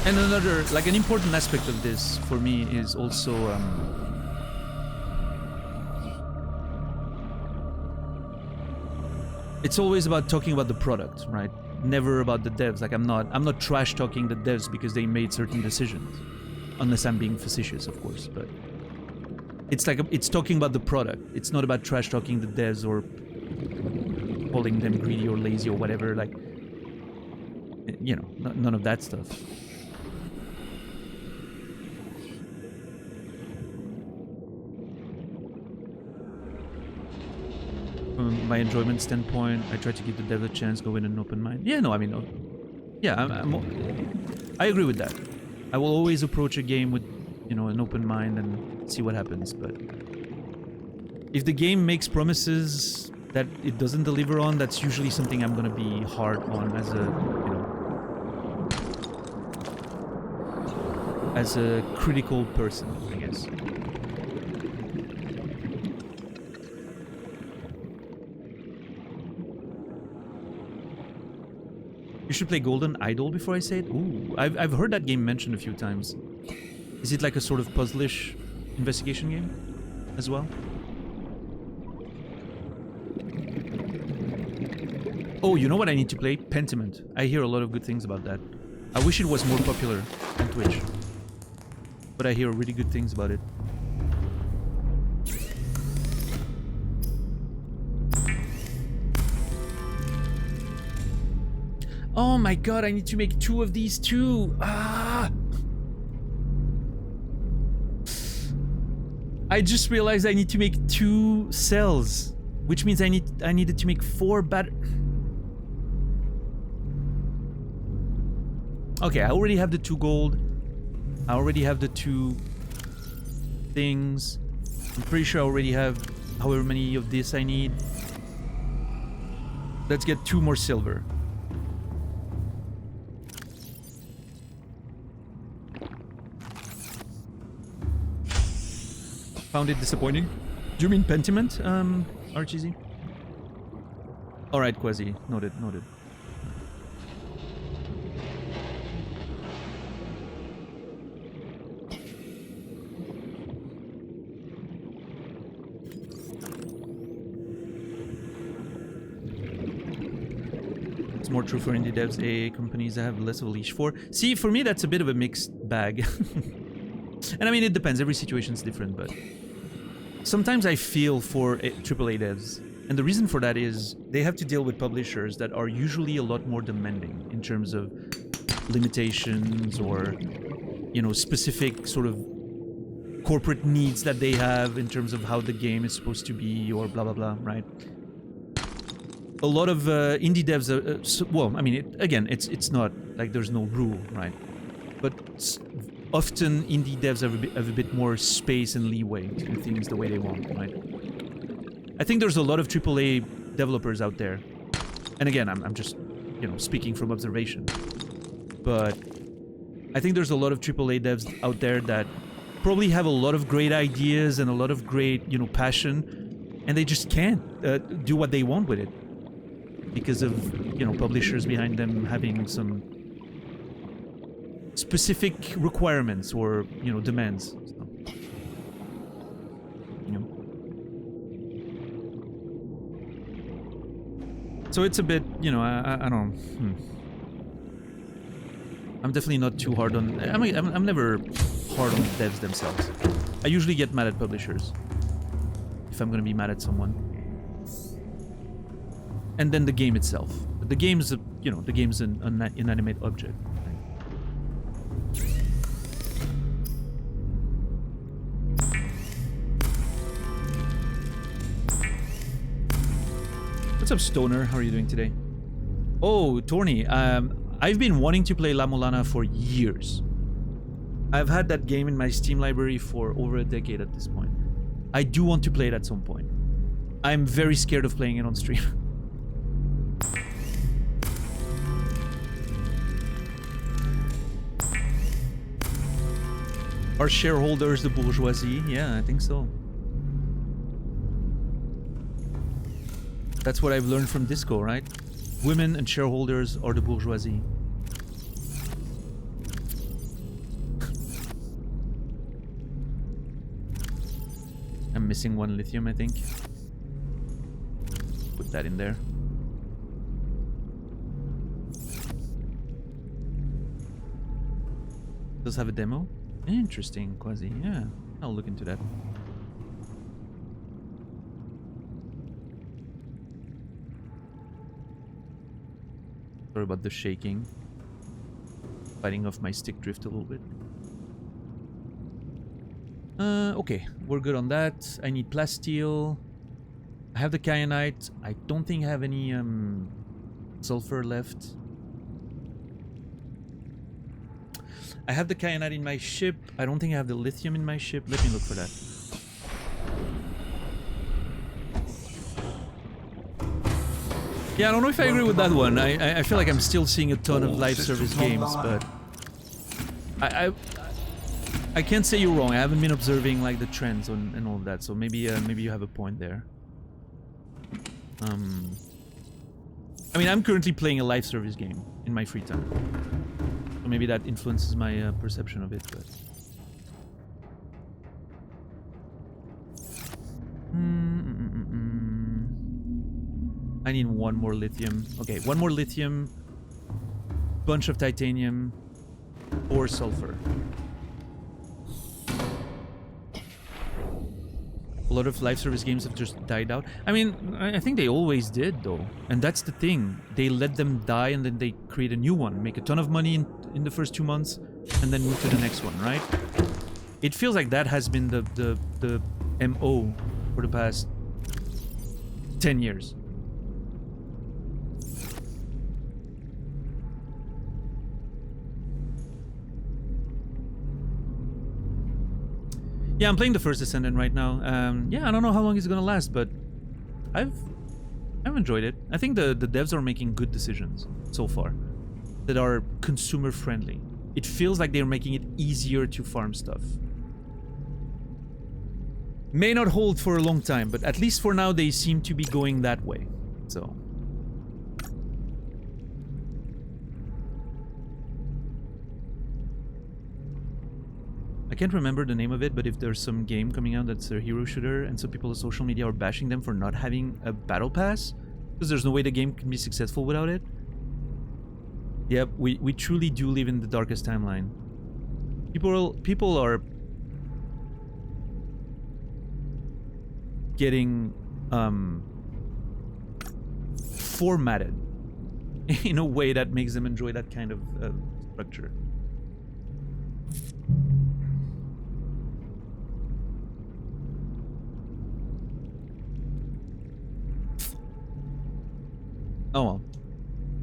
And another, like an important aspect of this for me is also it's always about talking about the product, right? Never about the devs. Like I'm not trash talking the devs because they made certain decisions, unless I'm being facetious, of course. But it's like it's talking about the product. It's not about trash talking the devs or calling them greedy or lazy or whatever. Like, you know, none of that stuff. From my enjoyment standpoint, I try to give the dev a chance, go in an open mind. Yeah, no, I mean, yeah, I agree with that. I will always approach a game with, you know, an open mind and see what happens. But if the game makes promises that it doesn't deliver on, that's usually something I'm gonna be hard on as a, you know, as a critical person, I guess. You should play Golden Idol before I say it? Ooh, I've heard that game mentioned a few times. Is it like a sort of puzzlish investigation game as well? Oh, you know what I need to play? Pentiment. I hear a lot of good things about that. I wish it was more popular on Twitch. But I hear really good things about it. Oh my god, I need to make 2 of these too. Ah! I just realized I need to make 2 cells, which means I needed to make 4 Okay, I already have the 2 gold. I already have the 2 things. I'm pretty sure I already have however many of this I need. Let's get 2 more silver. Found it disappointing. Do you mean Pentiment, RGZ? Alright, Quasi. Noted, noted. It's more true for indie devs, AA companies that have less of a leash for. See, for me, that's a bit of a mixed bag. And I mean, it depends. Every situation's different, but sometimes I feel for AAA devs. And the reason for that is they have to deal with publishers that are usually a lot more demanding in terms of limitations or, you know, specific sort of corporate needs that they have in terms of how the game is supposed to be or blah, blah, blah, right? a lot of indie devs, well, I mean, again, it's not like there's no rule, right? But often indie devs have a bit more space and leeway to do things the way they want, right? I think there's a lot of AAA developers out there, and again, I'm just, you know, speaking from observation, but I think there's a lot of AAA devs out there that probably have a lot of great ideas and a lot of great, you know, passion, and they just can't do what they want with it because of, you know, publishers behind them having some specific requirements or, you know, demands. So, you know. So it's a bit, you know, I don't know. I'm definitely not too hard on... I'm never hard on devs themselves. I usually get mad at publishers if I'm gonna be mad at someone. And then the game itself. The game's, you know, the game's an inanimate object. What's up, Stoner? How are you doing today? Oh, Torny. I've been wanting to play La Mulana for years. I've had that game in my Steam library for over a decade at this point. I do want to play it at some point. I'm very scared of playing it on stream. Are shareholders the bourgeoisie? Yeah, I think so. That's what I've learned from Disco, right? Women and shareholders are the bourgeoisie. I'm missing one lithium, I think. Put that in there. Does have a demo? Interesting, Quasi. Yeah, I'll look into that. Sorry about the shaking. Fighting off my stick drift a little bit. Okay, we're good on that. I need plasteel. I have the kyanite. I don't think I have any sulfur left. I have the kyanite in my ship. I don't think I have the lithium in my ship. Let me look for that. Yeah, I don't know if I agree with that one. I feel like I'm still seeing a ton of live service games, but I can't say you're wrong. I haven't been observing like the trends and all of that, so maybe maybe you have a point there. I mean, I'm currently playing a live service game in my free time, so maybe that influences my perception of it. But I need one more lithium. Okay, one more lithium, bunch of titanium, or sulfur. A lot of live service games have just died out. I mean, I think they always did, though. And that's the thing. They let them die and then they create a new one. Make a ton of money in the first 2 months and then move to the next one, right? It feels like that has been the MO for the past 10 years. Yeah, I'm playing the first Descendant right now. Yeah, I don't know how long it's gonna last, but I've enjoyed it. I think the devs are making good decisions so far that are consumer friendly. It feels like they're making it easier to farm stuff. May not hold for a long time, but at least for now they seem to be going that way. So I can't remember the name of it, but if there's some game coming out that's a hero shooter and some people on social media are bashing them for not having a battle pass because there's no way the game can be successful without it. Yep, we truly do live in the darkest timeline. People are getting formatted in a way that makes them enjoy that kind of structure. Oh well.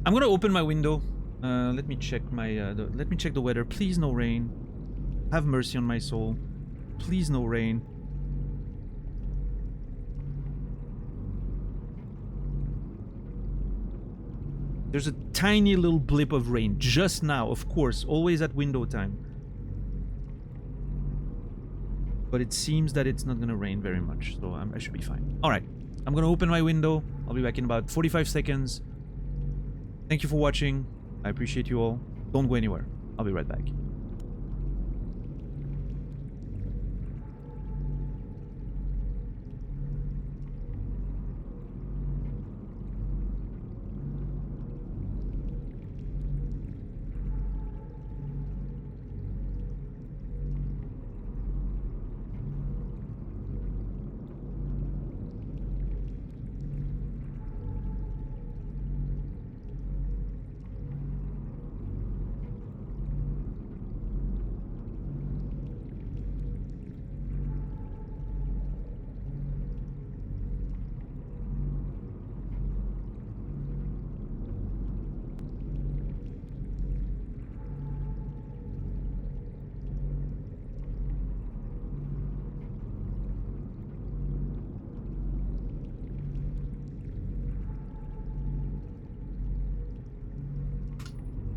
I'm gonna open my window. Let me check my. Let me check the weather. Please no rain. Have mercy on my soul. Please no rain. There's a tiny little blip of rain just now, of course, always at window time. But it seems that it's not gonna rain very much, so I should be fine. Alright, I'm gonna open my window. I'll be back in about 45 seconds. Thank you for watching. I appreciate you all. Don't go anywhere. I'll be right back.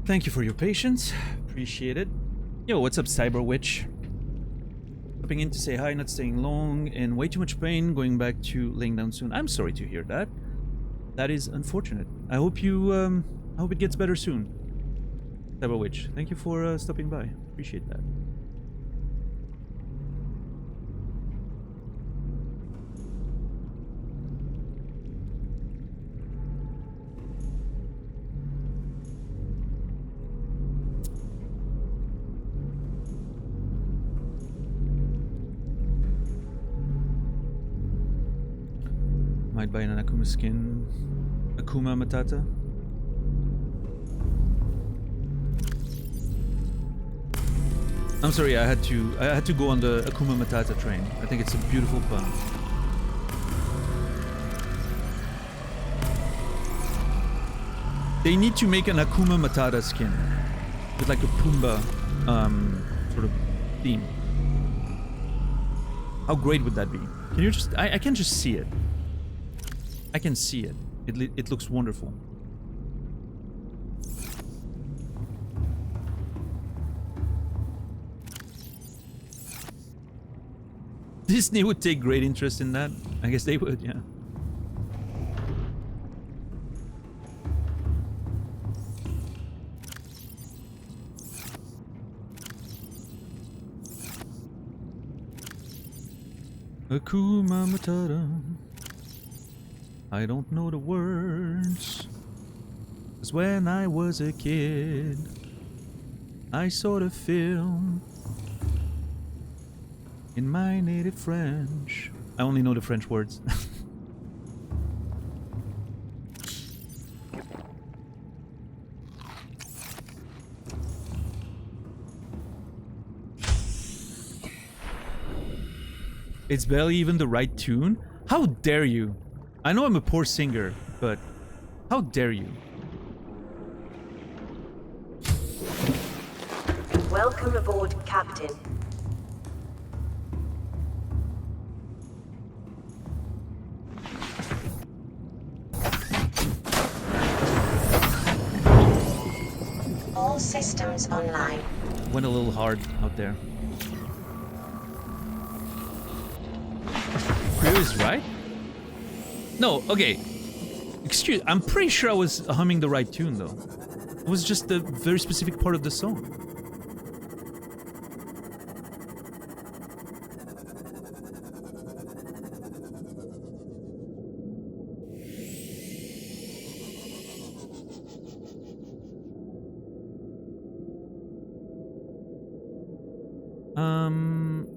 Thank you for your patience. Appreciate it. Yo, what's up, Cyber Witch? Popping in to say hi, not staying long, in way too much pain, going back to laying down soon. I'm sorry to hear that. That is unfortunate. I hope you, I hope it gets better soon. Cyber Witch, thank you for stopping by. Appreciate that. Might buy an Akuma skin. Akuma Matata. I'm sorry, I had to go on the Akuma Matata train. I think it's a beautiful pun. They need to make an Akuma Matata skin with like a Pumbaa sort of theme. How great would that be? Can you just? I can just see it. I can see it. It looks wonderful. Disney would take great interest in that. I guess they would, yeah. Akuma Matata. I don't know the words, 'cause when I was a kid, I saw the film in my native French. I only know the French words. It's barely even the right tune? How dare you? I know I'm a poor singer, but how dare you? Welcome aboard, Captain. All systems online. Went a little hard out there. Creo is right? No, okay. Excuse, I'm pretty sure I was humming the right tune though. It was just a very specific part of the song.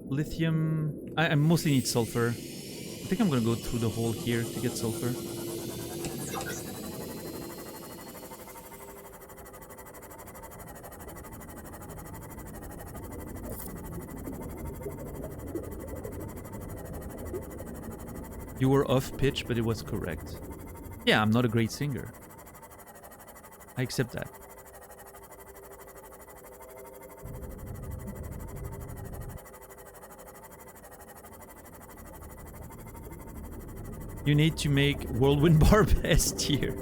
Lithium. I mostly need sulfur. I think I'm gonna go through the hole here to get sulfur. You were off pitch, but it was correct. Yeah, I'm not a great singer. I accept that. You need to make Whirlwind Barb S tier.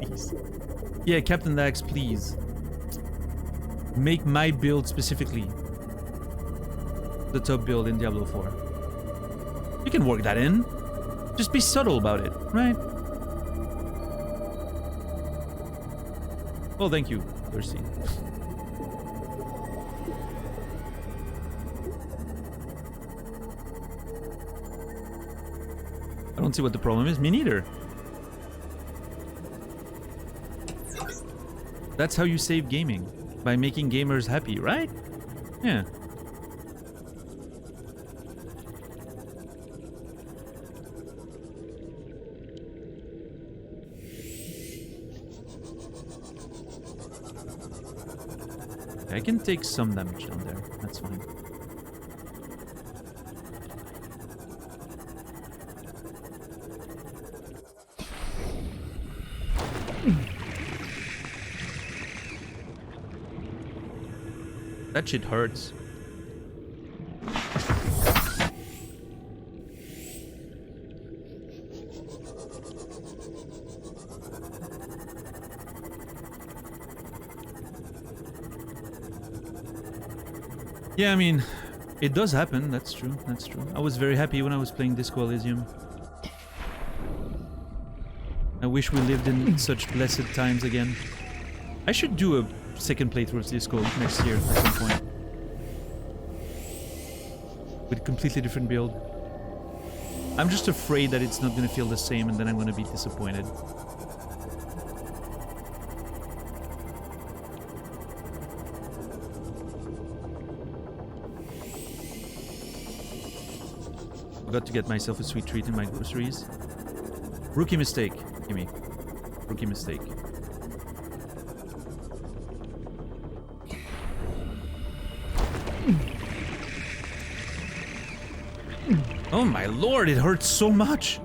Please. Yeah, Captain Dax, please. Make my build specifically the top build in Diablo 4. You can work that in. Just be subtle about it, right? Well, thank you, Thirsty. I don't see what the problem is. Me neither. That's how you save gaming. By making gamers happy, right? Yeah. I can take some damage down there. That's fine. That shit hurts. Yeah, I mean, it does happen. That's true. That's true. I was very happy when I was playing Disco Elysium. I wish we lived in such blessed times again. I should do a second playthrough of Disco next year at some point. With a completely different build. I'm just afraid that it's not going to feel the same and then I'm going to be disappointed. Forgot to get myself a sweet treat in my groceries. Rookie mistake, Gimme. Rookie mistake. Oh my lord, it hurts so much!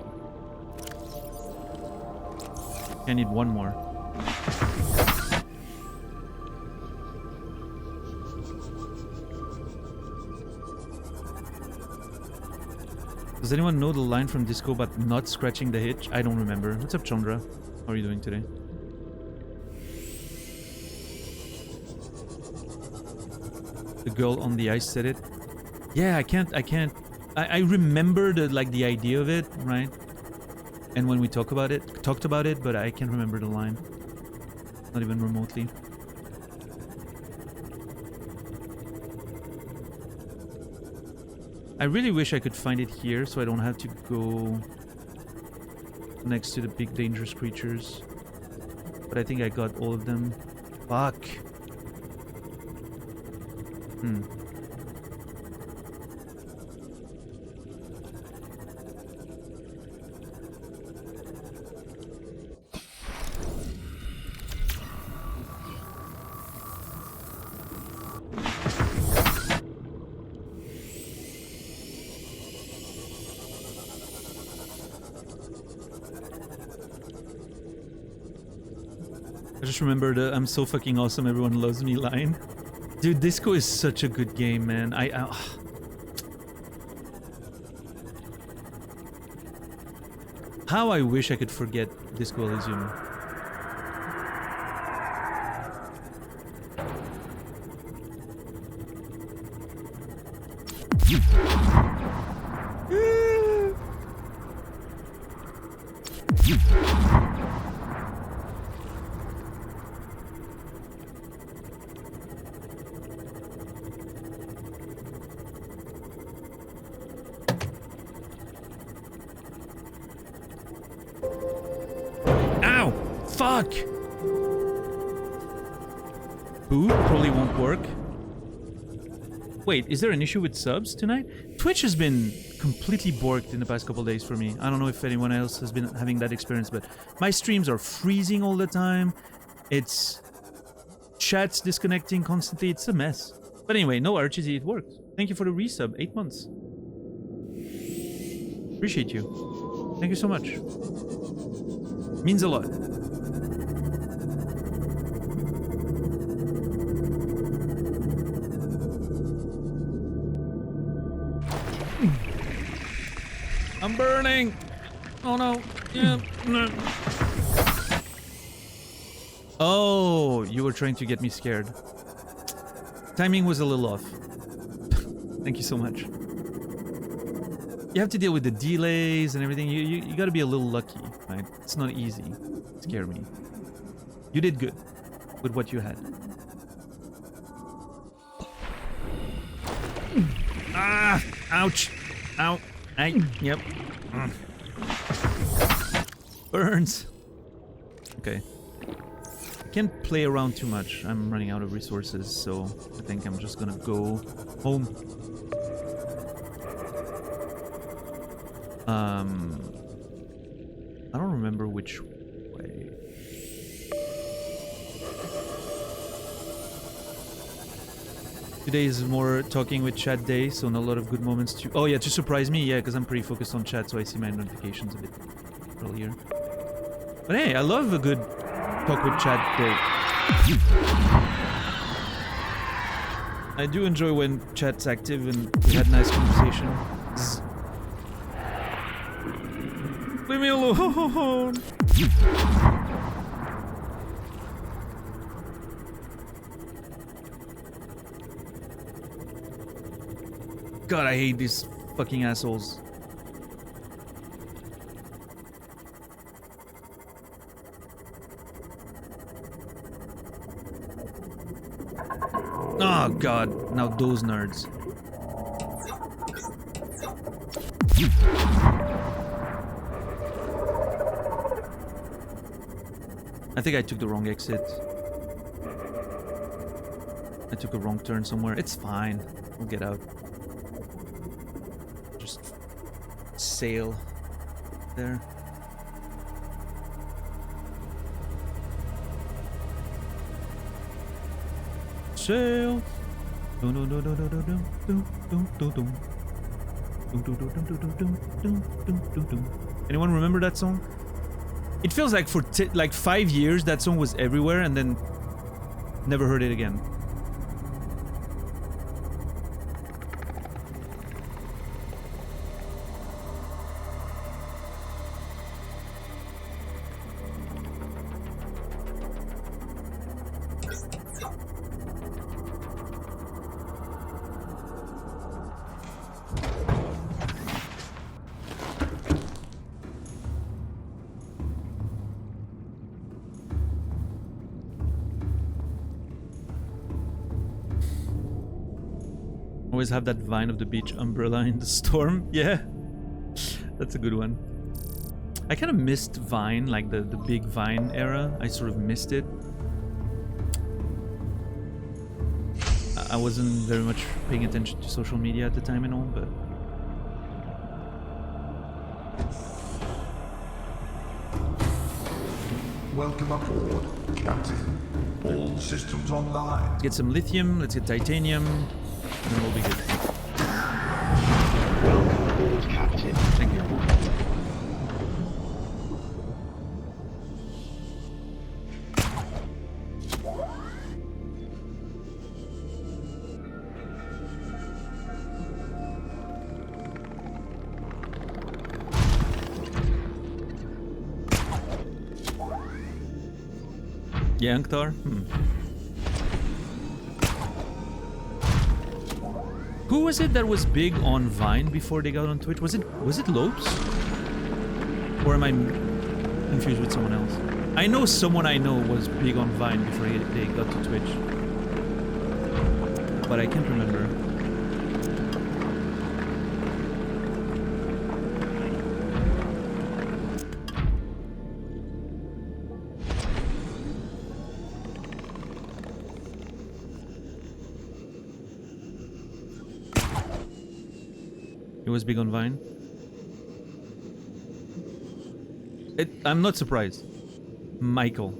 I need one more. Does anyone know the line from Disco about not scratching the hitch? I don't remember. What's up, Chandra? How are you doing today? The girl on the ice said it. Yeah, I can't. I remember the idea of it, right? And when we talked about it, but I can't remember the line. Not even remotely. I really wish I could find it here so I don't have to go next to the big dangerous creatures. But I think I got all of them. Fuck. I just remember the "I'm so fucking awesome, everyone loves me" line. Dude, Disco is such a good game, man. How I wish I could forget Disco Elysium. Fuck! Boo probably won't work. Wait, is there an issue with subs tonight? Twitch has been completely borked in the past couple days for me. I don't know if anyone else has been having that experience, but my streams are freezing all the time. It's chats disconnecting constantly. It's a mess. But anyway, no RGZ, it worked. Thank you for the resub. 8 months. Appreciate you. Thank you so much. Means a lot. I'm burning. Oh no. Yeah. No. Oh, you were trying to get me scared. Timing was a little off. Thank you so much. You have to deal with the delays and everything. You gotta be a little lucky, right? It's not easy. Scare me. You did good with what you had. Ah! Ouch! Ow! Ay! Yep. Burns! Okay. I can't play around too much. I'm running out of resources, so I think I'm just gonna go home. I don't remember which way. Today is more talking with chat day, so not a lot of good moments to... Oh yeah, to surprise me, yeah, because I'm pretty focused on chat, so I see my notifications a bit earlier. But hey, I love a good talk with chat day. I do enjoy when chat's active and we had nice conversations. Leave me alone! God, I hate these fucking assholes. Oh god, now those nerds. I think I took the wrong exit. I took a wrong turn somewhere. It's fine. We'll get out. Just sail there. Sail. Anyone remember that song? It feels like for like 5 years that song was everywhere and then never heard it again. Always have that vine of the beach umbrella in the storm. Yeah, that's a good one. I kind of missed Vine, like the big Vine era. I sort of missed it. I wasn't very much paying attention to social media at the time and all, but... Welcome aboard, Captain. All systems online. Let's get some lithium, let's get titanium, and then we'll be good. Welcome aboard, Captain. Thank you. Yeah, Anktar? Who was it that was big on Vine before they got on Twitch? Was it Lopes? Or am I confused with someone else? I know someone I know was big on Vine before they got to Twitch. But I can't remember. He was big on Vine. I'm not surprised. Michael.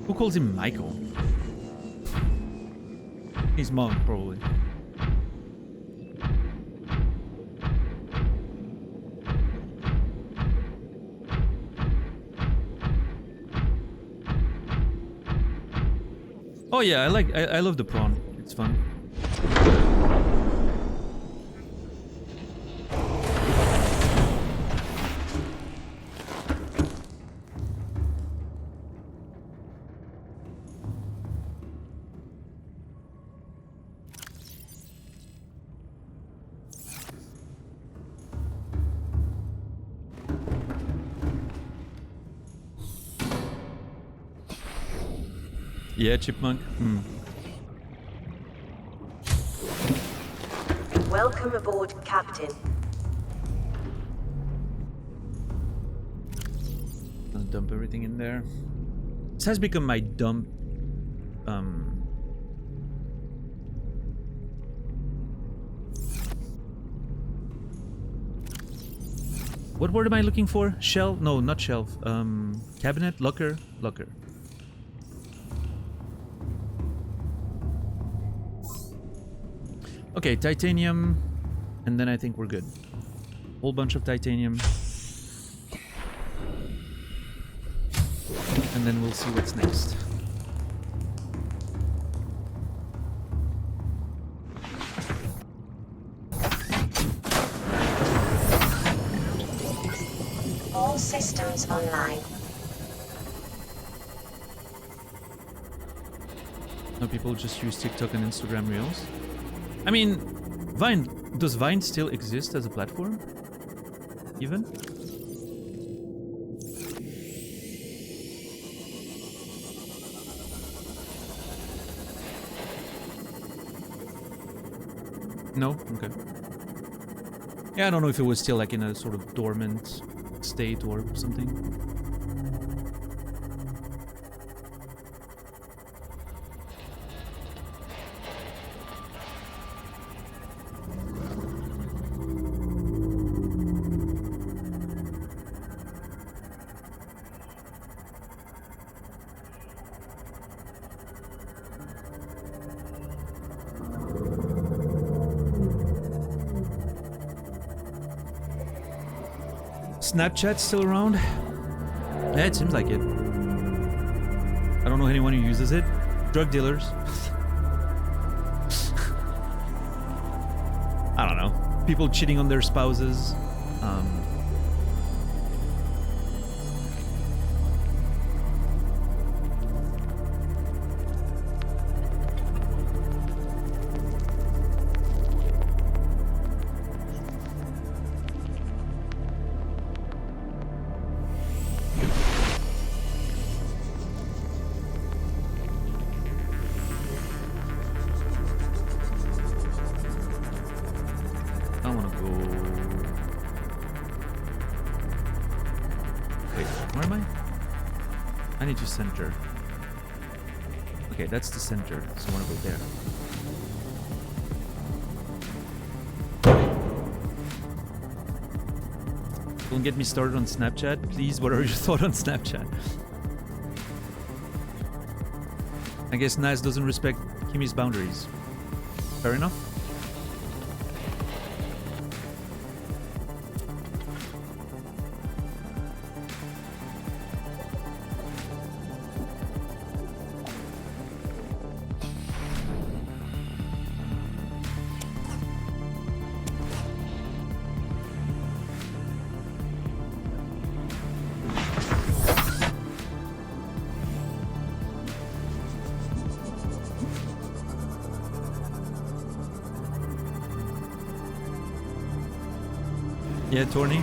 Who calls him Michael? His mom, probably. Oh yeah, I love the prawn. It's fun. Yeah, chipmunk. Welcome aboard, Captain. I'll dump everything in there. This has become my dump. What word am I looking for? Shelf? No, not shelf. Cabinet? Locker? Locker. Okay, titanium. And then I think we're good. Whole bunch of titanium. And then we'll see what's next. All systems online. Now people just use TikTok and Instagram Reels. I mean, Vine. Does Vine still exist as a platform? Even? No? Okay. Yeah, I don't know if it was still like in a sort of dormant state or something. Snapchat's still around? Yeah, it seems like it. I don't know anyone who uses it. Drug dealers. I don't know. People cheating on their spouses. Center. Okay, that's the center, so I want to go there. Don't get me started on Snapchat, please. What are your thoughts on Snapchat? I guess Naz doesn't respect Kimi's boundaries. Fair enough. Yeah, Torny.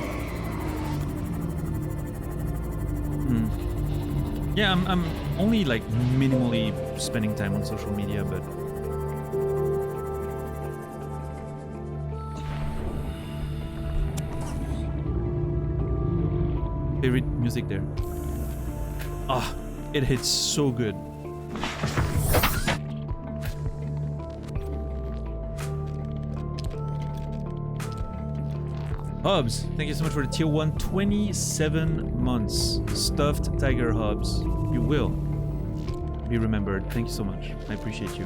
Yeah, I'm only like minimally spending time on social media, but favorite music there. Ah, it hits so good. Hobbs, thank you so much for the tier 1, 27 months. Stuffed Tiger Hobbs. You will be remembered. Thank you so much. I appreciate you.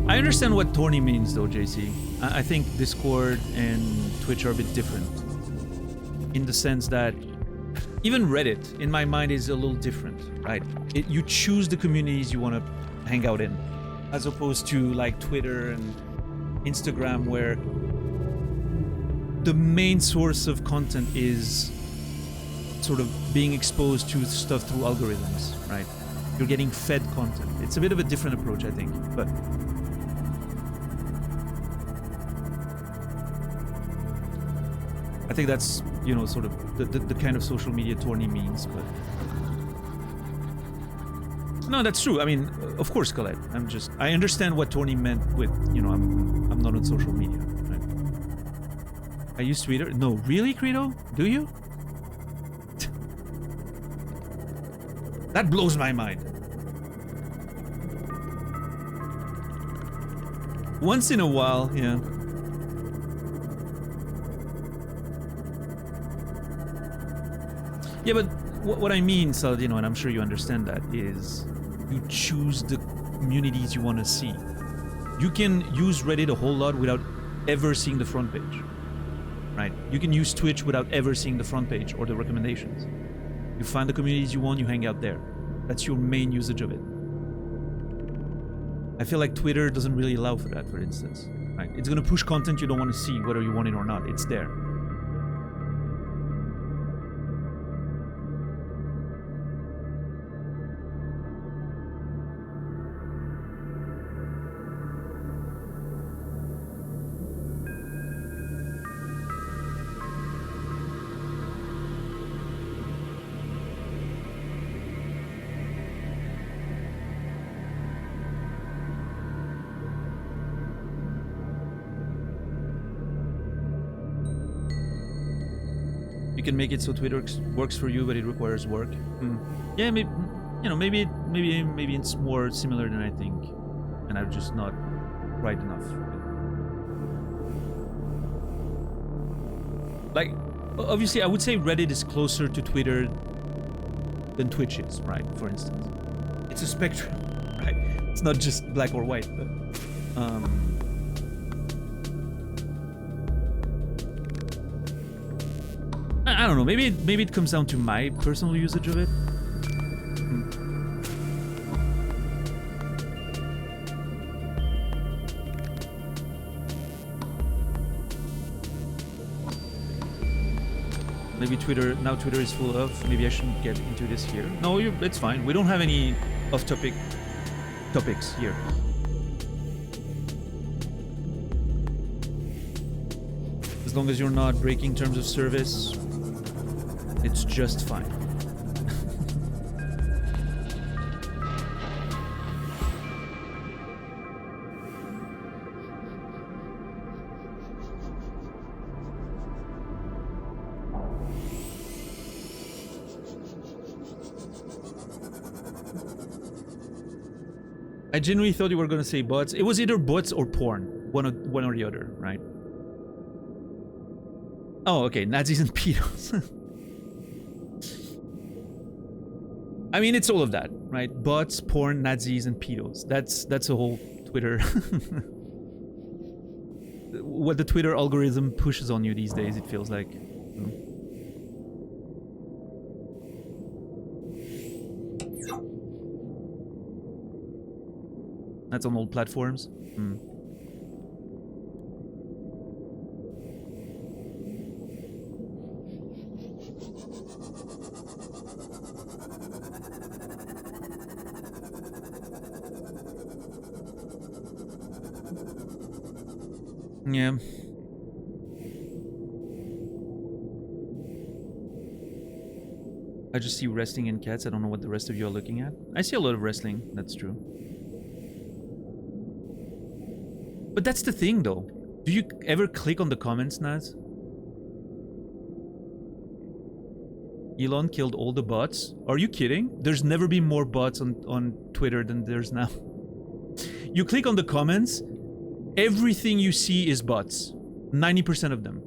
I understand what Torny means though, JC. I think Discord and Twitch are a bit different. In the sense that even Reddit, in my mind, is a little different, right? You choose the communities you want to hang out in, as opposed to like Twitter and Instagram, where the main source of content is sort of being exposed to stuff through algorithms, right? You're getting fed content. It's a bit of a different approach, I think, but think that's, you know, sort of the kind of social media Torny means, but... No, that's true. I mean, of course, Colette. I understand what Torny meant with, you know, I'm not on social media, right? I use Twitter. No, really, Credo? Do you? That blows my mind. Once in a while, yeah. Yeah, but what I mean, Saladino, and I'm sure you understand that, is you choose the communities you want to see. You can use Reddit a whole lot without ever seeing the front page, right? You can use Twitch without ever seeing the front page or the recommendations. You find the communities you want, you hang out there. That's your main usage of it. I feel like Twitter doesn't really allow for that, for instance, right? It's going to push content you don't want to see, whether you want it or not. It's there. You can make it so Twitter works for you, but it requires work. Yeah, maybe, you know, maybe it's more similar than I think, and I'm just not right enough. Like, obviously, I would say Reddit is closer to Twitter than Twitch is, right? For instance, it's a spectrum, right? It's not just black or white, but I don't know. Maybe it comes down to my personal usage of it. Maybe Twitter is full of. Maybe I shouldn't get into this here. No, it's fine. We don't have any off-topic topics here. As long as you're not breaking terms of service, it's just fine. I genuinely thought you were going to say bots. It was either bots or porn. One or the other, right? Oh, okay. Nazis and pedos. I mean, it's all of that, right? Bots, porn, Nazis, and pedos. That's a whole Twitter. What the Twitter algorithm pushes on you these days, it feels like. That's on all platforms. Yeah. I just see wrestling and cats. I don't know what the rest of you are looking at. I see a lot of wrestling. That's true. But that's the thing, though. Do you ever click on the comments, Naz? Elon killed all the bots? Are you kidding? There's never been more bots on Twitter than there's now. You click on the comments, everything you see is bots. 90% of them.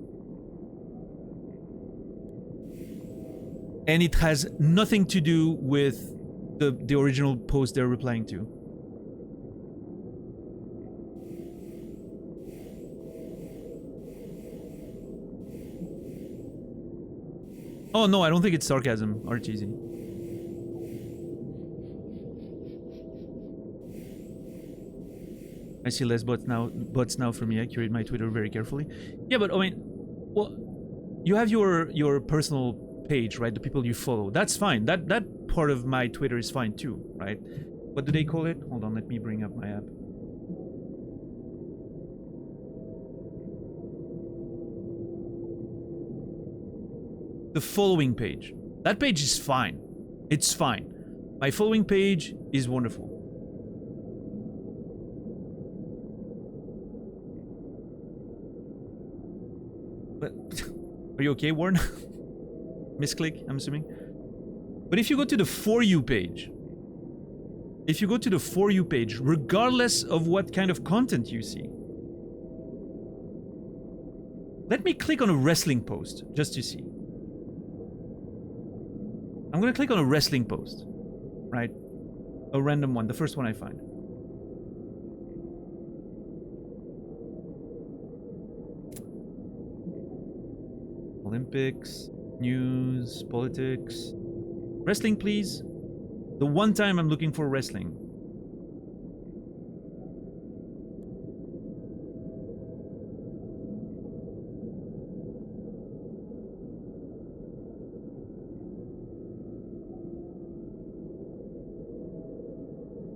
And it has nothing to do with the original post they're replying to. Oh no, I don't think it's sarcasm, RTZ. I see less bots now for me. I curate my Twitter very carefully. Yeah, but I mean, well, you have your personal page, right? The people you follow. That's fine. That part of my Twitter is fine too, right? What do they call it? Hold on, let me bring up my app. the following page. That page is fine. It's fine. My following page is wonderful. But are you okay, Warren? Misclick, I'm assuming. But if you go to the For You page, regardless of what kind of content you see, let me click on a wrestling post just to see. I'm gonna click on a wrestling post, right? A random one, the first one I find. Olympics, news, politics. Wrestling, please. The one time I'm looking for wrestling.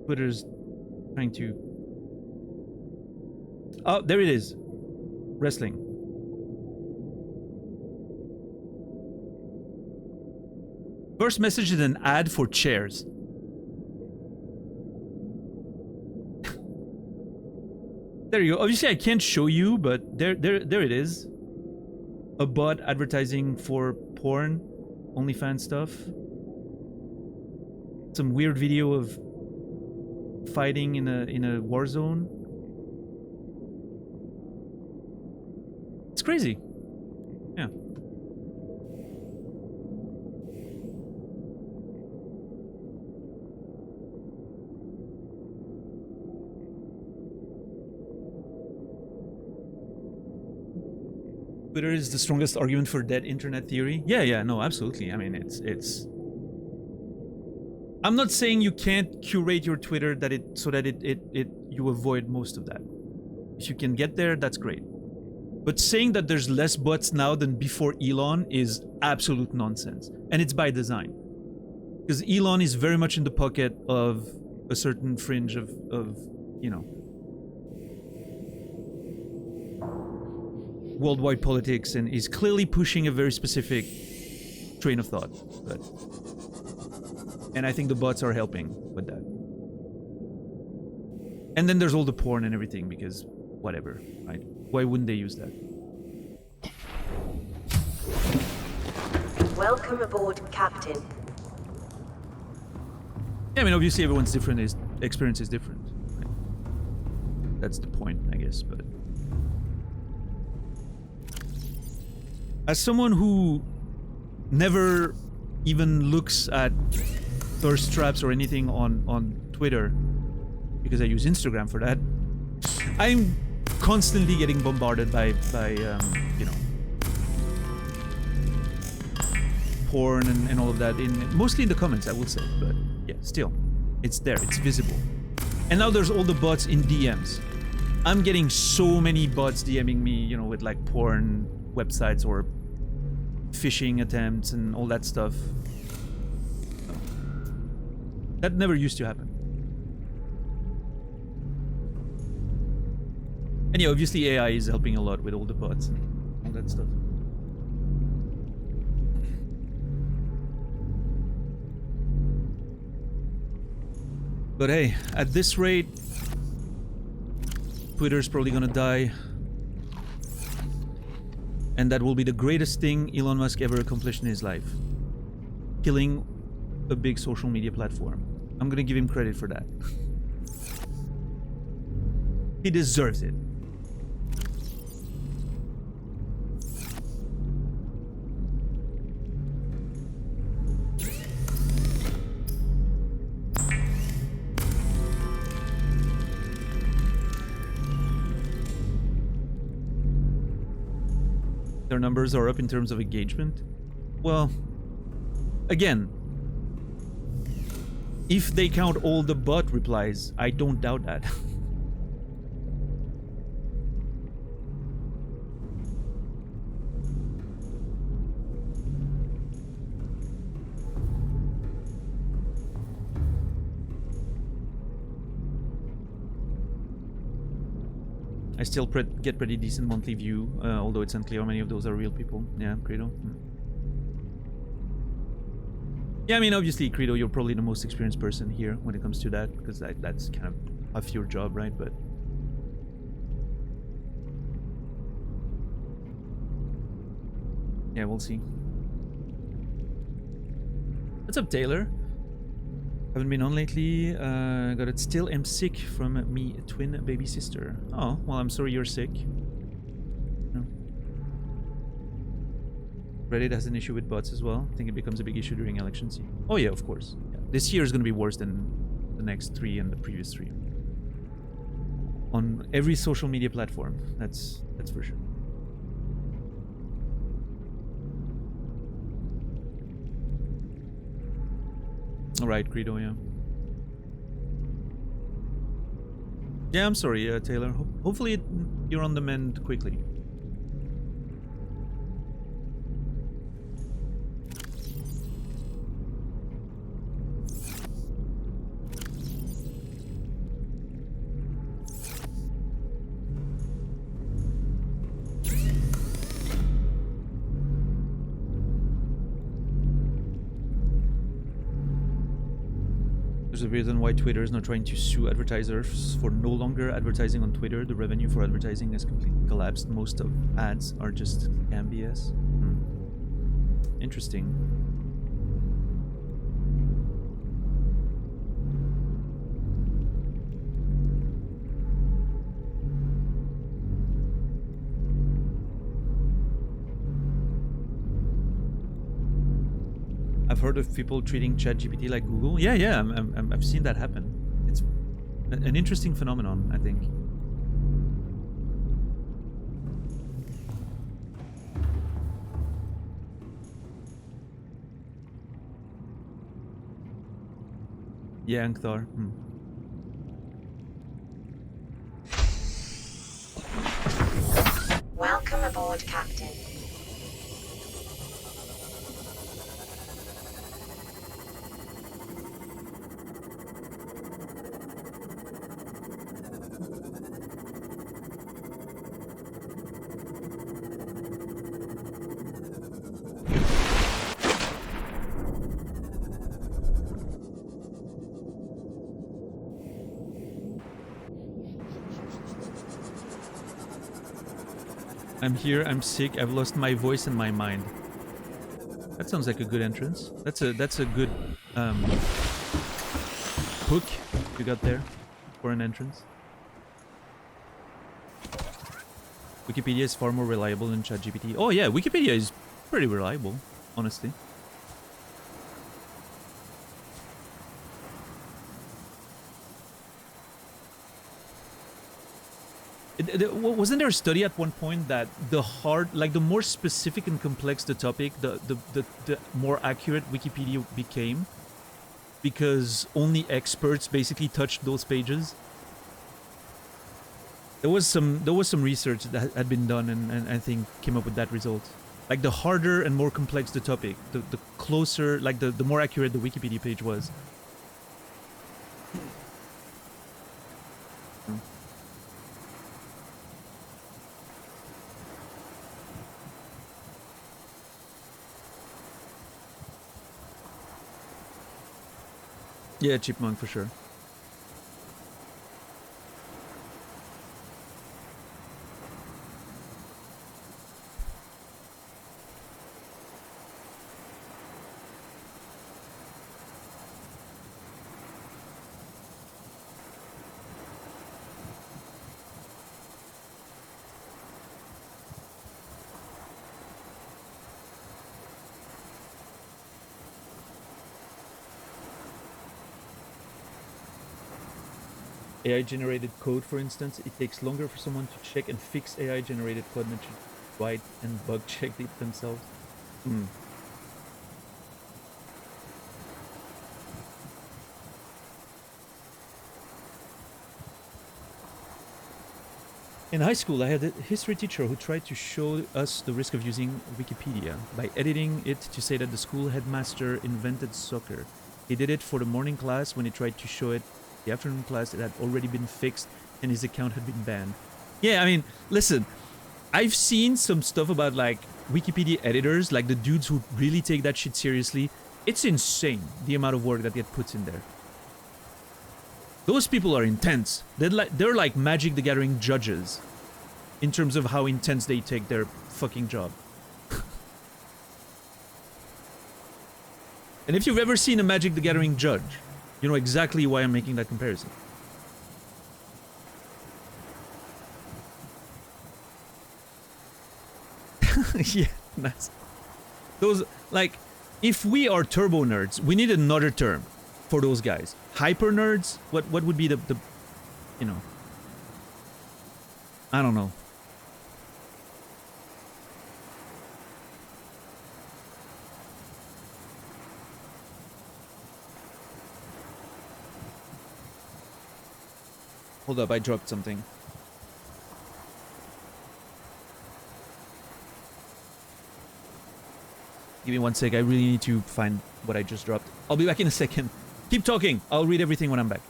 Twitter's trying to... Oh, there it is. Wrestling. First message is an ad for chairs. There you go. Obviously, I can't show you, but there it is. A bot advertising for porn, OnlyFans stuff. Some weird video of fighting in a war zone. It's crazy. Yeah. Twitter is the strongest argument for dead internet theory. Yeah, no, absolutely. I mean, it's. I'm not saying you can't curate your Twitter so that you avoid most of that. If you can get there, that's great. But saying that there's less bots now than before Elon is absolute nonsense, and it's by design. Because Elon is very much in the pocket of a certain fringe of you know, worldwide politics, and is clearly pushing a very specific train of thought. And I think the bots are helping with that. And then there's all the porn and everything, because whatever, right? Why wouldn't they use that? Welcome aboard, Captain. Yeah, I mean, obviously everyone's different, his experience is different. Right? That's the point, I guess, but... As someone who never even looks at thirst traps or anything on Twitter, because I use Instagram for that, I'm constantly getting bombarded by you know, porn and all of that, mostly in the comments, I will say, but yeah, still, it's there, it's visible. And now there's all the bots in DMs. I'm getting so many bots DMing me, you know, with like porn websites or phishing attempts and all that stuff. That never used to happen. And yeah, obviously AI is helping a lot with all the bots and all that stuff. But hey, at this rate, Twitter's probably gonna die. And that will be the greatest thing Elon Musk ever accomplished in his life. Killing a big social media platform. I'm gonna give him credit for that. He deserves it. Their numbers are up in terms of engagement. Well, again, if they count all the bot replies, I don't doubt that. I still get pretty decent monthly view, although it's unclear how many of those are real people. Yeah, Credo. Yeah, I mean, obviously, Credo, you're probably the most experienced person here when it comes to that, because that's kind of half your job, right? But yeah, we'll see. What's up, Taylor? Haven't been on lately. Got it. Still am sick from me twin baby sister. Oh, well, I'm sorry you're sick. No. Reddit has an issue with bots as well. I think it becomes a big issue during election season. Oh yeah, of course. Yeah. This year is going to be worse than the next 3 and the previous 3. On every social media platform. That's for sure. All right, Credo, yeah. Yeah, I'm sorry, Taylor. Hopefully you're on the mend quickly. There's a reason why Twitter is not trying to sue advertisers for no longer advertising on Twitter. The revenue for advertising has completely collapsed. Most of ads are just scam BS. Interesting. I've heard of people treating ChatGPT like Google. Yeah, I've seen that happen. It's an interesting phenomenon, I think. Yeah, Ankthar. Welcome aboard, Captain. I'm here, I'm sick, I've lost my voice and my mind. That sounds like a good entrance. That's a good hook you got there for an entrance. Wikipedia is far more reliable than ChatGPT. Oh yeah, Wikipedia is pretty reliable, honestly. Wasn't there a study at one point that the more specific and complex the topic, the more accurate Wikipedia became, because only experts basically touched those pages? There was some research that had been done and I think came up with that result. Like the harder and more complex the topic, the closer, like the more accurate the Wikipedia page was. Yeah, Chipmunk for sure. AI-generated code, for instance, it takes longer for someone to check and fix AI-generated code than to write and bug check it themselves. In high school, I had a history teacher who tried to show us the risk of using Wikipedia by editing it to say that the school headmaster invented soccer. He did it for the morning class. When he tried to show it the afternoon class, it had already been fixed and his account had been banned. Yeah, I mean, listen, I've seen some stuff about like Wikipedia editors, like the dudes who really take that shit seriously. It's insane the amount of work that get put in there. Those people are intense. They're like Magic the Gathering judges in terms of how intense they take their fucking job. And if you've ever seen a Magic the Gathering judge, you know exactly why I'm making that comparison. Yeah, nice. Those, like, if we are turbo nerds, we need another term for those guys. Hyper nerds? What would be the you know, I don't know. Hold up, I dropped something. Give me 1 sec, I really need to find what I just dropped. I'll be back in a second. Keep talking, I'll read everything when I'm back.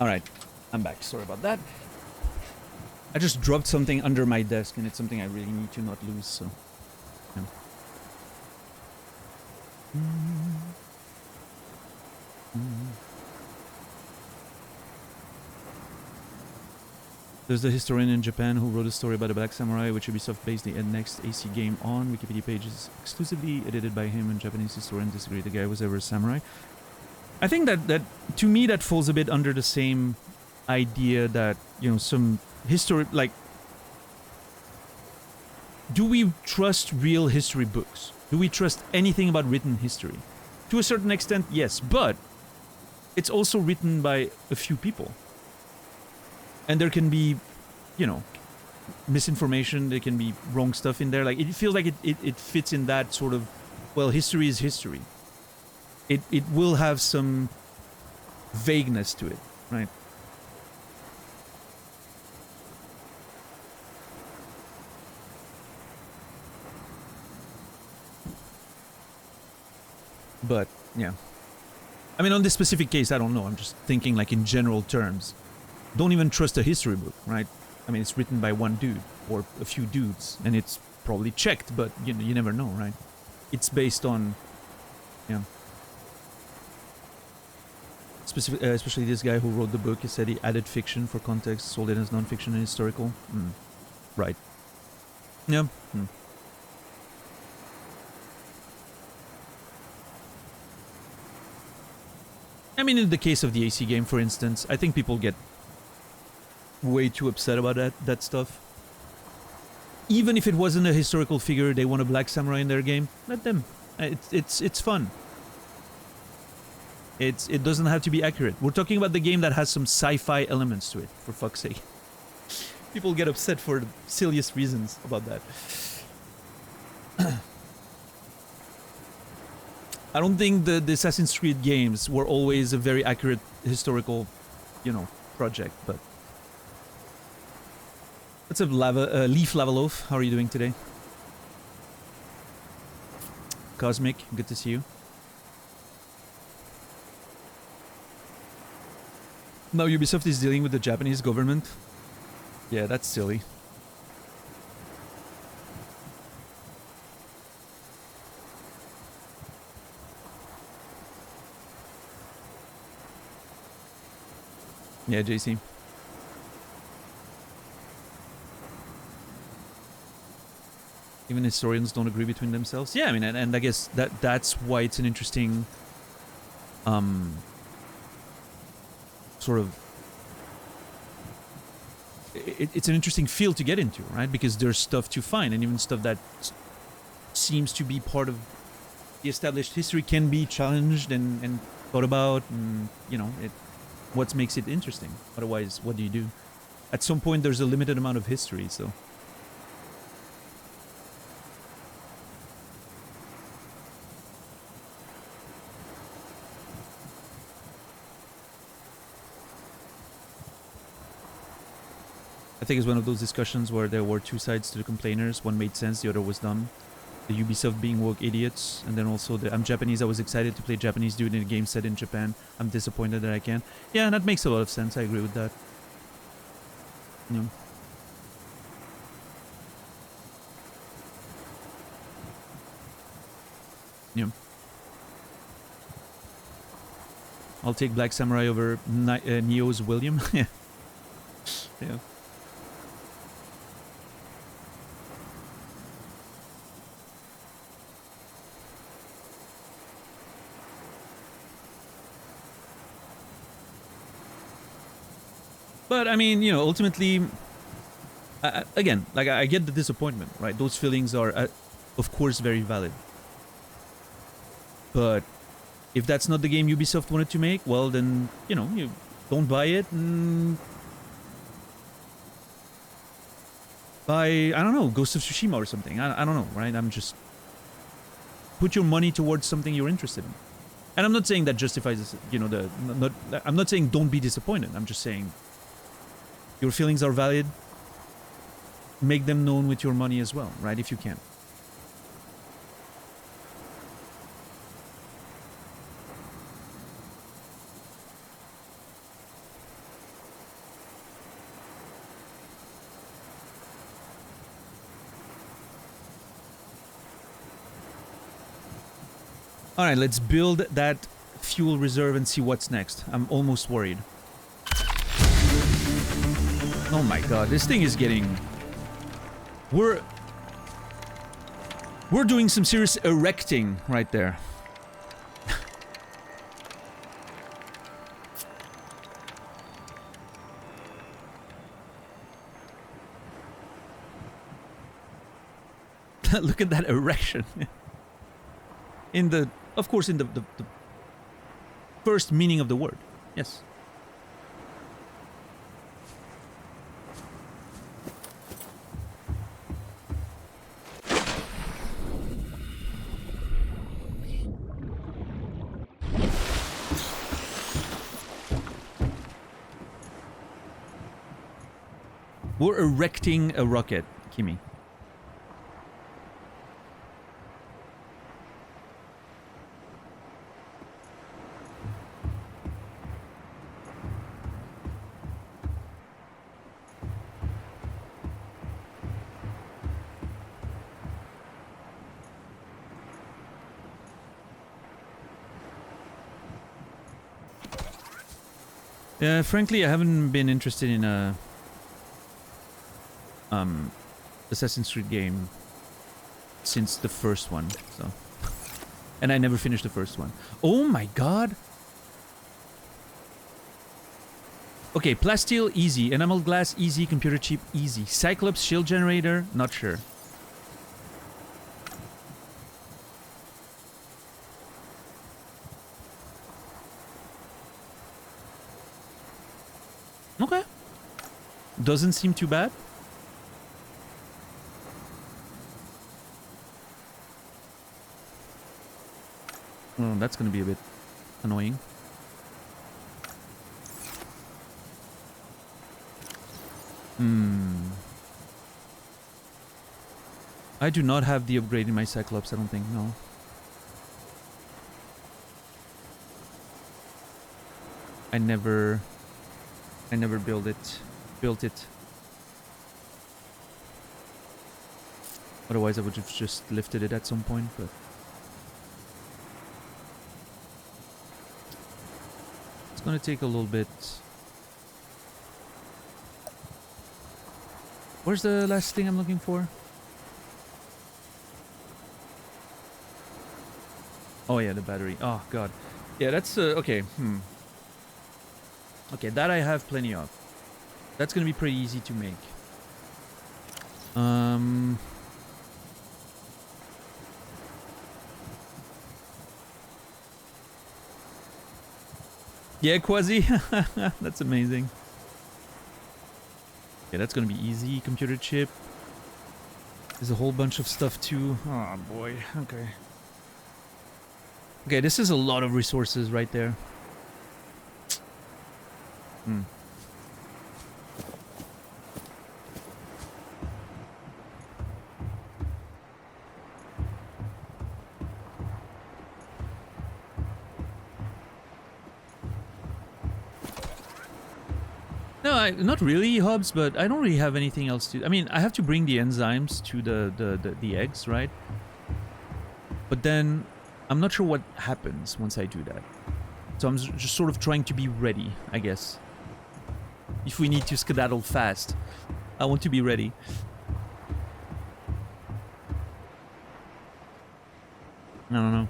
Alright, I'm back. Sorry about that. I just dropped something under my desk and it's something I really need to not lose, so... Yeah. There's the historian in Japan who wrote a story about a black samurai, which Ubisoft based the next AC game on. Wikipedia page is exclusively edited by him, and Japanese historian disagree the guy was ever a samurai. I think that to me that falls a bit under the same idea that, you know, some history, like, do we trust real history books? Do we trust anything about written history? To a certain extent, yes, but it's also written by a few people. And there can be, you know, misinformation, there can be wrong stuff in there. Like, it feels like it fits in that sort of, well, history is history. It will have some vagueness to it, right? But, yeah. I mean, on this specific case, I don't know. I'm just thinking, like, in general terms. Don't even trust a history book, right? I mean, it's written by one dude, or a few dudes, and it's probably checked, but you never know, right? It's based on, yeah. Especially this guy who wrote the book, he said he added fiction for context, sold it as non-fiction and historical. Right. Yeah. I mean, in the case of the AC game, for instance, I think people get way too upset about that stuff. Even if it wasn't a historical figure, they want a black samurai in their game, let them. It's fun. It doesn't have to be accurate. We're talking about the game that has some sci-fi elements to it, for fuck's sake. People get upset for the silliest reasons about that. I don't think the Assassin's Creed games were always a very accurate historical, you know, project, but... What's up, Leaf Lavaloaf? How are you doing today? Cosmic, good to see you. Now Ubisoft is dealing with the Japanese government. Yeah, that's silly. Yeah, JC. Even historians don't agree between themselves. Yeah, I mean, and I guess that's why it's an interesting sort of it's an interesting field to get into, right? Because there's stuff to find, and even stuff that seems to be part of the established history can be challenged and thought about, and you know, what makes it interesting. Otherwise, what do you do? At some point, there's a limited amount of history, so. I think it's one of those discussions where there were two sides to the complainers. One made sense, the other was dumb. The Ubisoft being woke idiots, and then also the I'm Japanese, I was excited to play Japanese dude in a game set in Japan. I'm disappointed that I can't. Yeah, that makes a lot of sense. I agree with that. Yeah. Yeah. I'll take Black Samurai over Neo's William. Yeah. Yeah. But I mean, you know, ultimately, again, like I get the disappointment, right? Those feelings are, of course, very valid. But if that's not the game Ubisoft wanted to make, well, then, you know, you don't buy it and buy, I don't know, Ghost of Tsushima or something. I don't know, right? I'm just... Put your money towards something you're interested in. And I'm not saying that justifies, you know, I'm not saying don't be disappointed. I'm just saying your feelings are valid. Make them known with your money as well, right? If you can. Alright, let's build that fuel reserve and see what's next. I'm almost worried. Oh my god, this thing is getting... We're doing some serious erecting right there. Look at that erection. In the... Of course, in the first meaning of the word. Yes. We're erecting a rocket, Kimi. Frankly, I haven't been interested in a Assassin's Creed game since the first one, so... And I never finished the first one. Oh my god! Okay, plasteel, easy. Enamel glass, easy. Computer chip, easy. Cyclops shield generator, not sure. Okay. Doesn't seem too bad. Oh, that's gonna be a bit annoying. I do not have the upgrade in my Cyclops, I don't think, no. I never built it. Otherwise I would have just lifted it at some point, but... It's gonna take a little bit. Where's the last thing I'm looking for? Oh yeah, the battery. Oh god. Yeah, that's okay. Okay, that I have plenty of. That's gonna be pretty easy to make. Yeah, Quasi. That's amazing. Yeah, that's gonna be easy. Computer chip. There's a whole bunch of stuff too. Oh boy. Okay. Okay, this is a lot of resources right there. not really, Hobbs, but I don't really have anything else to... I mean, I have to bring the enzymes to the eggs, right? But then, I'm not sure what happens once I do that. So I'm just sort of trying to be ready, I guess. If we need to skedaddle fast, I want to be ready. I don't know.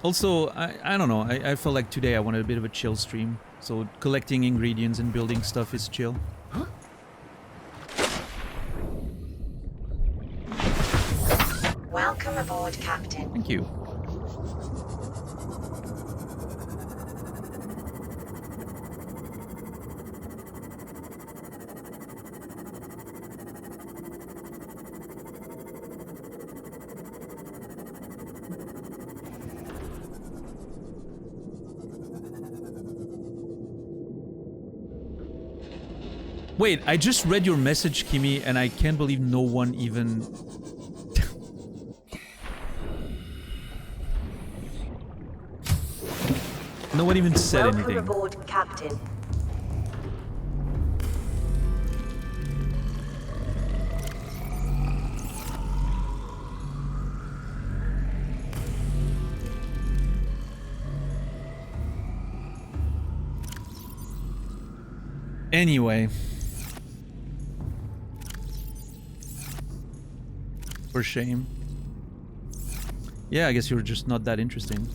Also, I don't know, I felt like today I wanted a bit of a chill stream. So collecting ingredients and building stuff is chill. Welcome aboard, Captain. Thank you. Wait, I just read your message, Kimmy, and I can't believe no one even... No one even said anything. Welcome aboard, Captain. Anyway. For shame. Yeah, I guess you're just not that interesting.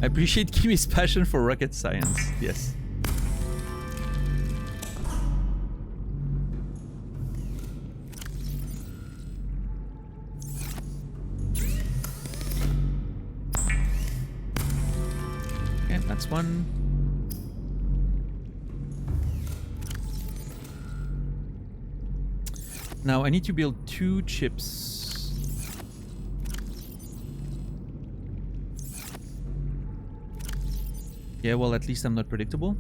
I appreciate Kimmy's passion for rocket science. Yes. Okay, that's one. Now I need to build 2 chips. Yeah, well, at least I'm not predictable.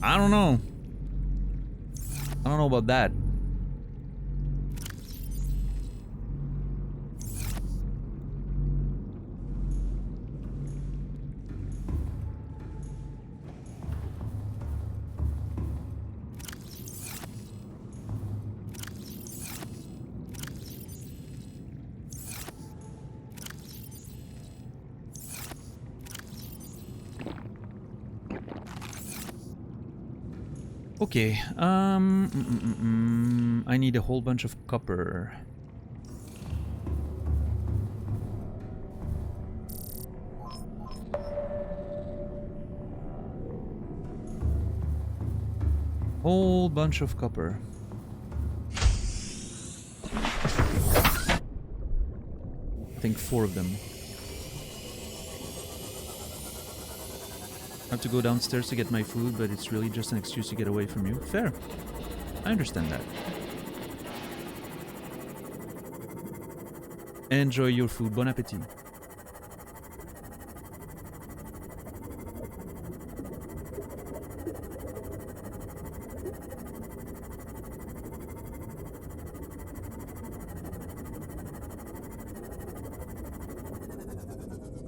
I don't know. I don't know about that. Okay, I need a whole bunch of copper. Whole bunch of copper. I think 4 of them. I have to go downstairs to get my food, but it's really just an excuse to get away from you. Fair. I understand that. Enjoy your food. Bon appetit.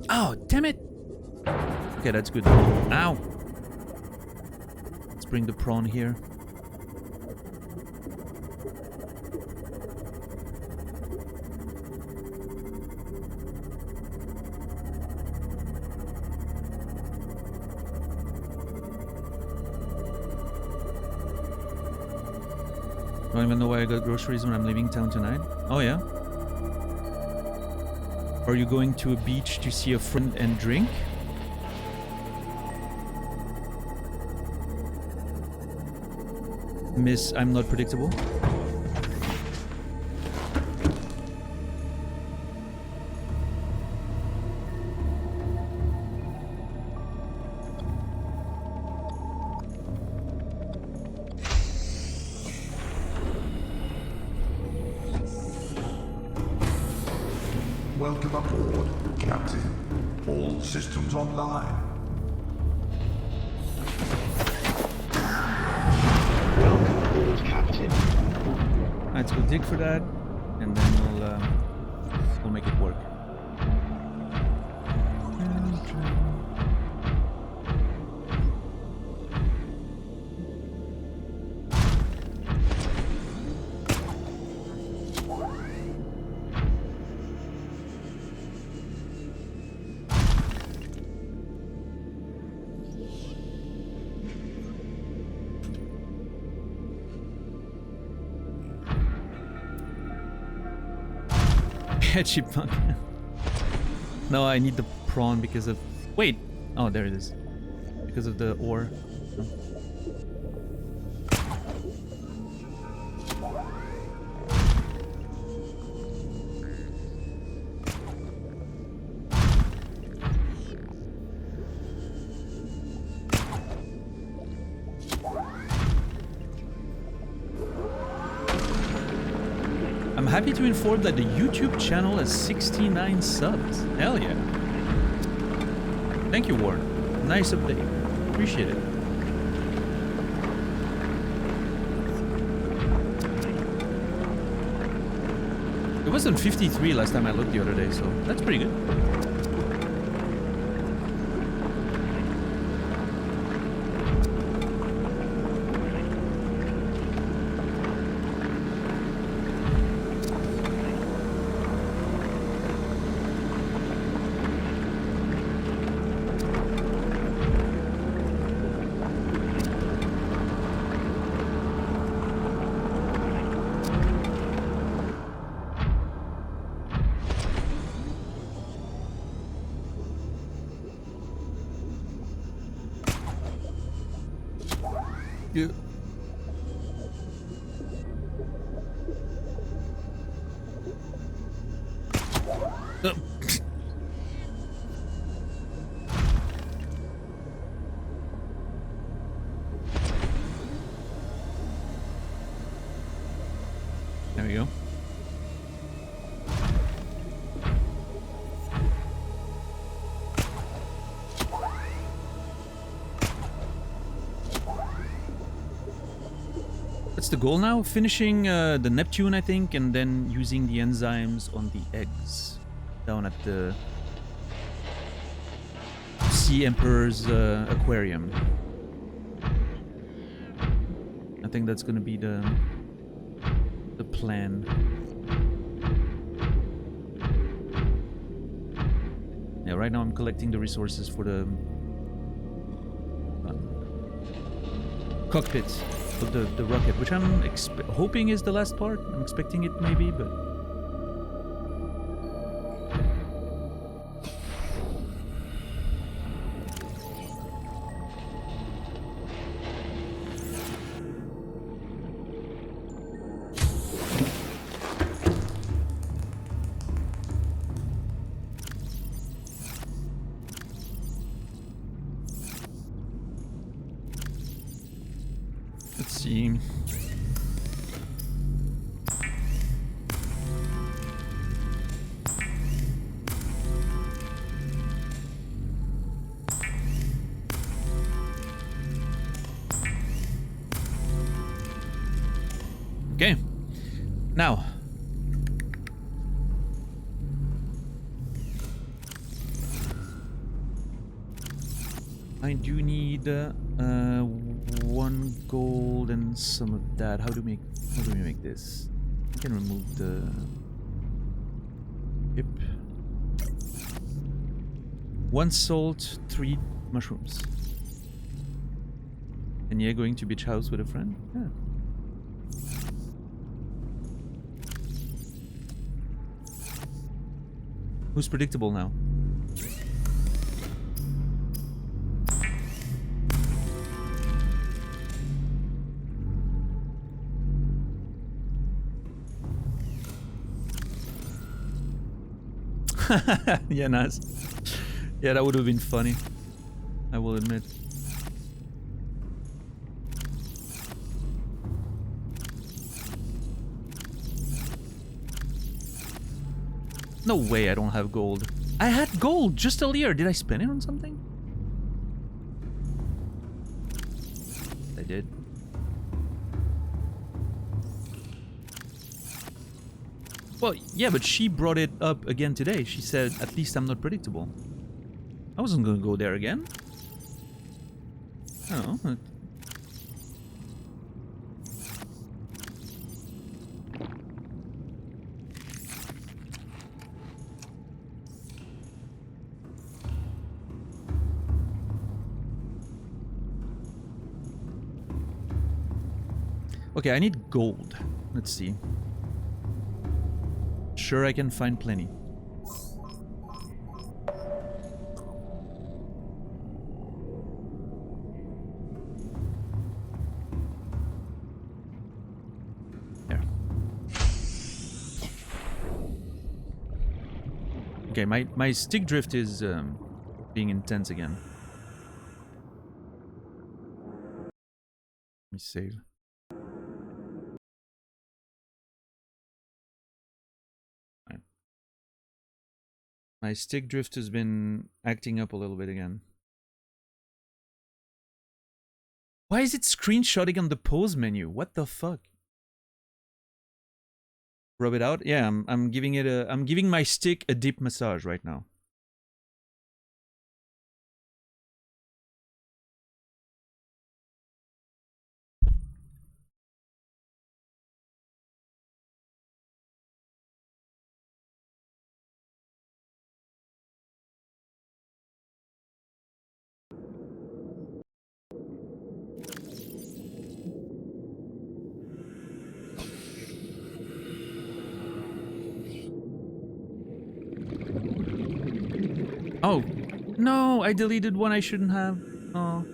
Oh, damn it! Okay, that's good. Ow! Let's bring the prawn here. Don't even know why I got groceries when I'm leaving town tonight. Oh yeah? Are you going to a beach to see a friend and drink? Miss, I'm not predictable. Welcome aboard, Captain. All systems online. Welcome aboard, Captain. Let's go dig for that, and then we'll make it work. Chipmunk. No, I need the prawn because of... Wait! Oh, there it is. Because of the ore. I'm happy to inform that the YouTube channel has 69 subs. Hell yeah. Thank you, Warren. Nice update. Appreciate it. It was on 53 last time I looked the other day, so that's pretty good. Yeah. There we go. What's the goal now? Finishing the Neptune, I think, and then using the enzymes on the eggs down at the Sea Emperor's aquarium. I think that's gonna be the plan. Yeah, right now I'm collecting the resources for the cockpit of the rocket, which I'm hoping is the last part. I'm expecting it maybe, but... Let's see. Okay. Now. I do need 1 gold and some of that. How do we make this? I can remove the chip. 1 salt, 3 mushrooms. And you're going to beach house with a friend? Yeah. Who's predictable now? Yeah, nice. Yeah, that would have been funny, I will admit. No way I don't have gold. I had gold just earlier. Did I spend it on something? I did. Well, yeah, but she brought it up again today. She said, at least I'm not predictable. I wasn't gonna go there again. I don't know. Okay, I need gold. Let's see. Sure, I can find plenty. There. Okay, my stick drift is being intense again. Let me save. My stick drift has been acting up a little bit again. Why is it screenshotting on the pause menu? What the fuck? Rub it out? Yeah, I'm giving it a I'm giving my stick a deep massage right now. Oh, no, I deleted one I shouldn't have. Oh.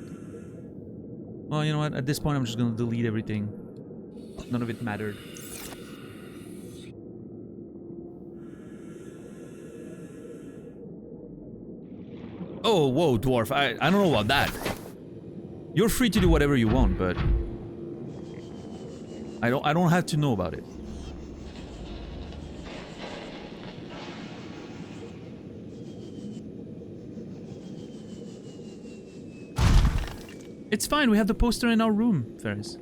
Well, you know what? At this point, I'm just gonna delete everything. None of it mattered. Oh, whoa, dwarf. I don't know about that. You're free to do whatever you want, but I don't have to know about it. It's fine, we have the poster in our room, Ferris.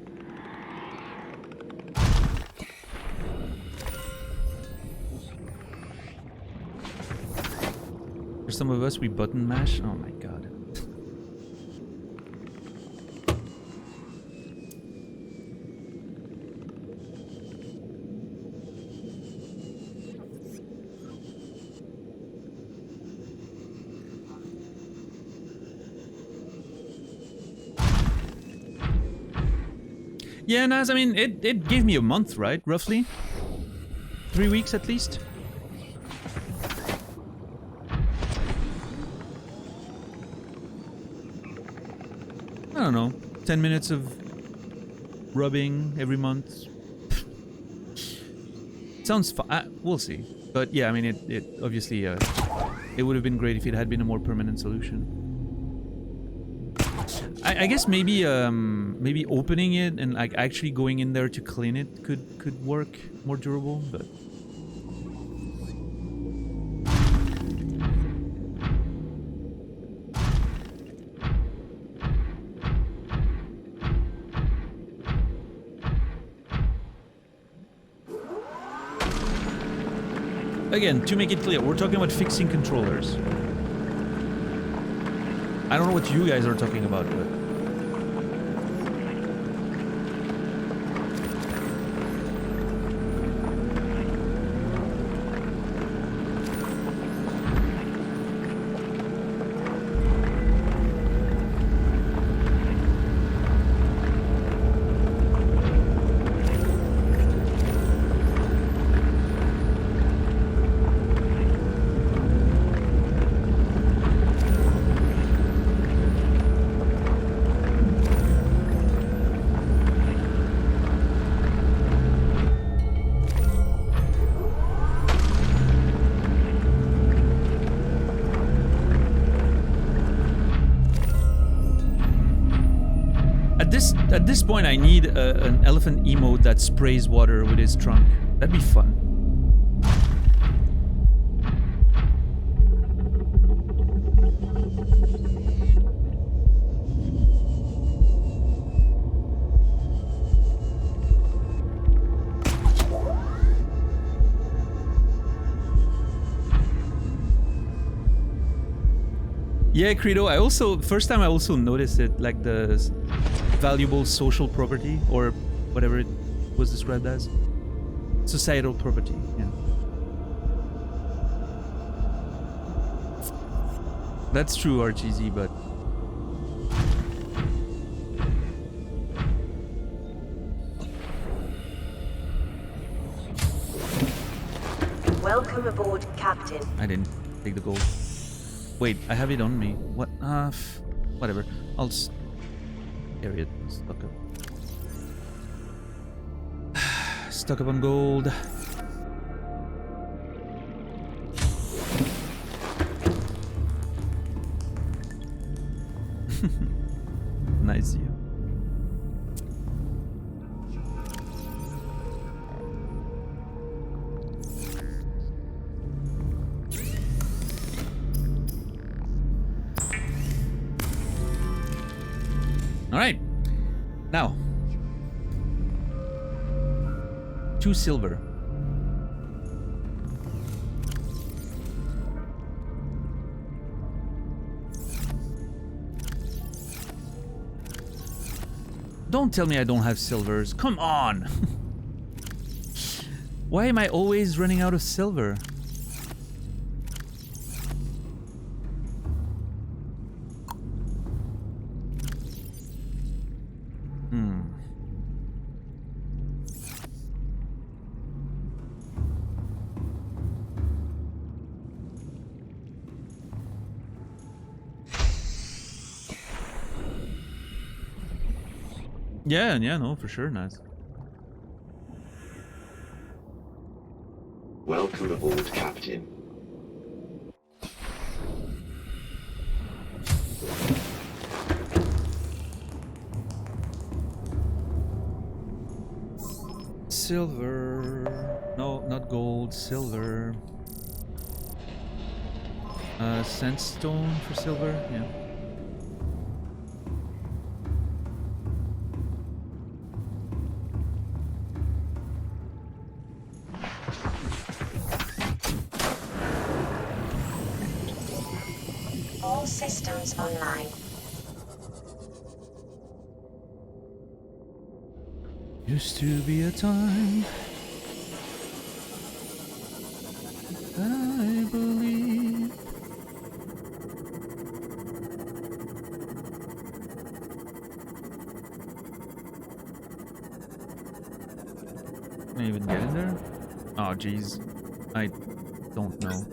For some of us, we button mash. Oh my god. Yeah, Naz, I mean, it gave me a month, right? Roughly? 3 weeks at least? I don't know. 10 minutes of rubbing every month. Sounds fun. We'll see. But yeah, I mean, it obviously, it would have been great if it had been a more permanent solution. I guess maybe maybe opening it and like actually going in there to clean it could work more durable, but again, to make it clear, we're talking about fixing controllers. I don't know what you guys are talking about, but at this point, I need an elephant emote that sprays water with his trunk. That'd be fun. Yeah, Credo. I also first time I also noticed it, like the valuable social property or whatever it was described as, societal property. Yeah, that's true, RGZ. But Welcome aboard, Captain. I didn't take the gold. Wait, I have it on me. What? Whatever. I'll just carry it. Stock up. Stock up on gold. Nice you. All right, now 2 silver. Don't tell me I don't have silvers. Come on. Why am I always running out of silver? Yeah, no, for sure, nice. Welcome aboard, Captain. Silver. No, not gold, silver. Sandstone for silver, yeah. All systems online. Used to be a time that I believe. Can I even get in there? Oh, jeez. I don't know.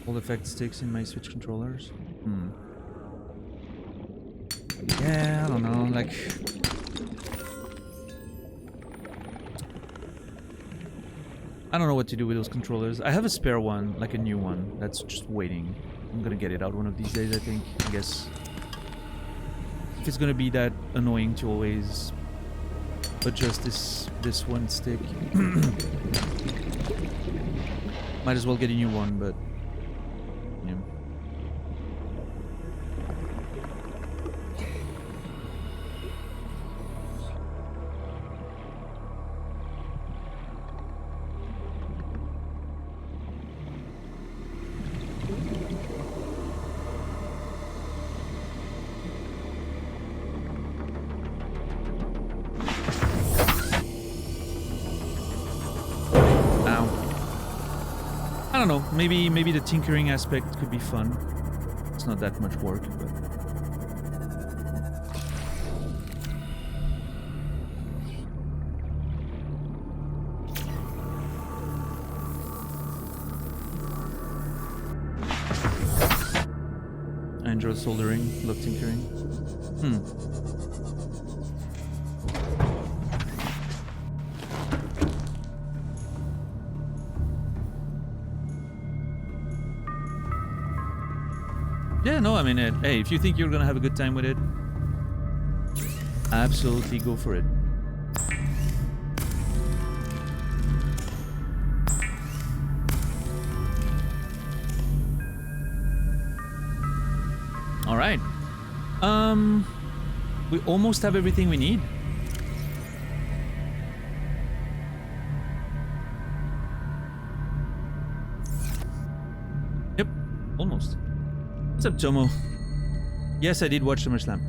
All effect sticks in my Switch controllers. Yeah, I don't know, like... I don't know what to do with those controllers. I have a spare one, like a new one, that's just waiting. I'm gonna get it out one of these days, I think. I guess. If it's gonna be that annoying to always adjust this one stick. Might as well get a new one, but... yeah. I don't know, maybe the tinkering aspect could be fun. It's not that much work, but... I enjoy soldering, love tinkering. Yeah, no, I mean, hey, if you think you're gonna have a good time with it, absolutely go for it. All right. We almost have everything we need. Yep, almost. What's up, Tomo? Yes, I did watch SummerSlam.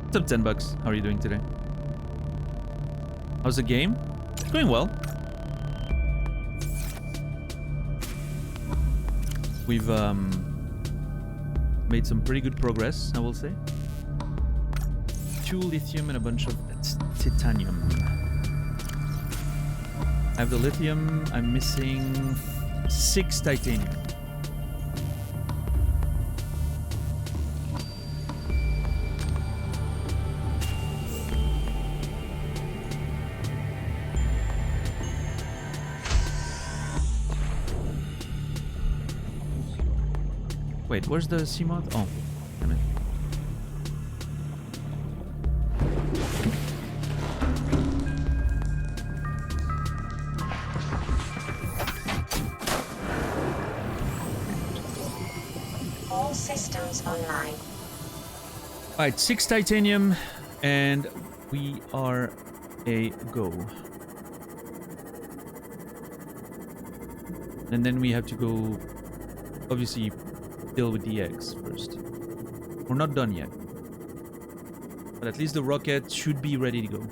What's up, $10? How are you doing today? How's the game? It's going well. We've made some pretty good progress, I will say. 2 lithium and a bunch of titanium. I have the lithium. I'm missing 6 titanium. Wait, where's the Seamoth? Oh, damn it. All systems online. Alright, 6 titanium, and we are a go. And then we have to go, obviously, deal with the eggs first. We're not done yet. But at least the rocket should be ready to go.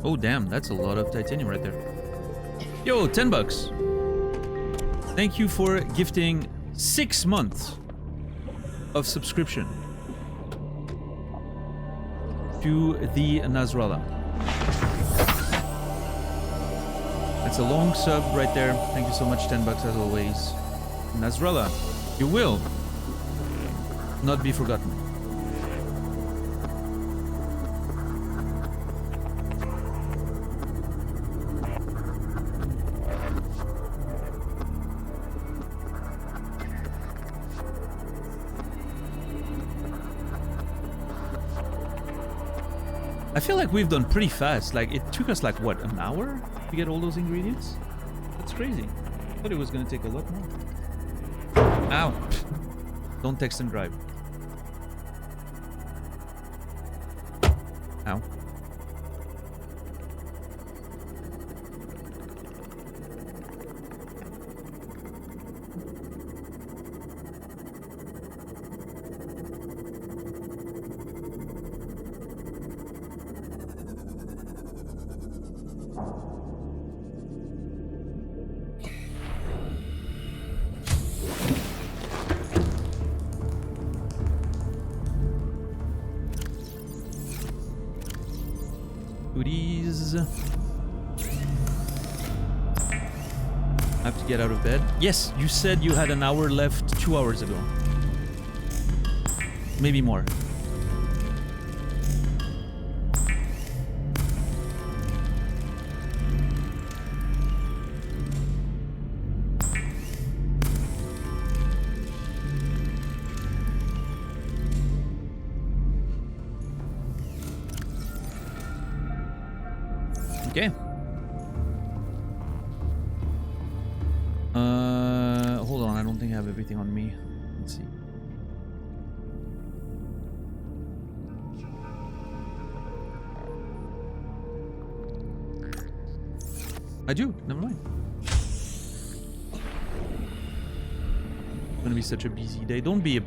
Oh damn, that's a lot of titanium right there. Yo, $10. Thank you for gifting 6 months of subscription to the Nasrallah. That's a long sub right there. Thank you so much, $10 as always. Nasrallah, you will not be forgotten. I feel like we've done pretty fast. Like, it took us like, what, an hour to get all those ingredients? That's crazy. I thought it was gonna take a lot more. Ow. Don't text and drive. Ow. Goodies. I have to get out of bed. Yes, you said you had an hour left 2 hours ago. Maybe more. Okay. Hold on. I don't think I have everything on me. Let's see. I do. Never mind. It's gonna be such a busy day. Don't be a...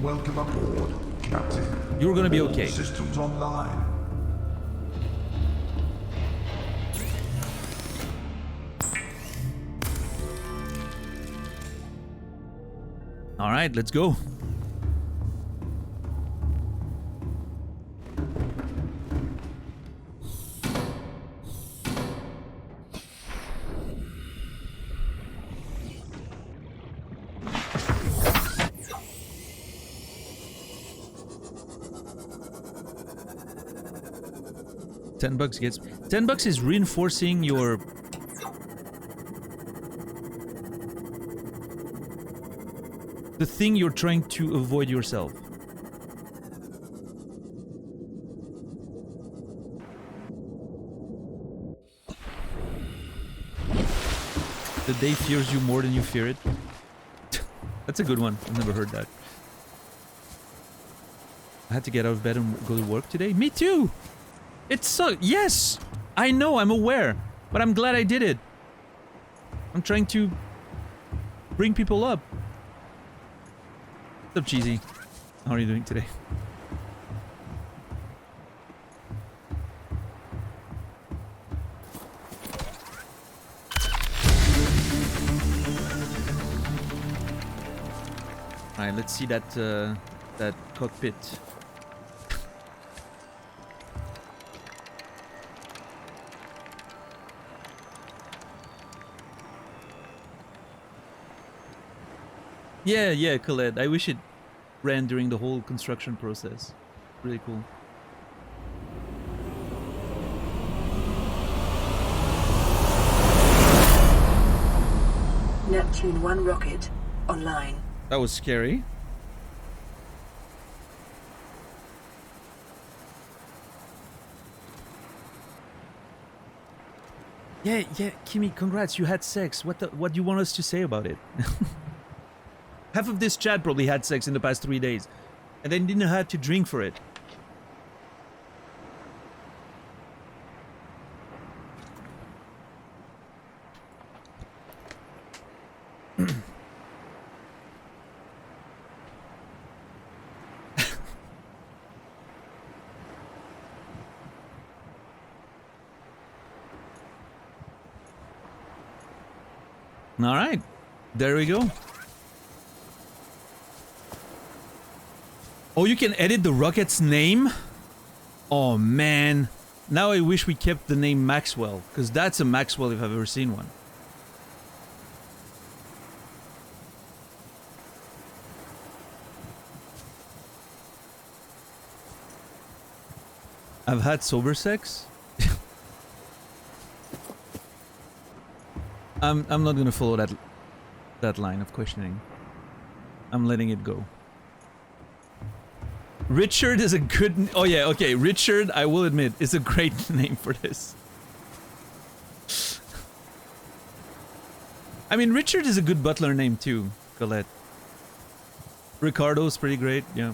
Welcome aboard, Captain. You're gonna be All okay. systems online. All right, let's go. $10 gets $10 is reinforcing your the thing you're trying to avoid yourself. The day fears you more than you fear it. That's a good one. I've never heard that. I had to get out of bed and go to work today. Me too! It sucked. Yes! I know, I'm aware. But I'm glad I did it. I'm trying to bring people up. What's up, Cheesy? How are you doing today? Alright, let's see that that cockpit. Yeah, Colette. I wish it ran during the whole construction process. Really cool. Neptune 1 rocket online. That was scary. Yeah, Kimmy, congrats, you had sex. What do you want us to say about it? Half of this chat probably had sex in the past 3 days, and then didn't have to drink for it. All right, there we go. Oh, you can edit the rocket's name? Oh man, now I wish we kept the name Maxwell, because that's a Maxwell if I've ever seen one. I've had sober sex? I'm not gonna follow that line of questioning. I'm letting it go. Richard is a good... Oh yeah, okay, Richard, I will admit, is a great name for this. I mean, Richard is a good butler name too, Colette. Ricardo's pretty great, yeah.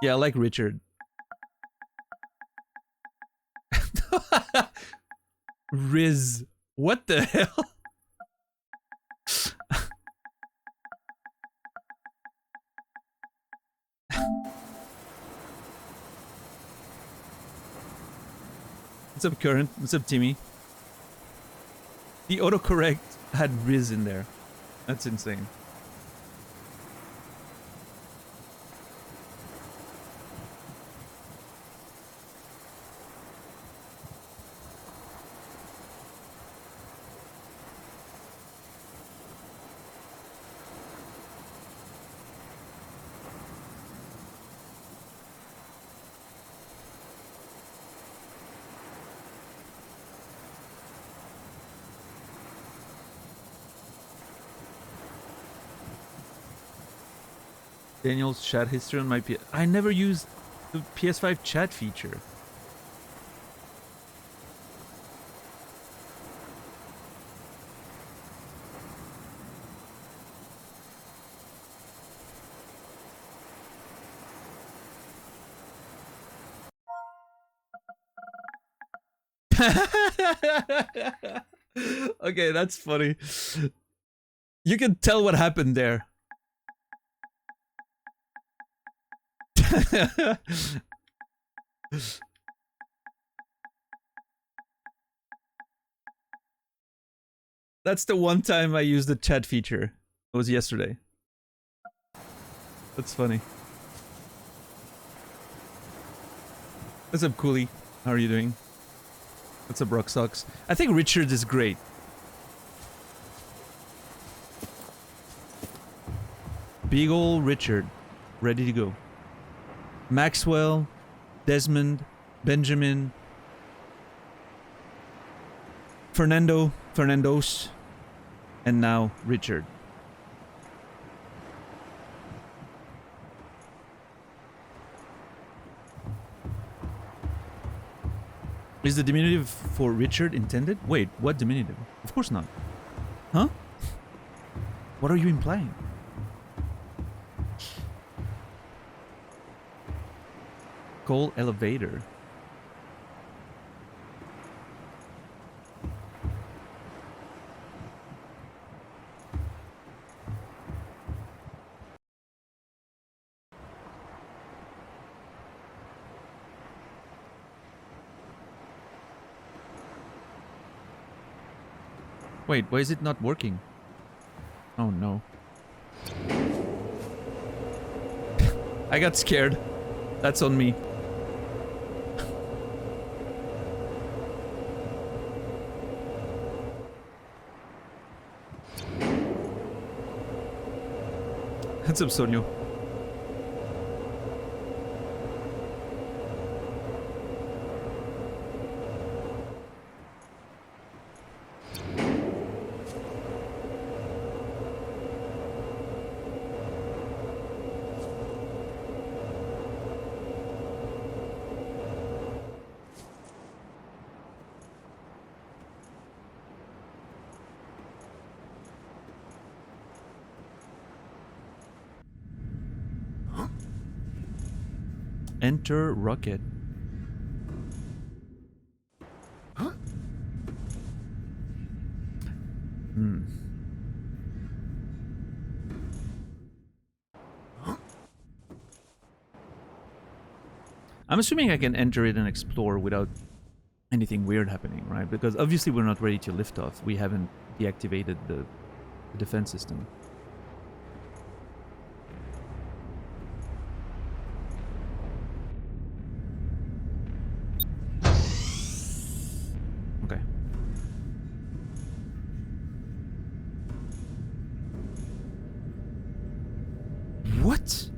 Yeah, I like Richard. Riz. What the hell? What's up, Current? What's up, Timmy? The autocorrect had Riz in there. That's insane. Daniel's chat history on my PS... I never used the PS5 chat feature. Okay, that's funny. You can tell what happened there. That's the one time I used the chat feature. It was yesterday. That's funny. What's up, Cooley? How are you doing? What's up, Rock Socks? I think Richard is great. Big ol' Richard. Ready to go. Maxwell, Desmond, Benjamin, Fernandos, and now Richard. Is the diminutive for Richard intended? Wait, what diminutive? Of course not. Huh? What are you implying? Coal elevator. Wait, why is it not working? Oh no. I got scared. That's on me. What's up, Sonyo? Enter rocket. I'm assuming I can enter it and explore without anything weird happening, right? Because obviously we're not ready to lift off. We haven't deactivated the defense system. Okay. What?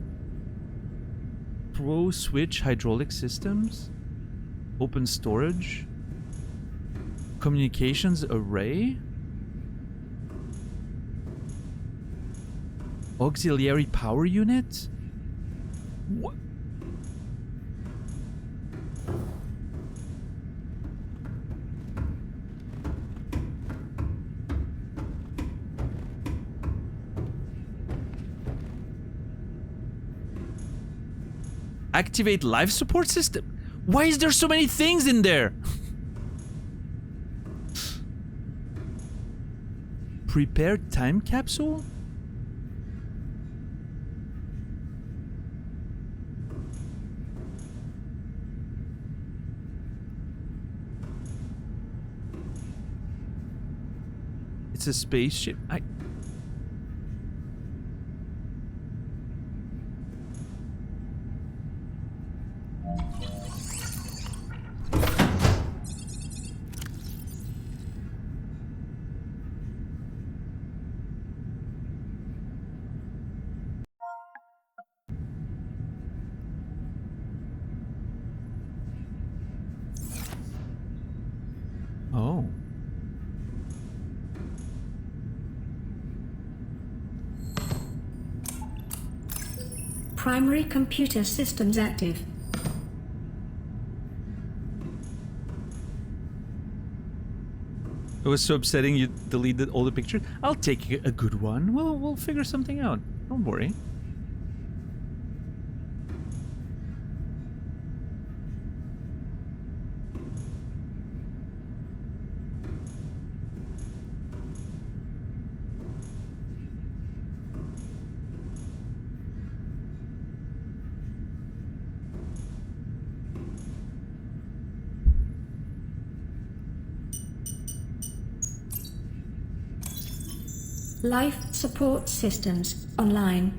Pro switch hydraulic systems? Open storage? Communications array? Auxiliary power unit? What? Activate life support system? Why is there so many things in there? Prepare time capsule? It's a spaceship. Oh. Primary computer systems active. It was so upsetting you deleted all the pictures. I'll take a good one. We'll figure something out. Don't worry. Life support systems online.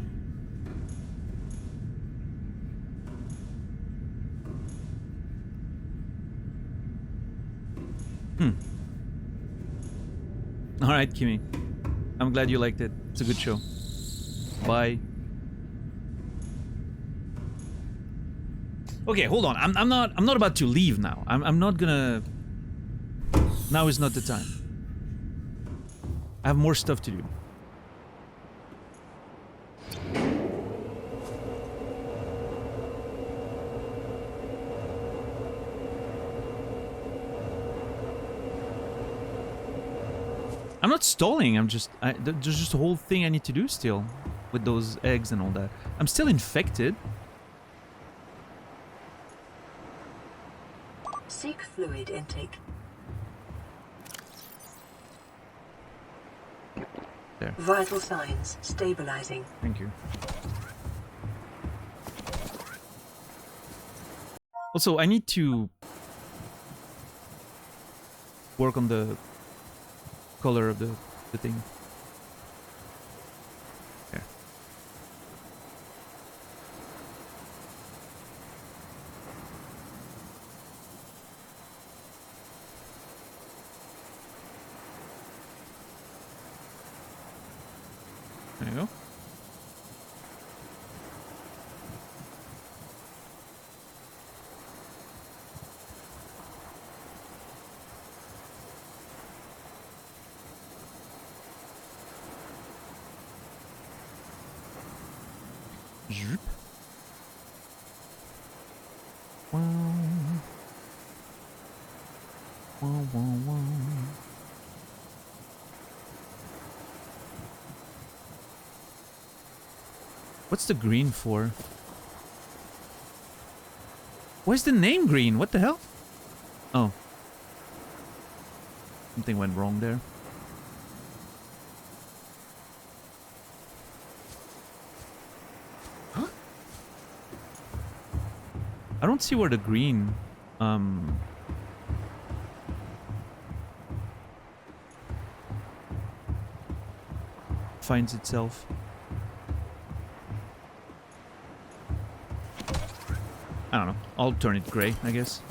Alright, Kimmy. I'm glad you liked it. It's a good show. Bye. Okay, hold on. I'm not about to leave now. I'm not gonna. Now is not the time. I have more stuff to do. I'm not stalling. I'm just. There's just a whole thing I need to do still, with those eggs and all that. I'm still infected. Seek fluid intake. There. Vital signs stabilizing. Thank you. Also, I need to work on the color of the thing. There. There you go. Zoop. Wow. Wow, wow, wow. What's the green for? Where's the name green? What the hell? Oh. Something went wrong there. Huh? I don't see where the green finds itself. I don't know. I'll turn it gray, I guess.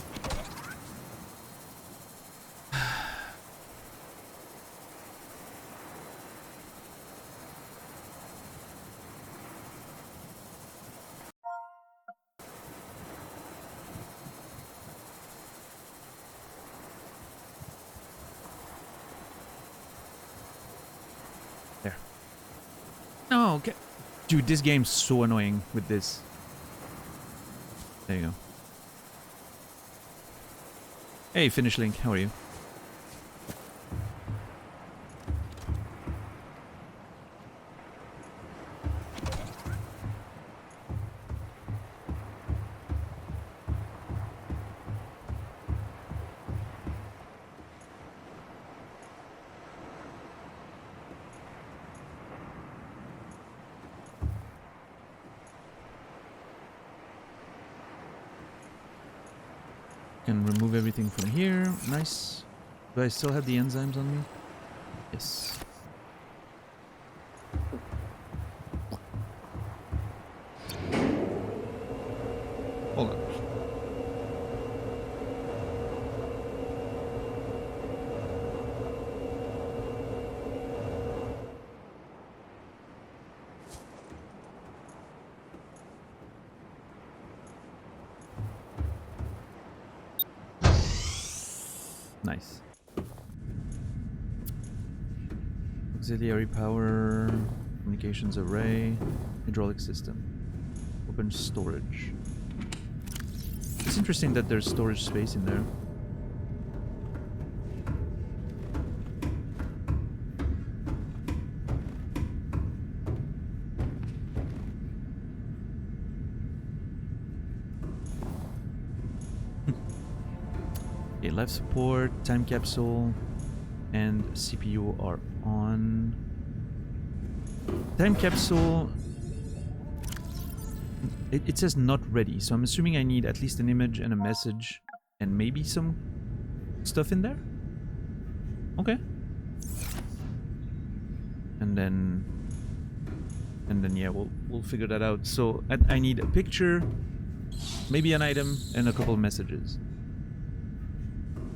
There. Oh, okay. Dude, this game's so annoying with this. There you go. Hey, Finish Link, how are you? Can remove everything from here. Nice. Do I still have the enzymes on me? Yes. Hold on. Nice. Auxiliary power, communications array, hydraulic system, open storage. It's interesting that there's storage space in there. Okay, life support, time capsule, and CPU are on. Time capsule. It says not ready, so I'm assuming I need at least an image and a message and maybe some stuff in there. Okay. And and then yeah, we'll figure that out. So I need a picture, maybe an item, and a couple of messages.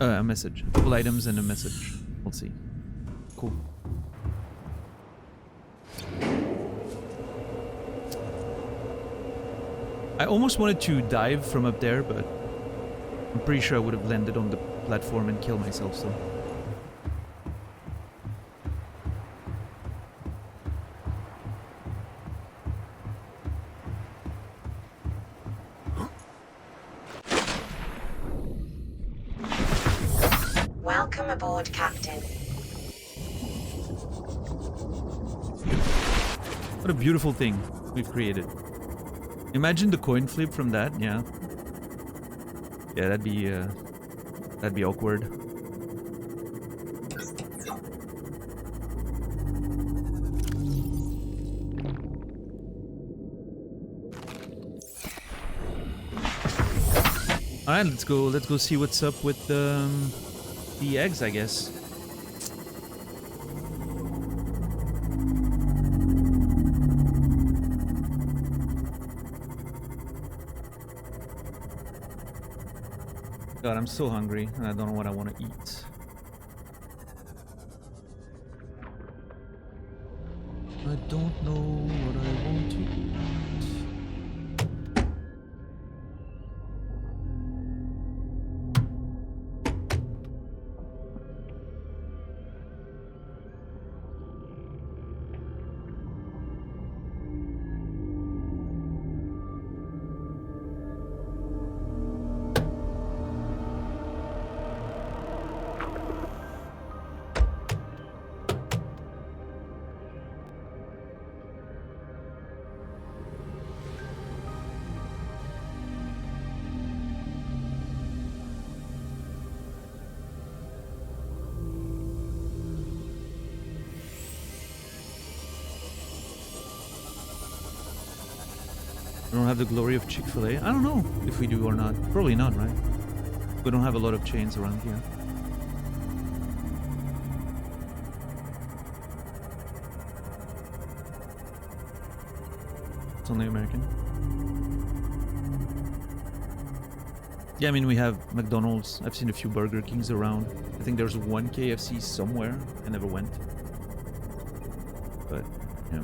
A message, a couple items and a message. We'll see. Cool. I almost wanted to dive from up there, but I'm pretty sure I would have landed on the platform and killed myself, so. Welcome aboard, Captain. What a beautiful thing we've created. Imagine the coin flip from that, yeah. Yeah, that'd be awkward. Alright, let's go see what's up with the eggs, I guess. God, I'm so hungry and I don't know what I want to eat. I don't know what I want to eat. We don't have the glory of Chick-fil-A. I don't know if we do or not. Probably not, right? We don't have a lot of chains around here. It's only American. Yeah, I mean, we have McDonald's. I've seen a few Burger Kings around. I think there's one KFC somewhere. I never went. But, yeah.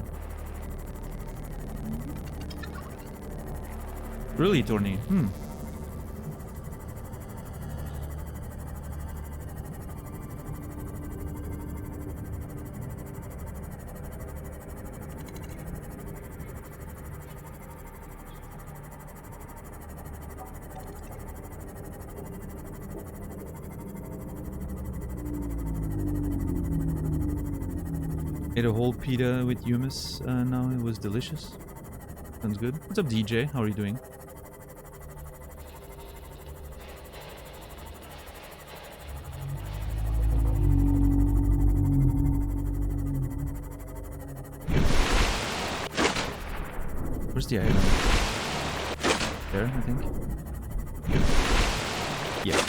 Really, Torny? Ate a whole pita with hummus now. It was delicious. Sounds good. What's up, DJ? How are you doing? Where's the item? There, I think. Yeah.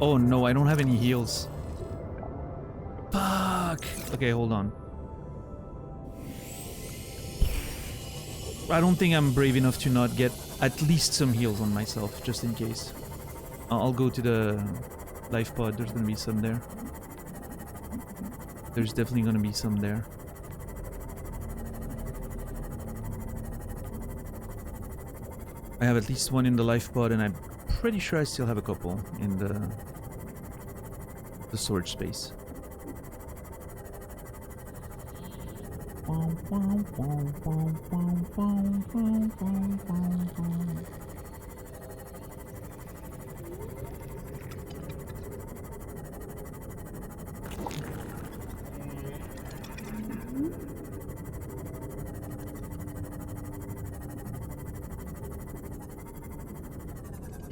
Oh no, I don't have any heals. Fuck! Okay, hold on. I don't think I'm brave enough to not get at least some heals on myself, just in case. I'll go to the life pod. There's gonna be some there. There's definitely gonna be some there. I have at least one in the life pod, and I'm pretty sure I still have a couple in the storage space.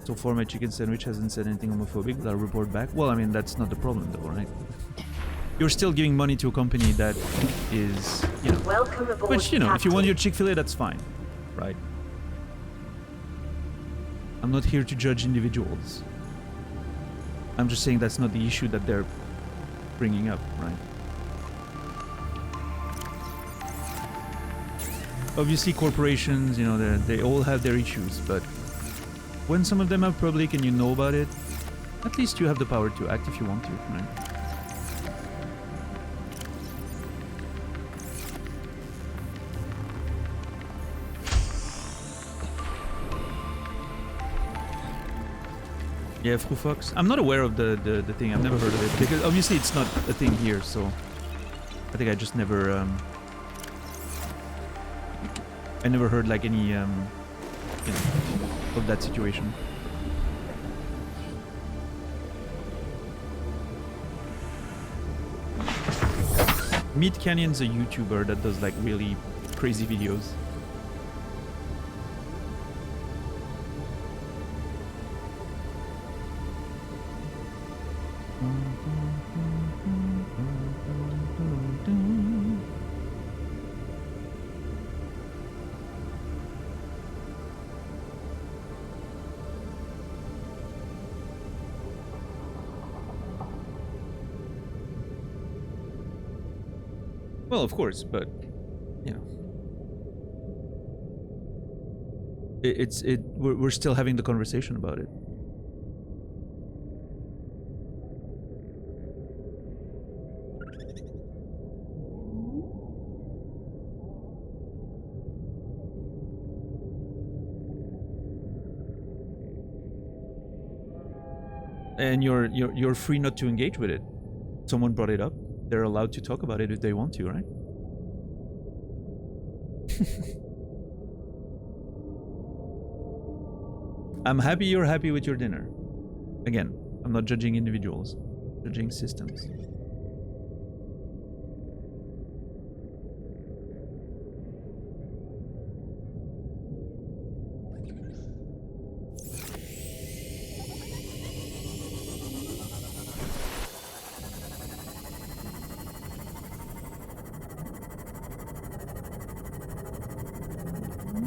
So far, my chicken sandwich hasn't said anything homophobic that I'll report back. Well, I mean, that's not the problem, though, right? You're still giving money to a company that is, you know... Welcome aboard, which, you know, if you want Captain. your Chick-fil-A, that's fine, right? I'm not here to judge individuals. I'm just saying that's not the issue that they're bringing up, right? Obviously, corporations, you know, they all have their issues, but when some of them are public and you know about it, at least you have the power to act if you want to, right? Yeah, Fru Fox. I'm not aware of the thing. I've never heard of it because obviously it's not a thing here. So I think I just never I never heard like any you know, of that situation. Meat Canyon's a YouTuber that does like really crazy videos. Well, of course, but you know, we're still having the conversation about it. And you're free not to engage with it. Someone brought it up. They're allowed to talk about it if they want to, right? I'm happy you're happy with your dinner. Again, I'm not judging individuals, judging systems.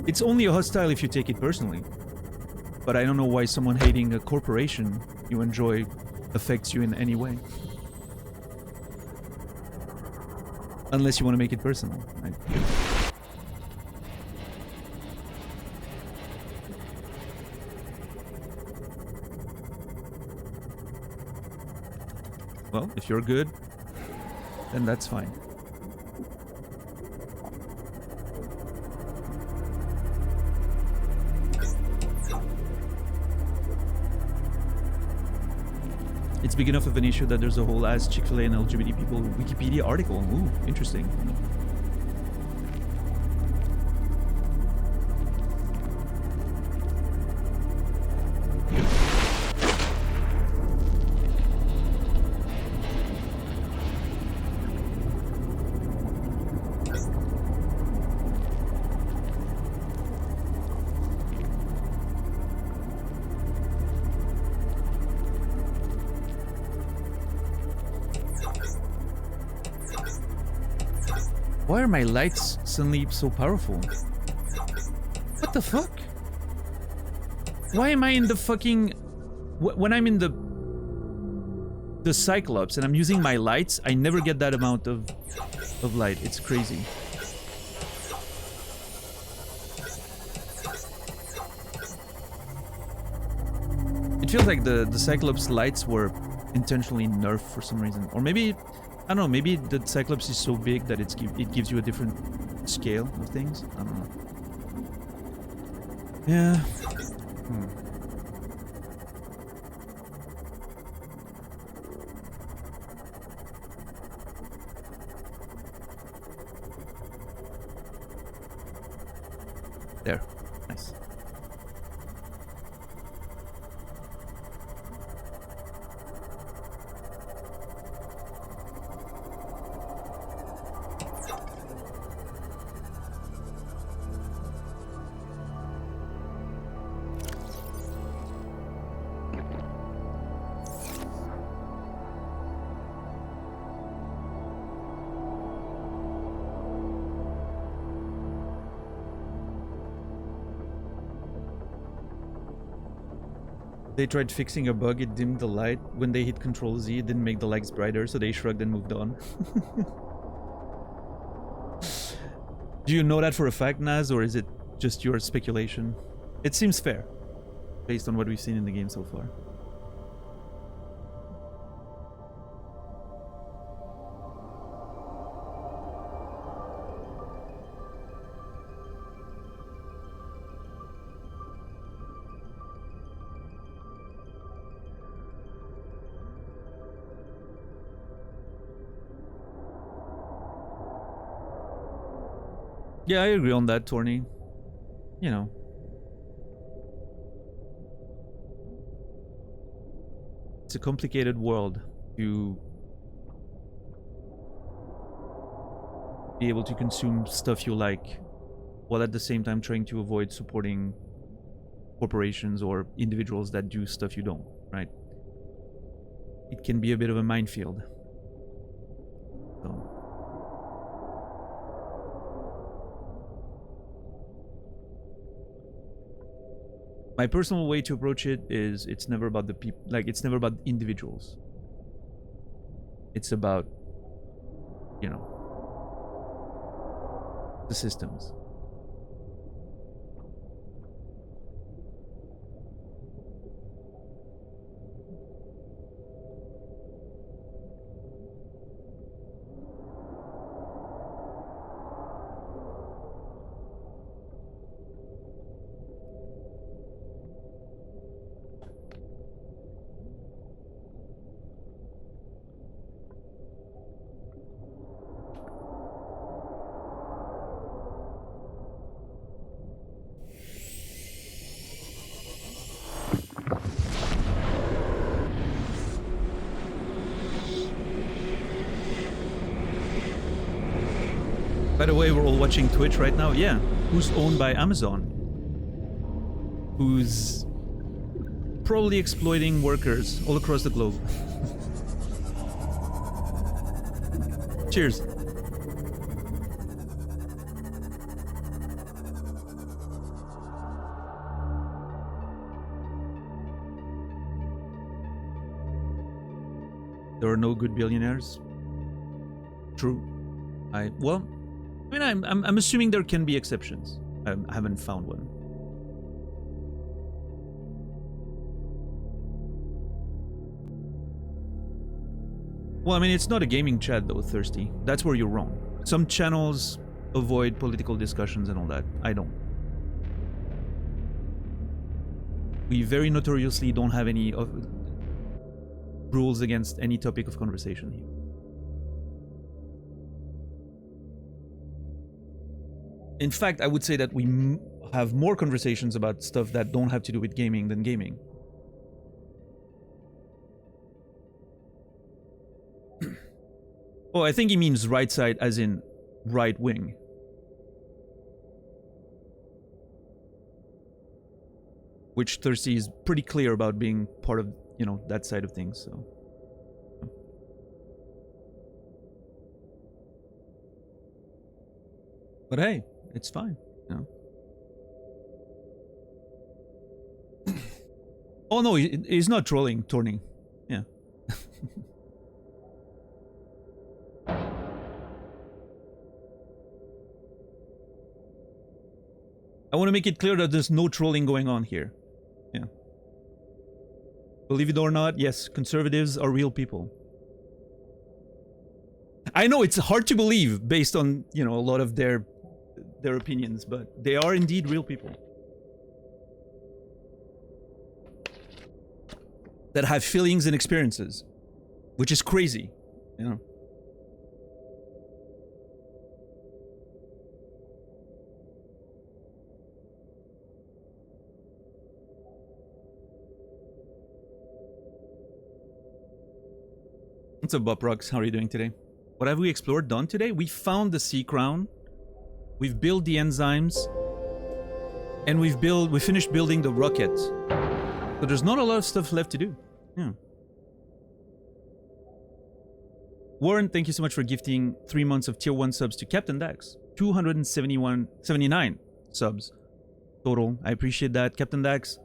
It's only hostile if you take it personally. But I don't know why someone hating a corporation you enjoy affects you in any way. Unless you want to make it personal, right? Well, if you're good, then that's fine. It's big enough of an issue that there's a whole ass Chick-fil-A and LGBT people Wikipedia article. Ooh, interesting. Why are my lights suddenly so powerful? What the fuck? Why am I in the fucking... When I'm in the Cyclops and I'm using my lights, I never get that amount of light. It's crazy. It feels like the Cyclops lights were intentionally nerfed for some reason. Or maybe... I don't know, maybe the Cyclops is so big that it gives you a different scale of things. I don't know. Yeah. There. Nice. They tried fixing a bug, it dimmed the light. When they hit Control Z, it didn't make the lights brighter, so they shrugged and moved on. Do you know that for a fact, Naz, or is it just your speculation? It seems fair, based on what we've seen in the game so far. Yeah, I agree on that, Torny. You know. It's a complicated world to be able to consume stuff you like, while at the same time trying to avoid supporting corporations or individuals that do stuff you don't, right? It can be a bit of a minefield. So. My personal way to approach it is it's never about the people, like it's never about individuals. It's about, you know, the systems. By the way, we're all watching Twitch right now. Yeah. Who's owned by Amazon? Who's probably exploiting workers all across the globe. Cheers. There are no good billionaires. True. Well, I mean, I'm assuming there can be exceptions. I haven't found one. Well, I mean, it's not a gaming chat though, Thirsty. That's where you're wrong. Some channels avoid political discussions and all that. I don't. We very notoriously don't have any rules against any topic of conversation here. In fact, I would say that we have more conversations about stuff that don't have to do with gaming than gaming. Oh, I think he means right side as in right wing. Which Thirsty is pretty clear about being part of, you know, that side of things, so. But hey, it's fine, you know. Oh no, he's not trolling, Torning. Yeah. I want to make it clear that there's no trolling going on here. Yeah. Believe it or not, yes, conservatives are real people. I know it's hard to believe based on, you know, a lot of their opinions, but they are indeed real people that have feelings and experiences, which is crazy, you know. What's up, Buprox? How are you doing today? What have we explored done today? We found the sea crown. We've built the enzymes. And we finished building the rocket. So there's not a lot of stuff left to do. Yeah. Warren, thank you so much for gifting 3 months of tier 1 subs to Captain Dax. 279 subs total. I appreciate that, Captain Dax.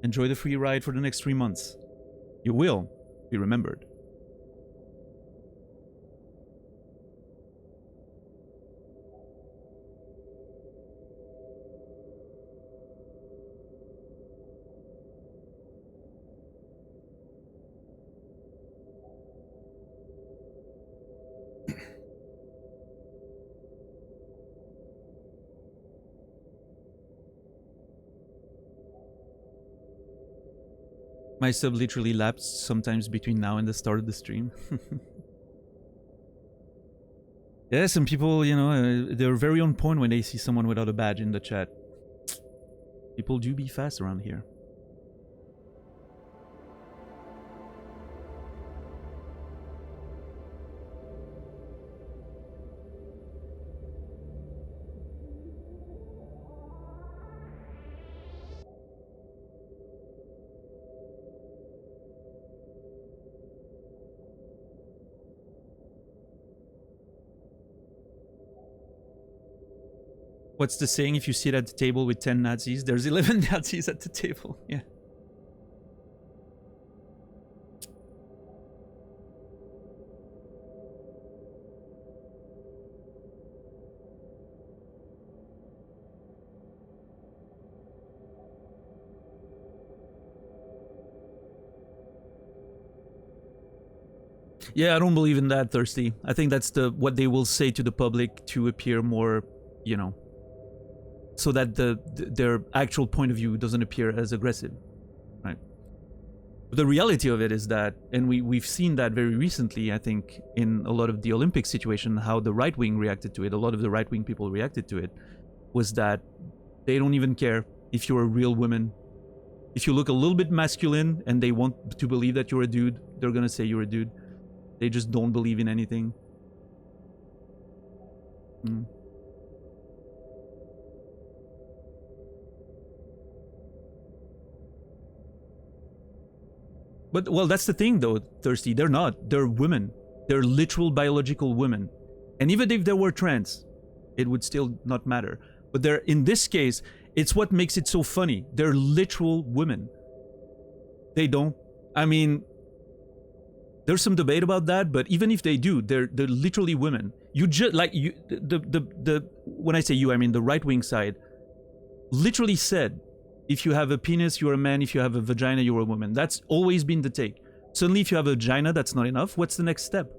Enjoy the free ride for the next 3 months. You will be remembered. My sub literally lapsed sometimes between now and the start of the stream. Yeah, some people, you know, they're very on point when they see someone without a badge in the chat. People do be fast around here. What's the saying? If you sit at the table with 10 Nazis, there's 11 Nazis at the table. Yeah. Yeah, I don't believe in that, Thirsty. I think that's what they will say to the public to appear more, you know, so that their actual point of view doesn't appear as aggressive, right? But the reality of it is that, and we've seen that very recently, I think, in a lot of the Olympic situation, how the right wing reacted to it, a lot of the right wing people reacted to it, was that they don't even care if you're a real woman. If you look a little bit masculine and they want to believe that you're a dude, they're gonna say you're a dude. They just don't believe in anything. But, well, that's the thing, though, Thirsty. They're not. They're women. They're literal biological women. And even if they were trans, it would still not matter. But they're, in this case, it's what makes it so funny. They're literal women. They don't. I mean, there's some debate about that, but even if they do, they're literally women. You just, like, you, when I say you, I mean the right-wing side, literally said, if you have a penis, you're a man. If you have a vagina, you're a woman. That's always been the take. Suddenly, if you have a vagina, that's not enough. What's the next step?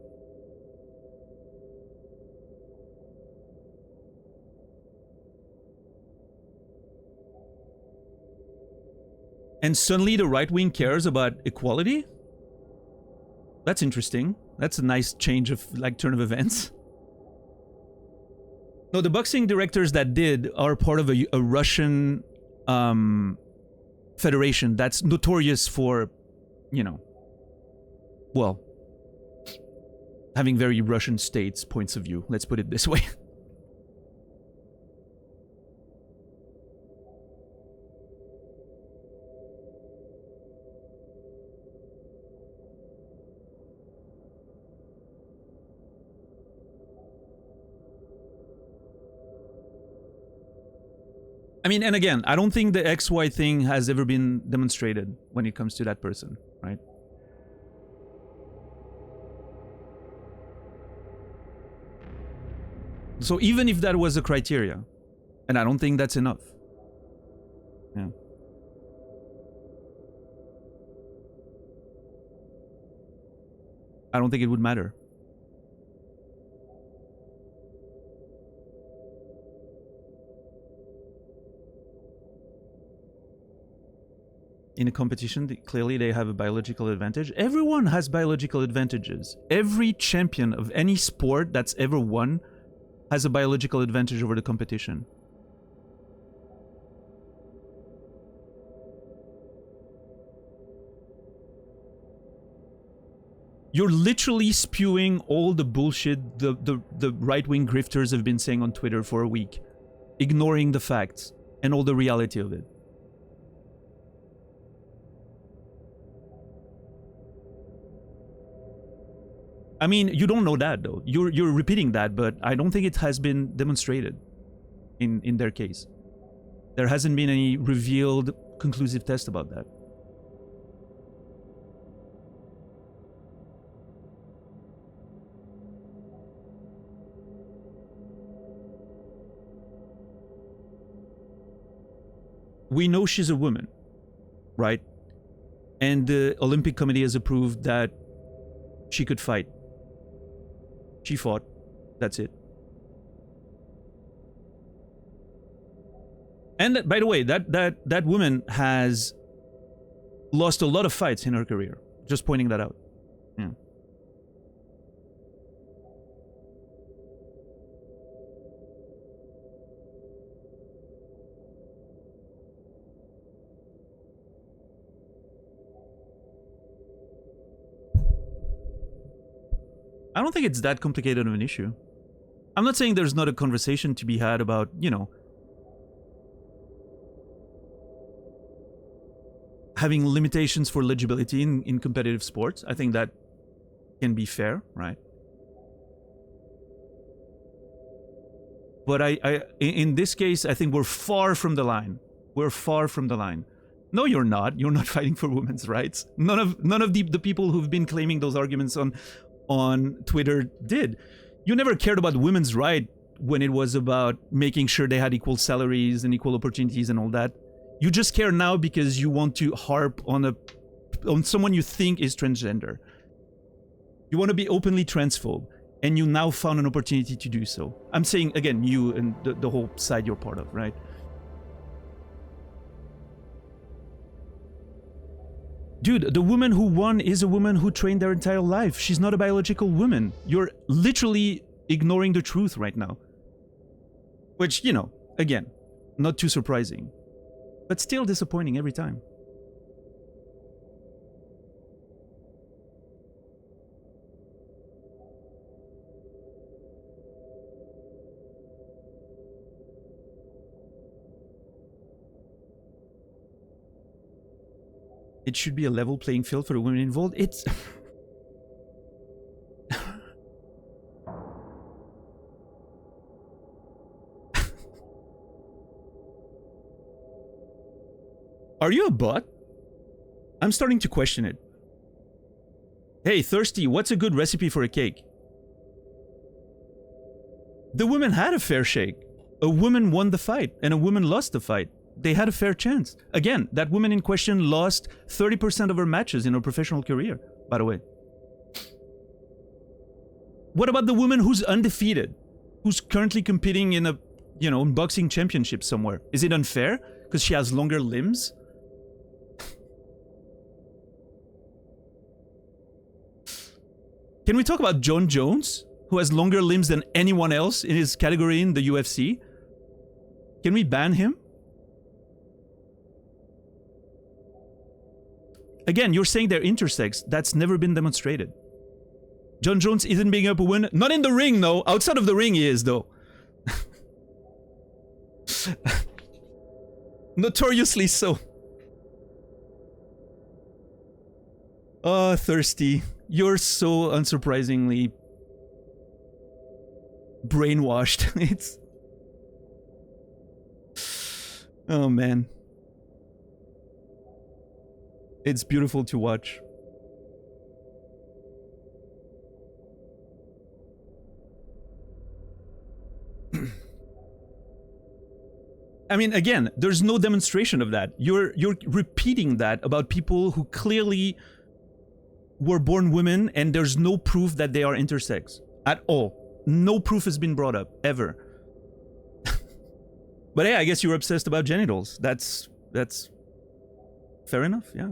And suddenly the right wing cares about equality? That's interesting. That's a nice change of, like, turn of events. No, the boxing directors that did are part of a Russian federation that's notorious for, you know, well, having very Russian states points of view. Let's put it this way. I mean, and again, I don't think the XY thing has ever been demonstrated when it comes to that person, right? So even if that was a criteria, and I don't think that's enough. Yeah. I don't think it would matter. In a competition, clearly they have a biological advantage. Everyone has biological advantages. Every champion of any sport that's ever won has a biological advantage over the competition. You're literally spewing all the bullshit the right-wing grifters have been saying on Twitter for a week, ignoring the facts and all the reality of it. I mean, you don't know that, though. You're repeating that, but I don't think it has been demonstrated in their case. There hasn't been any revealed conclusive test about that. we know she's a woman, right? And the Olympic Committee has approved that she could fight. She fought. That's it. And by the way, that woman has lost a lot of fights in her career. Just pointing that out. Yeah. I don't think it's that complicated of an issue. I'm not saying there's not a conversation to be had about, you know, having limitations for legibility in competitive sports. I think that can be fair, right? But in this case, I think we're far from the line. We're far from the line. No, you're not. You're not fighting for women's rights. None of the people who've been claiming those arguments on Twitter did. You never cared about women's right when it was about making sure they had equal salaries and equal opportunities and all that. You just care now because you want to harp on someone you think is transgender. You want to be openly transphobe, and you now found an opportunity to do so. I'm saying, again, you and the whole side you're part of, right? Dude, the woman who won is a woman who trained their entire life. She's not a biological woman. You're literally ignoring the truth right now. Which, you know, again, not too surprising. But still disappointing every time. It should be a level playing field for the women involved. It's... Are you a bot? I'm starting to question it. Hey, Thirsty, what's a good recipe for a cake? The woman had a fair shake. A woman won the fight, and a woman lost the fight. They had a fair chance. Again, that woman in question lost 30% of her matches in her professional career, by the way. What about the woman who's undefeated? Who's currently competing in a, you know, boxing championship somewhere? Is it unfair? Because she has longer limbs? Can we talk about John Jones, who has longer limbs than anyone else in his category in the UFC? Can we ban him? Again, you're saying they're intersex. That's never been demonstrated. John Jones isn't being up a win. Not in the ring, no. Outside of the ring, he is, though. Notoriously so. Oh, Thirsty. You're so unsurprisingly brainwashed. It's... Oh, man. It's beautiful to watch. I mean, again, there's no demonstration of that. You're repeating that about people who clearly were born women, and there's no proof that they are intersex at all. No proof has been brought up ever. But hey, I guess you're obsessed about genitals. That's fair enough. Yeah,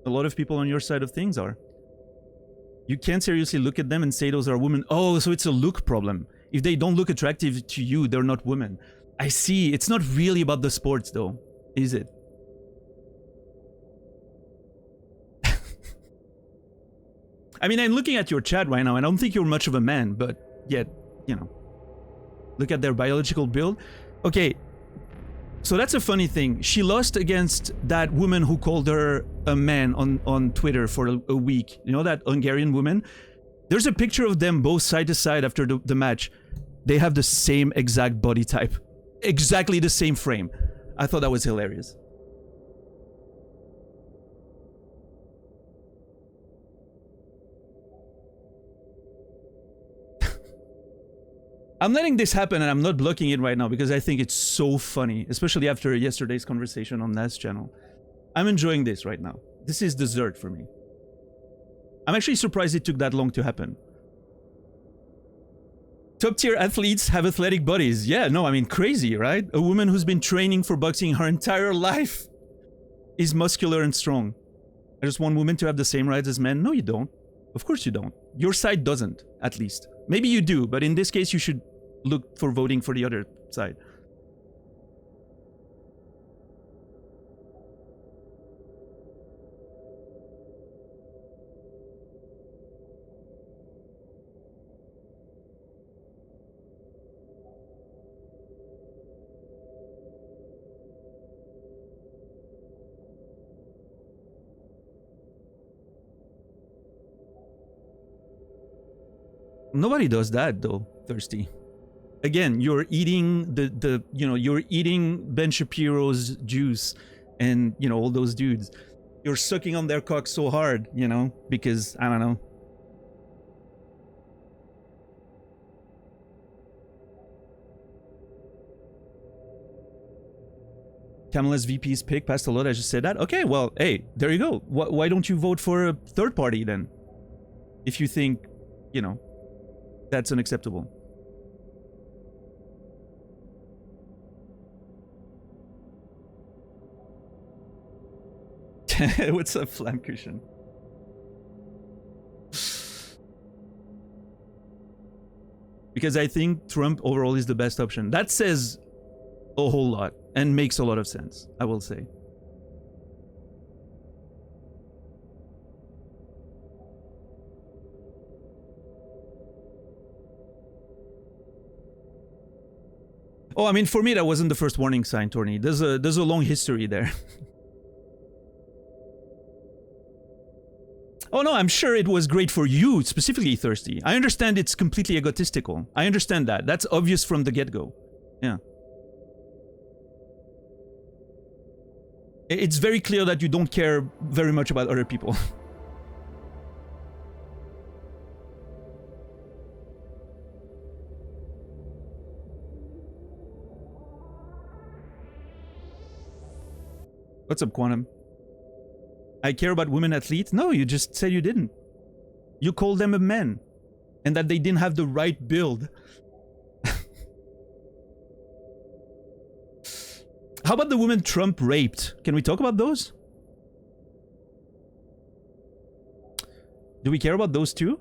a lot of people on your side of things are. You can't seriously look at them and say those are women. Oh, so it's a look problem. If they don't look attractive to you, they're not women. I see. It's not really about the sports, though, is it? I mean, I'm looking at your chat right now, and I don't think you're much of a man, but yet, you know, look at their biological build. Okay, so that's a funny thing. She lost against that woman who called her a man on Twitter for a week. You know, that Hungarian woman? There's a picture of them both side to side after the match. They have the same exact body type. Exactly the same frame. I thought that was hilarious. I'm letting this happen and I'm not blocking it right now because I think it's so funny, especially after yesterday's conversation on Nas channel. I'm enjoying this right now. This is dessert for me. I'm actually surprised it took that long to happen. Top tier athletes have athletic bodies. Yeah, no, I mean, crazy, right? A woman who's been training for boxing her entire life is muscular and strong. I just want women to have the same rights as men. No, you don't. Of course you don't. Your side doesn't, at least. Maybe you do, but in this case, you should look for voting for the other side. Nobody does that though, Thirsty. Again, you're eating you're eating Ben Shapiro's juice and, all those dudes. You're sucking on their cock so hard, because, I don't know. Kamala's VP's pick passed a lot, I just said that. Okay, well, hey, there you go. Why don't you vote for a third party then? If you think, that's unacceptable. What's up, Flamcushion? Because I think Trump overall is the best option. That says a whole lot and makes a lot of sense, I will say. Oh, I mean, for me, that wasn't the first warning sign, Torny. There's a long history there. Oh no, I'm sure it was great for you, specifically Thirsty. I understand it's completely egotistical. I understand that. That's obvious from the get-go. Yeah. It's very clear that you don't care very much about other people. What's up, Quantum? I care about women athletes? No, you just said you didn't. You called them a man. And that they didn't have the right build. How about the women Trump raped? Can we talk about those? Do we care about those too?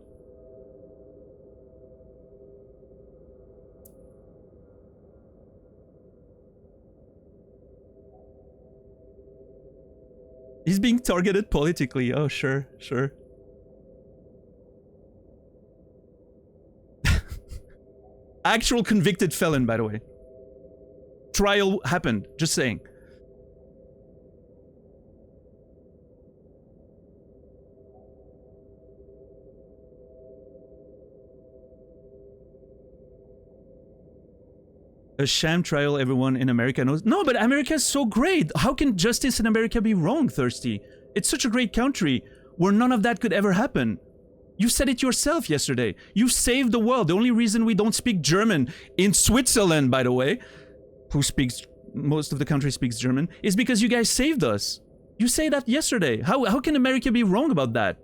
He's being targeted politically. Oh, sure, sure. Actual convicted felon, by the way. Trial happened, just saying. A sham trial everyone in America knows. No, but America is so great. How can justice in America be wrong, Thirsty? It's such a great country where none of that could ever happen. You said it yourself yesterday. You saved the world. The only reason we don't speak German in Switzerland, by the way, most of the country speaks German, is because you guys saved us. You say that yesterday. How can America be wrong about that?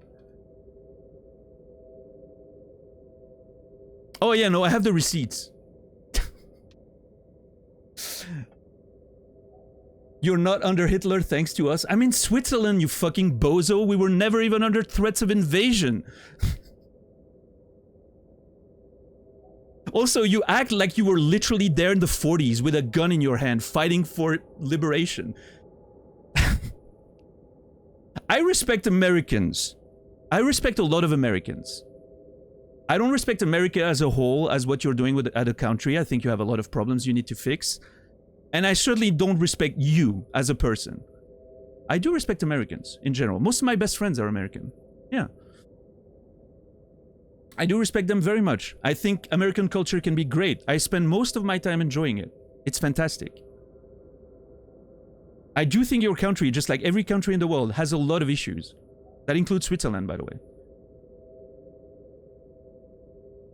Oh yeah, no, I have the receipts. You're not under Hitler thanks to us. I'm in Switzerland, you fucking bozo. We were never even under threats of invasion. Also, you act like you were literally there in the 40s with a gun in your hand fighting for liberation. I respect Americans. I respect a lot of Americans. I don't respect America as a whole, as what you're doing with a country. I think you have a lot of problems you need to fix. And I certainly don't respect you as a person. I do respect Americans in general. Most of my best friends are American. Yeah. I do respect them very much. I think American culture can be great. I spend most of my time enjoying it. It's fantastic. I do think your country, just like every country in the world, has a lot of issues. That includes Switzerland, by the way.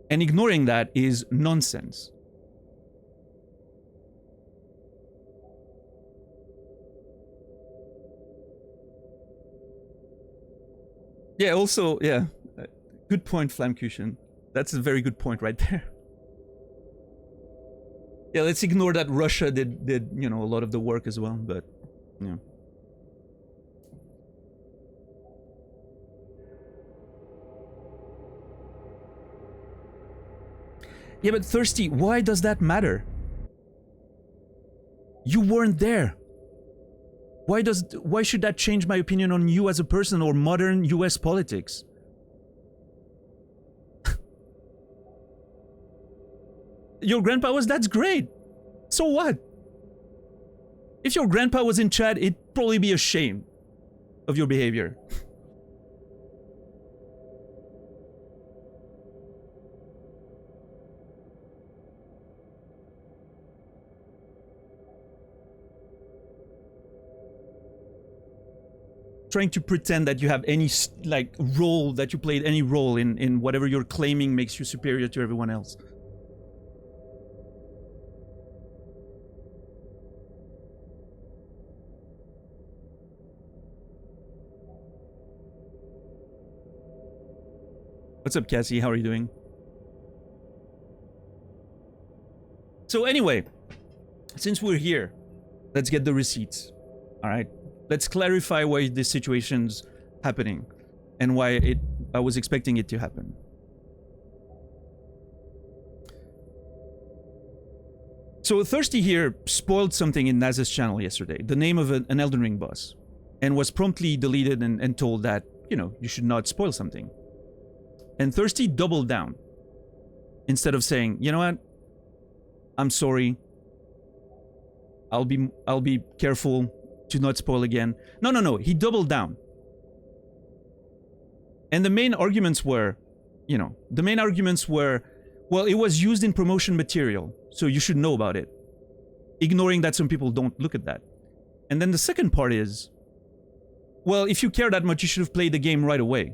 And ignoring that is nonsense. Yeah, also, yeah. Good point, Flamcution. That's a very good point right there. Yeah, let's ignore that Russia did a lot of the work as well, but yeah. Yeah, but Thirsty, why does that matter? You weren't there. Why should that change my opinion on you as a person or modern US politics? Your grandpa was, that's great. So what? If your grandpa was in chat, it'd probably be ashamed of your behavior. Trying to pretend that you have any role, that you played any role in whatever you're claiming makes you superior to everyone else. What's up, Cassie? How are you doing? So anyway, since we're here, let's get the receipts. All right, let's clarify why this situation's happening and why I was expecting it to happen. So Thirsty here spoiled something in Naz's channel yesterday, the name of an Elden Ring boss, and was promptly deleted and told that, you should not spoil something. And Thirsty doubled down. Instead of saying, you know what, I'm sorry, I'll be careful to not spoil again. No, he doubled down. And the main arguments were, well, it was used in promotion material, so you should know about it. Ignoring that some people don't look at that. And then the second part is, well, if you care that much, you should have played the game right away.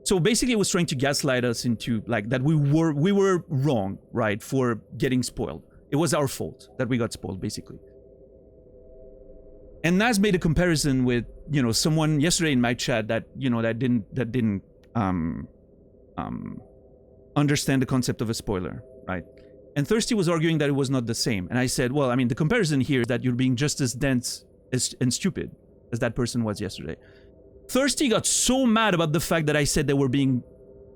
So basically it was trying to gaslight us into that we were wrong, right, for getting spoiled. It was our fault that we got spoiled, basically. And Naz made a comparison with, someone yesterday in my chat that, that didn't understand the concept of a spoiler, right? And Thirsty was arguing that it was not the same. And I said, well, I mean, the comparison here is that you're being just as dense and stupid as that person was yesterday. Thirsty got so mad about the fact that I said they were being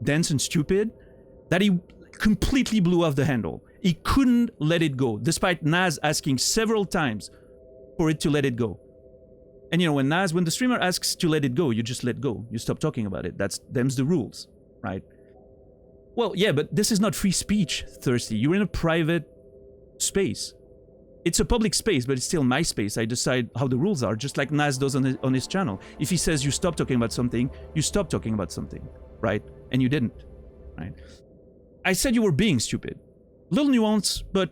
dense and stupid that he completely blew off the handle. He couldn't let it go, despite Naz asking several times for it to let it go. And when the streamer asks to let it go, you just let go. You stop talking about it. Them's the rules, right? Well, yeah, but this is not free speech, Thirsty. You're in a private space. It's a public space, but it's still my space. I decide how the rules are, just like Naz does on his channel. If he says you stop talking about something, you stop talking about something, right? And you didn't, right? I said you were being stupid. Little nuance, but,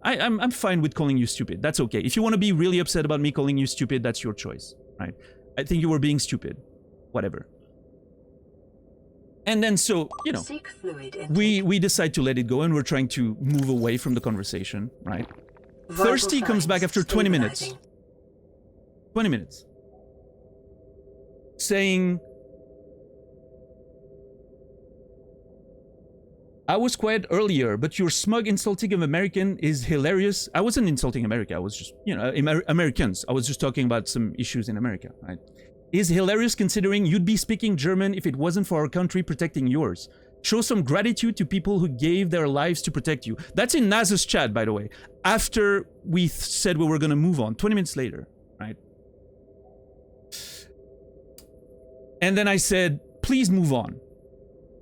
I'm fine with calling you stupid. That's okay. If you want to be really upset about me calling you stupid, that's your choice, right? I think you were being stupid. Whatever. And then so, Seek fluid intake. we decide to let it go and we're trying to move away from the conversation, right? Vital Thirsty comes back signs after 20 minutes. stabilizing. 20 minutes. Saying, I was quiet earlier, but your smug insulting of American is hilarious. I wasn't insulting America. I was just, Americans. I was just talking about some issues in America, right? Is hilarious considering you'd be speaking German if it wasn't for our country protecting yours. Show some gratitude to people who gave their lives to protect you. That's in Naz's chat, by the way. After we said we were going to move on, 20 minutes later, right? And then I said, please move on.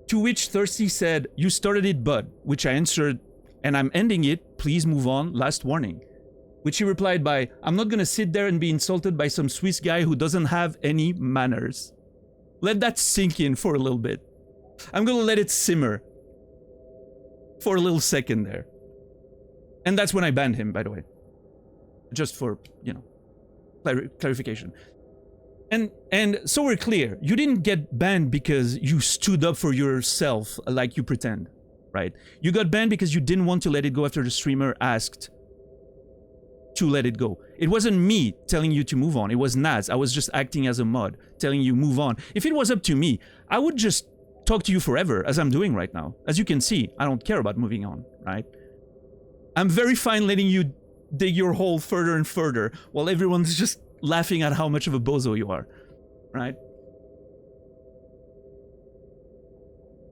To which Thirsty said, you started it, bud. Which I answered, and I'm ending it. Please move on. Last warning. Which he replied by, I'm not going to sit there and be insulted by some Swiss guy who doesn't have any manners. Let that sink in for a little bit. I'm going to let it simmer for a little second there. And that's when I banned him, by the way. Just for, clarification. And so we're clear. You didn't get banned because you stood up for yourself like you pretend, right? You got banned because you didn't want to let it go after the streamer asked to let it go. It wasn't me telling you to move on. It was Naz. I was just acting as a mod, telling you move on. If it was up to me, I would just talk to you forever, as I'm doing right now. As you can see, I don't care about moving on, right? I'm very fine letting you dig your hole further and further while everyone's just laughing at how much of a bozo you are, right?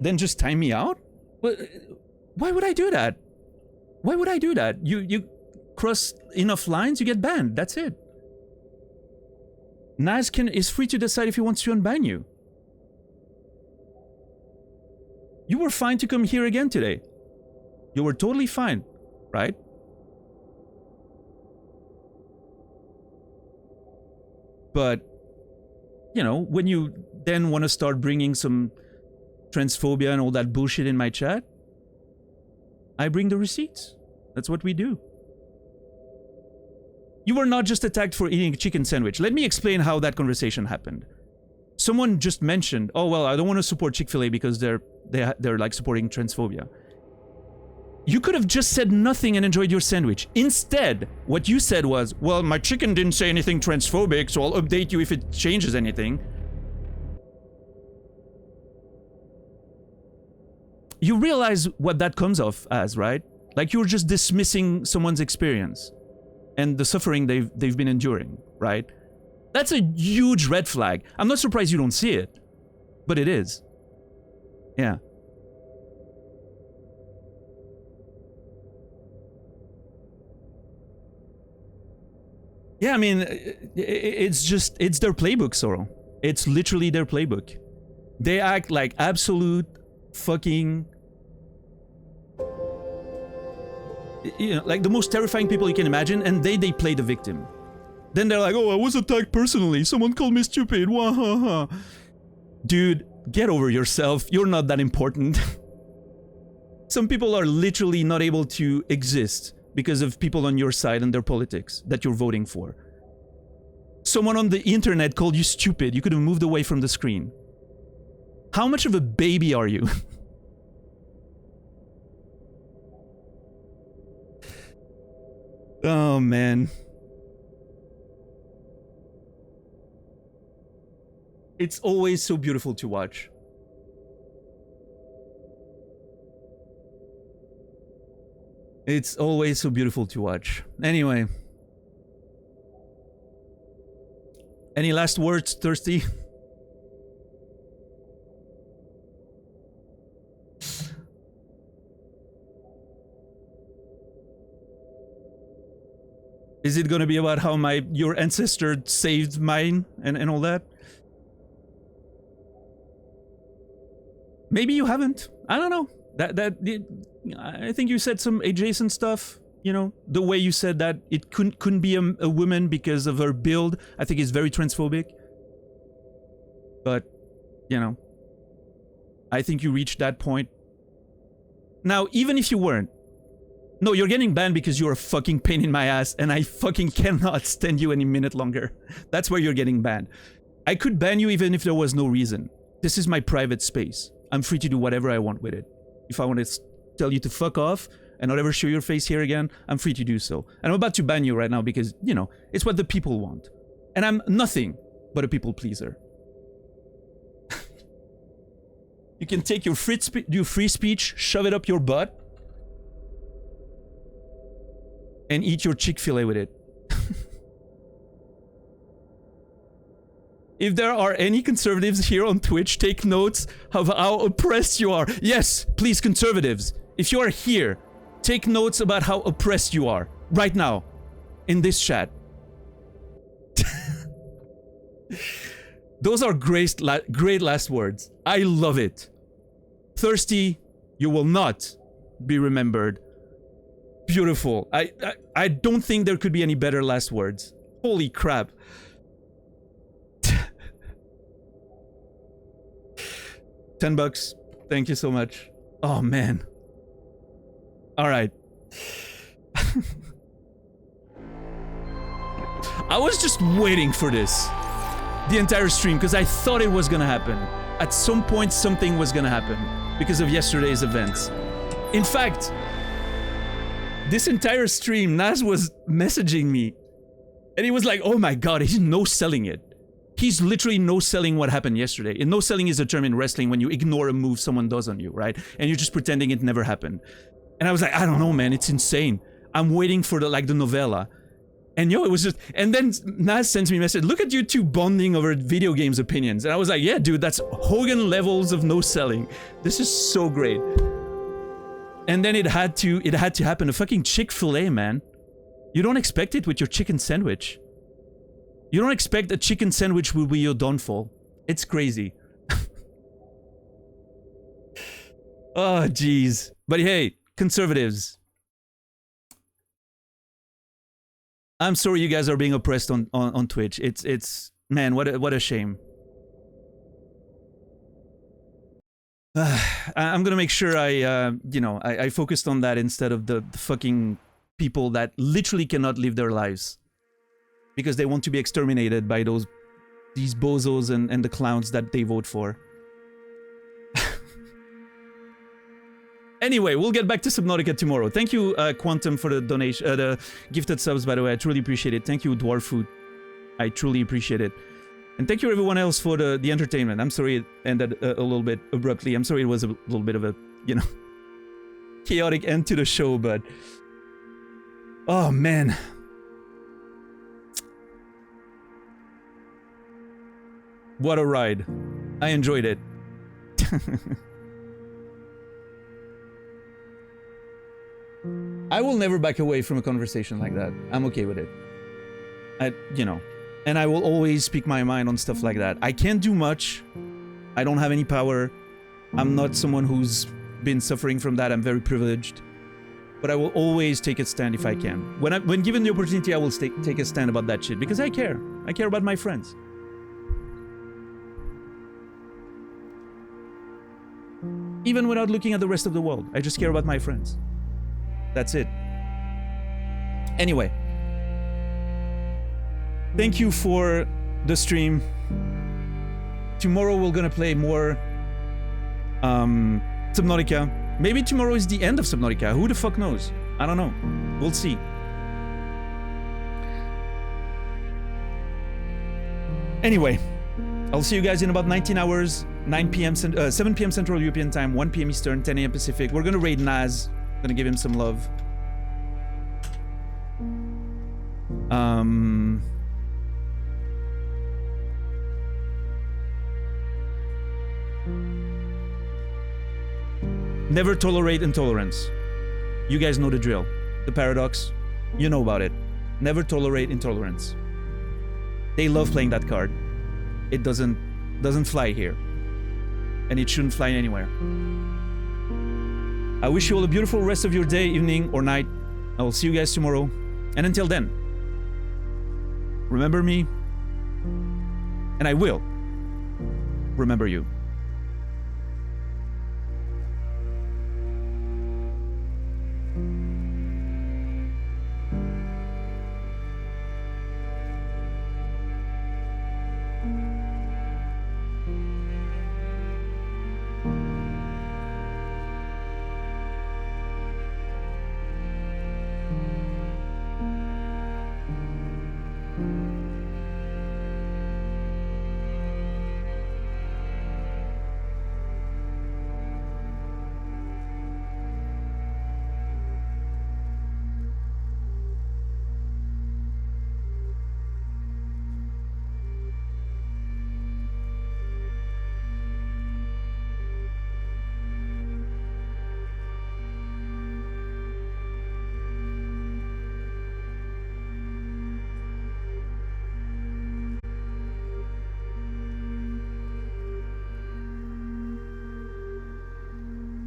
Then just time me out? Why would I do that? Why would I do that? You cross enough lines, you get banned. That's it. Naz is free to decide if he wants to unban you. You were fine to come here again today. You were totally fine, right? But, you know, when you then want to start bringing some transphobia and all that bullshit in my chat, I bring the receipts. That's what we do. You were not just attacked for eating a chicken sandwich. Let me explain how that conversation happened. Someone just mentioned, oh, well, I don't want to support Chick-fil-A because they're like supporting transphobia. You could have just said nothing and enjoyed your sandwich. Instead, what you said was, well, my chicken didn't say anything transphobic, so I'll update you if it changes anything. You realize what that comes off as, right? Like you're just dismissing someone's experience and the suffering they've been enduring, right? That's a huge red flag. I'm not surprised you don't see it, but it is. Yeah. Yeah, I mean, it's their playbook, Sorrow. It's literally their playbook. They act like absolute fucking, you know, like the most terrifying people you can imagine, and they play the victim. Then they're like, oh, I was attacked personally. Someone called me stupid. Wah-ha-ha. Dude, get over yourself. You're not that important. Some people are literally not able to exist because of people on your side and their politics that you're voting for. Someone on the internet called you stupid. You could have moved away from the screen. How much of a baby are you? Oh, man. It's always so beautiful to watch. It's always so beautiful to watch. Anyway. Any last words, Thirsty? Is it gonna be about how your ancestor saved mine and all that? Maybe you haven't. I don't know. I think you said some adjacent stuff. You know, the way you said that it couldn't be a woman because of her build, I think is very transphobic. But, you know, I think you reached that point. Now, even if you weren't, no, you're getting banned because you're a fucking pain in my ass, and I fucking cannot stand you any minute longer. That's where you're getting banned. I could ban you even if there was no reason. This is my private space. I'm free to do whatever I want with it. If I want to tell you to fuck off and not ever show your face here again, I'm free to do so. And I'm about to ban you right now because, you know, it's what the people want. And I'm nothing but a people pleaser. You can take your free speech, shove it up your butt, and eat your Chick-fil-A with it. If there are any conservatives here on Twitch, take notes of how oppressed you are. Yes, please, conservatives, if you are here, take notes about how oppressed you are right now in this chat. Those are great last words. I love it. Thirsty, you will not be remembered. Beautiful. I don't think there could be any better last words. Holy crap. $10. Thank you so much. Oh, man. All right. I was just waiting for this the entire stream because I thought it was gonna happen. At some point, something was gonna happen because of yesterday's events. In fact, This entire stream, Naz was messaging me. And he was like, oh my god, he's no-selling it. He's literally no-selling what happened yesterday. And no-selling is a term in wrestling when you ignore a move someone does on you, right? And you're just pretending it never happened. And I was like, I don't know, man, it's insane. I'm waiting for the novella. And yo, it was just, and then Naz sends me a message, look at you two bonding over video games opinions. And I was like, yeah, dude, that's Hogan levels of no-selling. This is so great. And then it had to happen. A fucking Chick-fil-A, man. You don't expect it with your chicken sandwich. You don't expect a chicken sandwich will be your downfall. It's crazy. Oh, jeez. But hey, conservatives. I'm sorry you guys are being oppressed on Twitch. It's man, what a shame. I'm gonna make sure I focused on that instead of the fucking people that literally cannot live their lives because they want to be exterminated by these bozos and the clowns that they vote for. Anyway, we'll get back to Subnautica tomorrow. Thank you, Quantum, for the donation, the gifted subs, by the way. I truly appreciate it. Thank you, Dwarf Food. I truly appreciate it. And thank you, everyone else, for the entertainment. I'm sorry it ended a little bit abruptly. I'm sorry it was a little bit of a, chaotic end to the show, but... Oh, man. What a ride. I enjoyed it. I will never back away from a conversation like that. I'm okay with it. And I will always speak my mind on stuff like that. I can't do much. I don't have any power. I'm not someone who's been suffering from that. I'm very privileged. But I will always take a stand if I can. When given the opportunity, I will take a stand about that shit. Because I care. I care about my friends. Even without looking at the rest of the world. I just care about my friends. That's it. Anyway. Thank you for the stream. Tomorrow we're gonna play more Subnautica. Maybe tomorrow is the end of Subnautica. Who the fuck knows? I don't know. We'll see. Anyway, I'll see you guys in about 19 hours. 9 p.m. 7 p.m. Central European Time, 1 p.m. Eastern, 10 a.m. Pacific. We're gonna raid Naz. Gonna give him some love. Never tolerate intolerance. You guys know the drill. The paradox. You know about it. Never tolerate intolerance. They love playing that card. It doesn't fly here. And it shouldn't fly anywhere. I wish you all a beautiful rest of your day, evening, or night. I will see you guys tomorrow. And until then, remember me, and I will remember you.